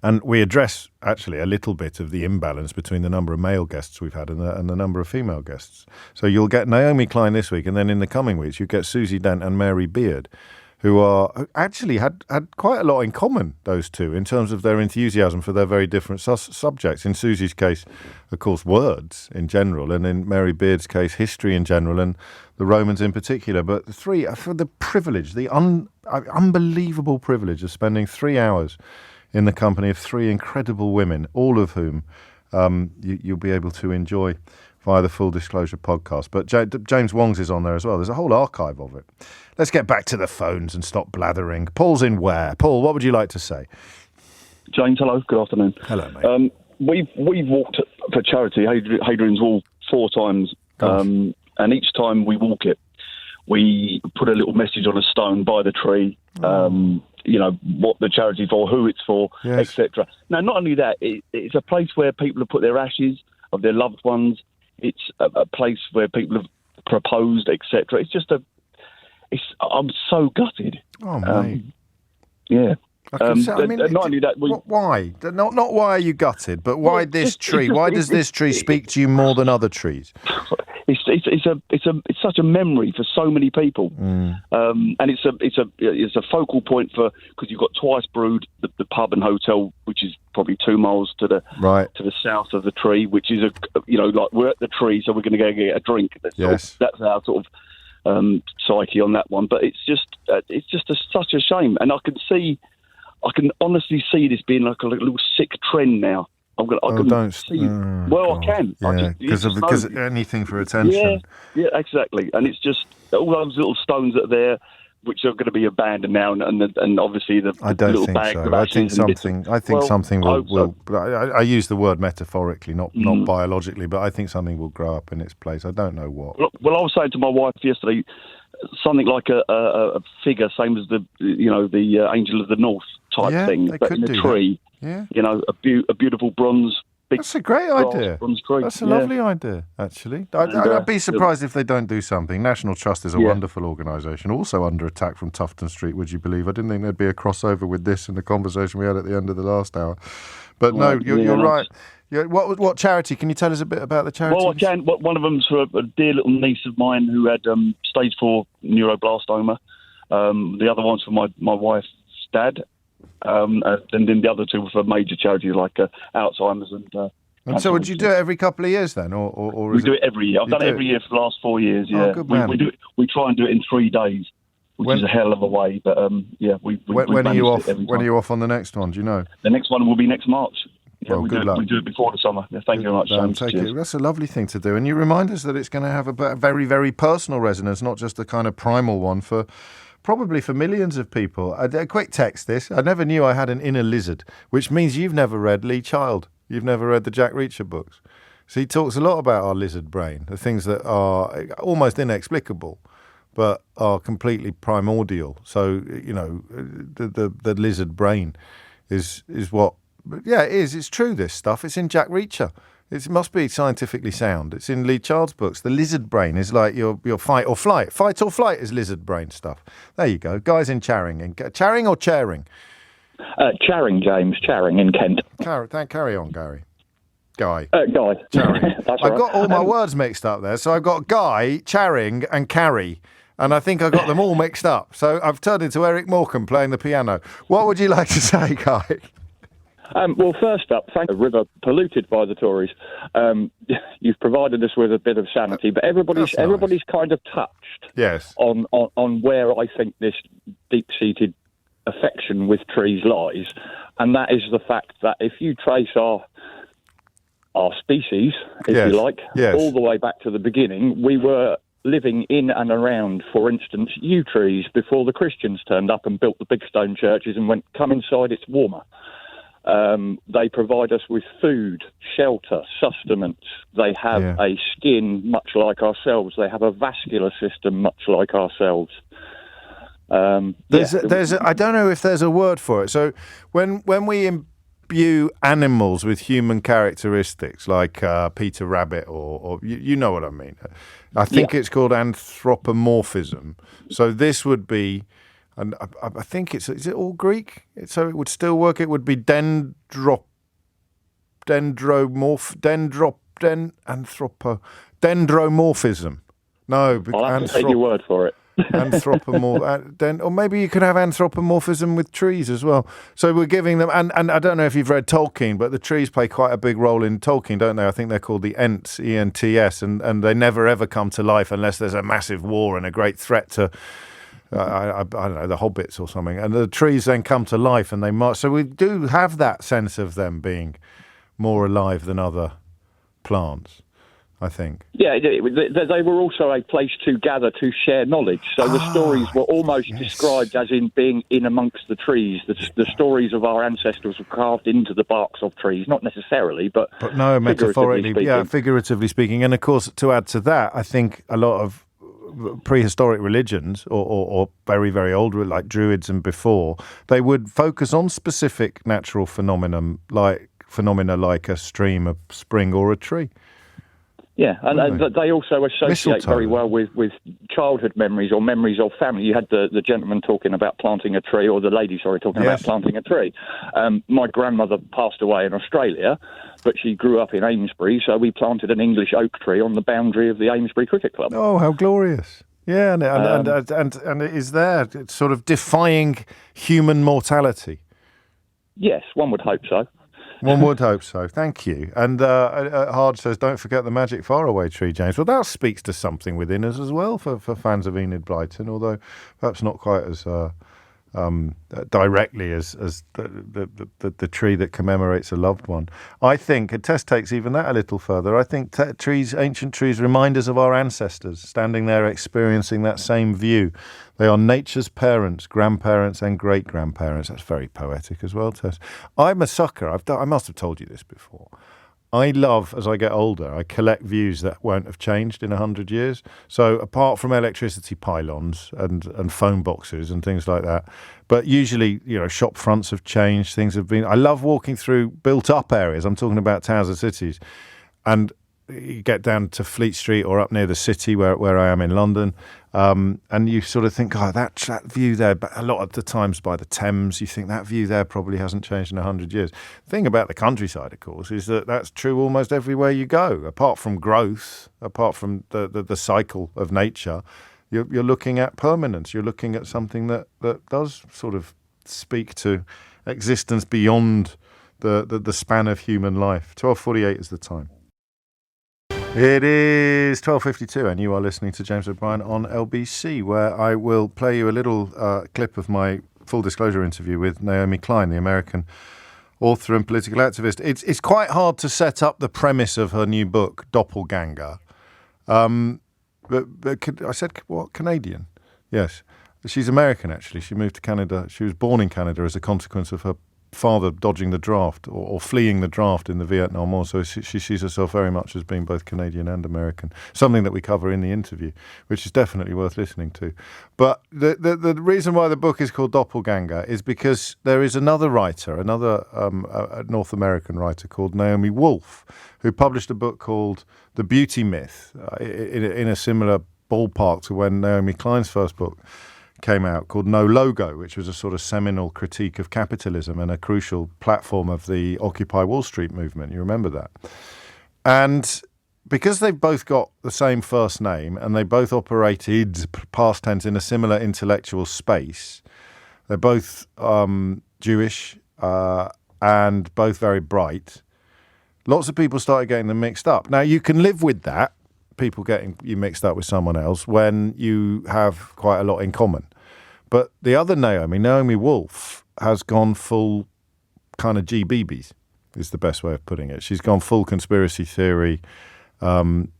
And we address, actually, a little bit of the imbalance between the number of male guests we've had and the number of female guests. So you'll get Naomi Klein this week, and then in the coming weeks, you get Susie Dent and Mary Beard, who actually had quite a lot in common, those two, in terms of their enthusiasm for their very different subjects. In Susie's case, of course, words in general, and in Mary Beard's case, history in general, and the Romans in particular. But the 3, for the privilege, the unbelievable privilege of spending 3 hours in the company of 3 incredible women, all of whom you'll be able to enjoy via the Full Disclosure podcast. But James Wong's is on there as well. There's a whole archive of it. Let's get back to the phones and stop blathering. Paul's in Ware. Paul, what would you like to say? James, hello. Good afternoon. Hello, mate. We've walked for charity, Hadrian's Wall, 4 times. And each time we walk it, we put a little message on a stone by the tree. What the charity's for, who it's for, yes, etc. Now, not only that, it's a place where people have put their ashes of their loved ones. It's a place where people have proposed, etc. It's just I'm so gutted. Oh, mate. Yeah. Not only that, why? Not why are you gutted, but why this tree? Why does this tree speak to you more than other trees? It's such a memory for so many people, and it's a focal point because you've got Twice Brewed, the pub and hotel, which is probably 2 miles to the south of the tree, which is like we're at the tree, so we're going to go get a drink. That's our sort of psyche on that one. But it's just such a shame, and I can honestly see this being like a little sick trend now. I can. Yeah, because anything for attention. Yeah, exactly. And it's just all those little stones that are there, which are going to be abandoned now, and obviously the little bag of ashes. I think something will. I use the word metaphorically, not biologically, but I think something will grow up in its place. I don't know what. Well, I was saying to my wife yesterday, something like a figure, same as the Angel of the North type thing, but in a tree. Yeah. A beautiful bronze big. That's a great idea. That's a lovely idea, actually. I'd be surprised if they don't do something. National Trust is a wonderful organisation, also under attack from Tufton Street, would you believe? I didn't think there'd be a crossover with this and the conversation we had at the end of the last hour. But no, you're right. What charity? Can you tell us a bit about the charity? Well, I can. One of them's for a dear little niece of mine who had stage 4 neuroblastoma. The other one's for my wife's dad. And then the other two were for major charities like Alzheimer's and so would you do it every couple of years then? Or we do it every year. I've done it every year for the last 4 years, yeah. Oh, good man. We try and do it in 3 days, which is a hell of a way. But, when are you off? When are you off on the next one? Do you know? The next one will be next March. Yeah, well, good luck. We do it before the summer. Yeah, thank you very much, James. That's a lovely thing to do. And you remind us that it's going to have a very, very personal resonance, not just a kind of primal one probably for millions of people. A quick text this. I never knew I had an inner lizard, which means you've never read Lee Child. You've never read the Jack Reacher books. So he talks a lot about our lizard brain, the things that are almost inexplicable, but are completely primordial. So, the lizard brain is what... Yeah, it is. It's true, this stuff. It's in Jack Reacher. It must be scientifically sound. It's in Lee Child's books. The lizard brain is like your fight or flight. Fight or flight is lizard brain stuff. There you go. Guys in Charing. Charing or Charing? Charing, James. Charing in Kent. Carry on, Gary. Guy. Guy. Charing. That's I right. got all my words mixed up there. So I've got Guy, Charing and Carrie. And I think I got them all mixed up. So I've turned into Eric Morecambe playing the piano. What would you like to say, Guy? Well, first up, thank the river polluted by the Tories. You've provided us with a bit of sanity, but everybody's kind of touched on where I think this deep-seated affection with trees lies, and that is the fact that if you trace our species, if you like, all the way back to the beginning, we were living in and around, for instance, yew trees before the Christians turned up and built the big stone churches and went, come inside, it's warmer. They provide us with food, shelter, sustenance. They have a skin much like ourselves. They have a vascular system much like ourselves. I don't know if there's a word for it. So when we imbue animals with human characteristics, like Peter Rabbit, or you know what I mean. I think it's called anthropomorphism. So this would be. And I think is it all Greek? So it would still work. It would be dendromorphism. No, I'll have to take your word for it. Or maybe you could have anthropomorphism with trees as well. So we're giving them, and I don't know if you've read Tolkien, but the trees play quite a big role in Tolkien, don't they? I think they're called the Ents, E-N-T-S, and they never ever come to life unless there's a massive war and a great threat to. I don't know, the hobbits or something, and the trees then come to life and they march. So we do have that sense of them being more alive than other plants, I think. Yeah, they were also a place to gather, to share knowledge. So the stories were almost described as in being in amongst the trees. The stories of our ancestors were carved into the barks of trees, not necessarily, but no, metaphorically, figuratively speaking. And of course, to add to that, I think a lot of prehistoric religions or very, very old, like Druids and before, they would focus on specific natural phenomena like a stream, a spring or a tree. Yeah, and they also associate very well with childhood memories or memories of family. You had the gentleman talking about planting a tree, or the lady, talking about planting a tree. My grandmother passed away in Australia, but she grew up in Amesbury, so we planted an English oak tree on the boundary of the Amesbury Cricket Club. Oh, how glorious. Yeah, and it is there, it's sort of defying human mortality. Yes, one would hope so. One would hope so. Thank you. And Hard says, don't forget the magic faraway tree, James. Well, that speaks to something within us as well for fans of Enid Blyton, although perhaps not quite as directly as the tree that commemorates a loved one. I think, and Tess takes even that a little further, I think ancient trees remind us of our ancestors, standing there experiencing that same view. They are nature's parents, grandparents and great-grandparents. That's very poetic as well, Tess. I'm a sucker. I must have told you this before. I love, as I get older, I collect views that won't have changed in 100 years. So apart from electricity pylons and phone boxes and things like that, but usually, shop fronts have changed, things have been... I love walking through built-up areas. I'm talking about towns and cities. And you get down to Fleet Street or up near the city where I am in London, and you sort of think, that view there, but a lot of the times by the Thames, you think that view there probably hasn't changed in 100 years. The thing about the countryside, of course, is that that's true almost everywhere you go. Apart from growth, apart from the cycle of nature, you're looking at permanence. You're looking at something that does sort of speak to existence beyond the span of human life. 12:48 is the time. It is 12:52 and you are listening to James O'Brien on LBC, where I will play you a little clip of my full disclosure interview with Naomi Klein, the American author and political activist. It's quite hard to set up the premise of her new book, Doppelganger. But I said, what, Canadian? Yes. She's American, actually. She moved to Canada. She was born in Canada as a consequence of her father dodging the draft or fleeing the draft in the Vietnam War. So she sees herself very much as being both Canadian and American, something that we cover in the interview, which is definitely worth listening to. But the reason why the book is called Doppelganger is because there is another writer, a North American writer called Naomi Wolf, who published a book called The Beauty Myth in a similar ballpark to when Naomi Klein's first book came out, called No Logo, which was a sort of seminal critique of capitalism and a crucial platform of the Occupy Wall Street movement. You remember that? And because they've both got the same first name and they both operated, past tense, in a similar intellectual space, they're both Jewish and both very bright, lots of people started getting them mixed up. Now, you can live with that, people getting you mixed up with someone else, when you have quite a lot in common. But the other Naomi Wolf, has gone full kind of GBBs, is the best way of putting it. She's gone full conspiracy theory.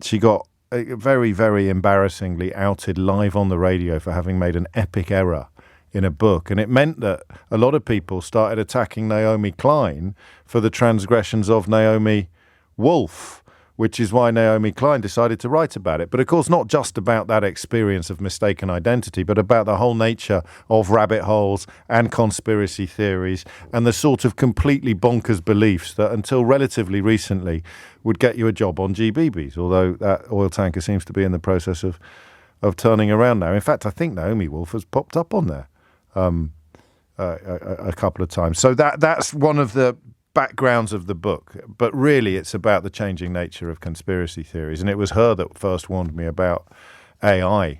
She got very, very embarrassingly outed live on the radio for having made an epic error in a book. And it meant that a lot of people started attacking Naomi Klein for the transgressions of Naomi Wolf, which is why Naomi Klein decided to write about it. But of course, not just about that experience of mistaken identity, but about the whole nature of rabbit holes and conspiracy theories and the sort of completely bonkers beliefs that until relatively recently would get you a job on GBBs, although that oil tanker seems to be in the process of turning around now. In fact, I think Naomi Wolf has popped up on there a couple of times. So that's one of the backgrounds of the book, but really it's about the changing nature of conspiracy theories, and it was her that first warned me about AI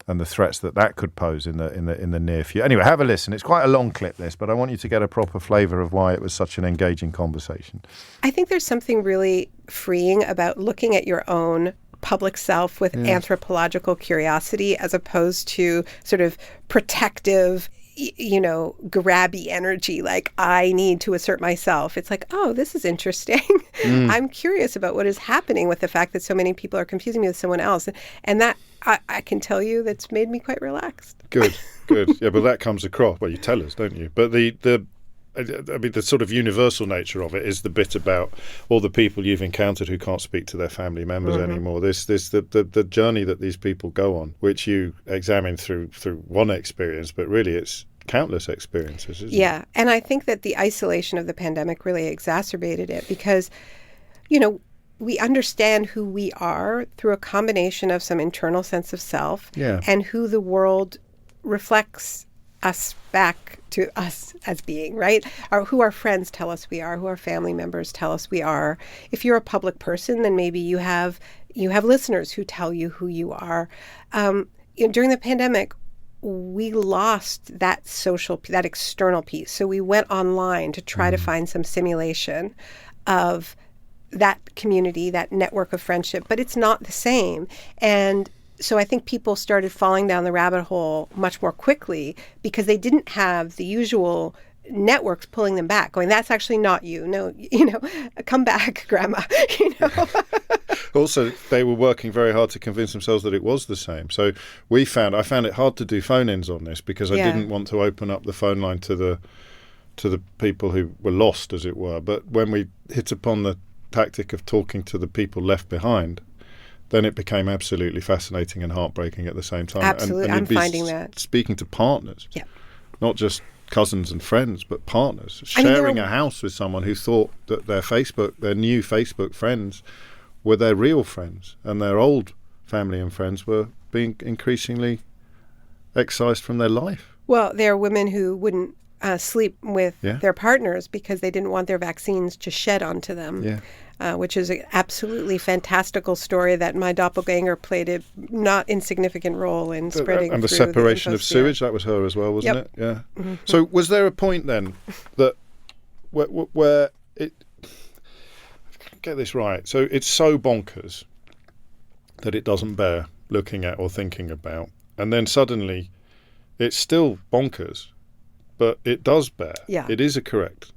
and the threats that could pose in the near future. Anyway, have a listen. It's quite a long clip, this, but I want you to get a proper flavour of why it was such an engaging conversation. I think there's something really freeing about looking at your own public self with anthropological curiosity as opposed to sort of protective, grabby energy, like I need to assert myself. It's like, oh, this is interesting. I'm curious about what is happening with the fact that so many people are confusing me with someone else. And that, I can tell you, that's made me quite relaxed. Good. Yeah, but that comes across. Well, you tell us, don't you? But the sort of universal nature of it is the bit about all the people you've encountered who can't speak to their family members anymore. The journey that these people go on, which you examine through one experience, but really it's countless experiences, isn't it? And I think that the isolation of the pandemic really exacerbated it because, we understand who we are through a combination of some internal sense of self and who the world reflects us back to us as being, right? Or who our friends tell us we are, who our family members tell us we are. If you're a public person, then maybe you have listeners who tell you who you are. During the pandemic, we lost that external piece. So we went online to try to find some simulation of that community, that network of friendship, but it's not the same. And so I think people started falling down the rabbit hole much more quickly because they didn't have the usual networks pulling them back, going, that's actually not you. No, come back, Grandma. Also, they were working very hard to convince themselves that it was the same. So I found it hard to do phone-ins on this because I didn't want to open up the phone line to the people who were lost, as it were. But when we hit upon the tactic of talking to the people left behind, then it became absolutely fascinating and heartbreaking at the same time. Absolutely, and I'm finding that. Speaking to partners, not just cousins and friends, but partners, I mean, sharing a house with someone who thought that their new Facebook friends were their real friends, and their old family and friends were being increasingly excised from their life. Well, there are women who wouldn't sleep with their partners because they didn't want their vaccines to shed onto them, which is an absolutely fantastical story that my doppelganger played a not insignificant role in spreading. And the separation of sewage, that was her as well, wasn't it? Yeah. Mm-hmm. So was there a point then that where it... Get this right. So it's so bonkers that it doesn't bear looking at or thinking about. And then suddenly it's still bonkers, but it does bear. Yeah. It is a correct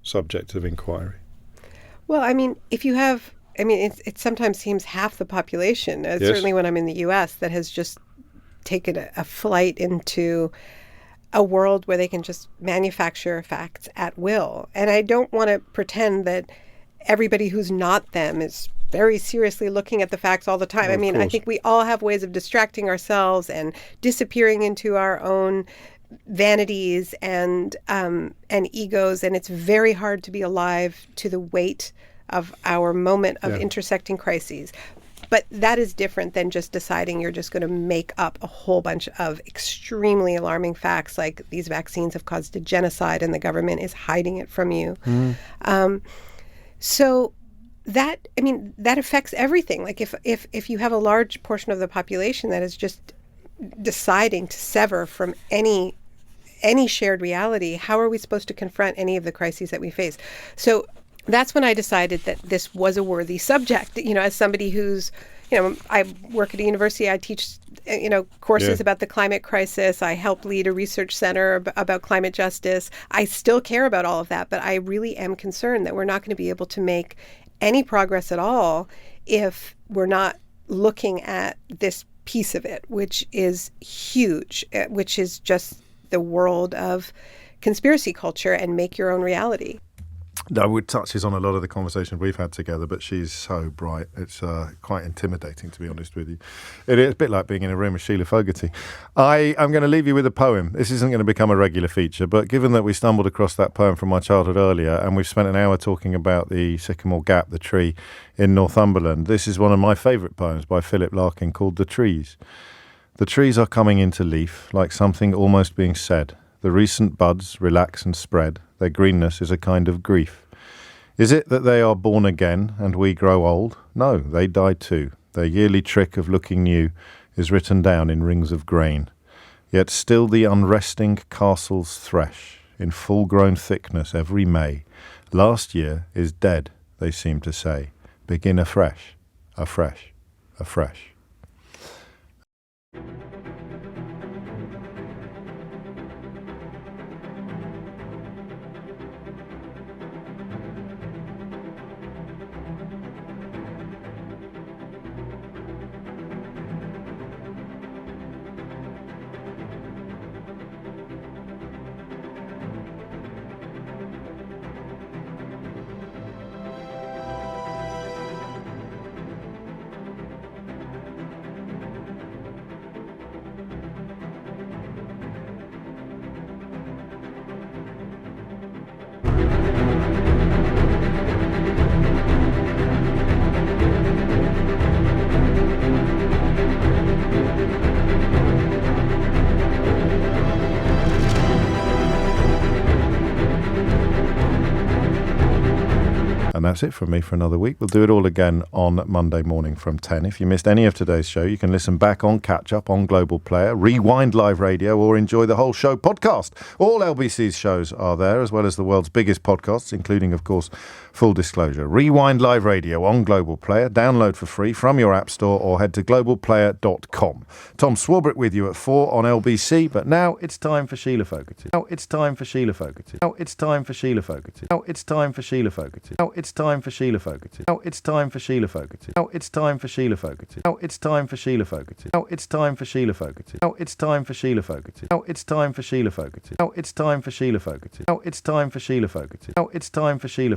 subject of inquiry. Well, I mean, it sometimes seems half the population, certainly when I'm in the U.S., that has just taken a flight into a world where they can just manufacture facts at will. And I don't want to pretend that everybody who's not them is very seriously looking at the facts all the time. I mean, I think we all have ways of distracting ourselves and disappearing into our own vanities and egos, and it's very hard to be alive to the weight of our moment of intersecting crises. But that is different than just deciding you're just going to make up a whole bunch of extremely alarming facts, like these vaccines have caused a genocide and the government is hiding it from you. So that affects everything. Like if you have a large portion of the population that is just deciding to sever from any shared reality, how are we supposed to confront any of the crises that we face? So that's when I decided that this was a worthy subject. As somebody who's, I work at a university, I teach, courses about the climate crisis. I help lead a research center about climate justice. I still care about all of that, but I really am concerned that we're not going to be able to make any progress at all if we're not looking at this piece of it, which is huge, which is just the world of conspiracy culture and make your own reality. No, it touches on a lot of the conversations we've had together, but she's so bright. It's quite intimidating, to be honest with you. It is a bit like being in a room with Sheila Fogarty. I am going to leave you with a poem. This isn't going to become a regular feature, but given that we stumbled across that poem from my childhood earlier, and we've spent an hour talking about the Sycamore Gap, the tree in Northumberland, this is one of my favourite poems by Philip Larkin called The Trees. The trees are coming into leaf, like something almost being said. The recent buds relax and spread. Their greenness is a kind of grief. Is it that they are born again and we grow old? No, they die too. Their yearly trick of looking new is written down in rings of grain. Yet still the unresting castles thresh in full-grown thickness every May. Last year is dead, they seem to say. Begin afresh, afresh, afresh. And that's it from me for another week. We'll do it all again on Monday morning from 10. If you missed any of today's show, you can listen back on Catch Up on Global Player, rewind live radio, or enjoy the whole show podcast. All LBC's shows are there, as well as the world's biggest podcasts, including, of course, Full Disclosure. Rewind live radio on Global Player. Download for free from your app store or head to globalplayer.com. Tom Swarbrick with you at 4 on LBC, but now it's time for Sheila Fogarty. Now it's time for Sheila Fogarty. Now it's time for Sheila Fogarty. Now it's time for Sheila Fogarty. Now it's time for Sheila Fogarty. Now it's time for Sheila Fogarty. Now it's time for Sheila Fogarty. Now it's time for Sheila Fogarty. Now it's time for Sheila Fogarty. Now it's time for Sheila Fogarty. Now it's time for Sheila Fogarty. Now it's time for Sheila Fogarty. Now it's time for Sheila Fogarty. Now it's time for Sheila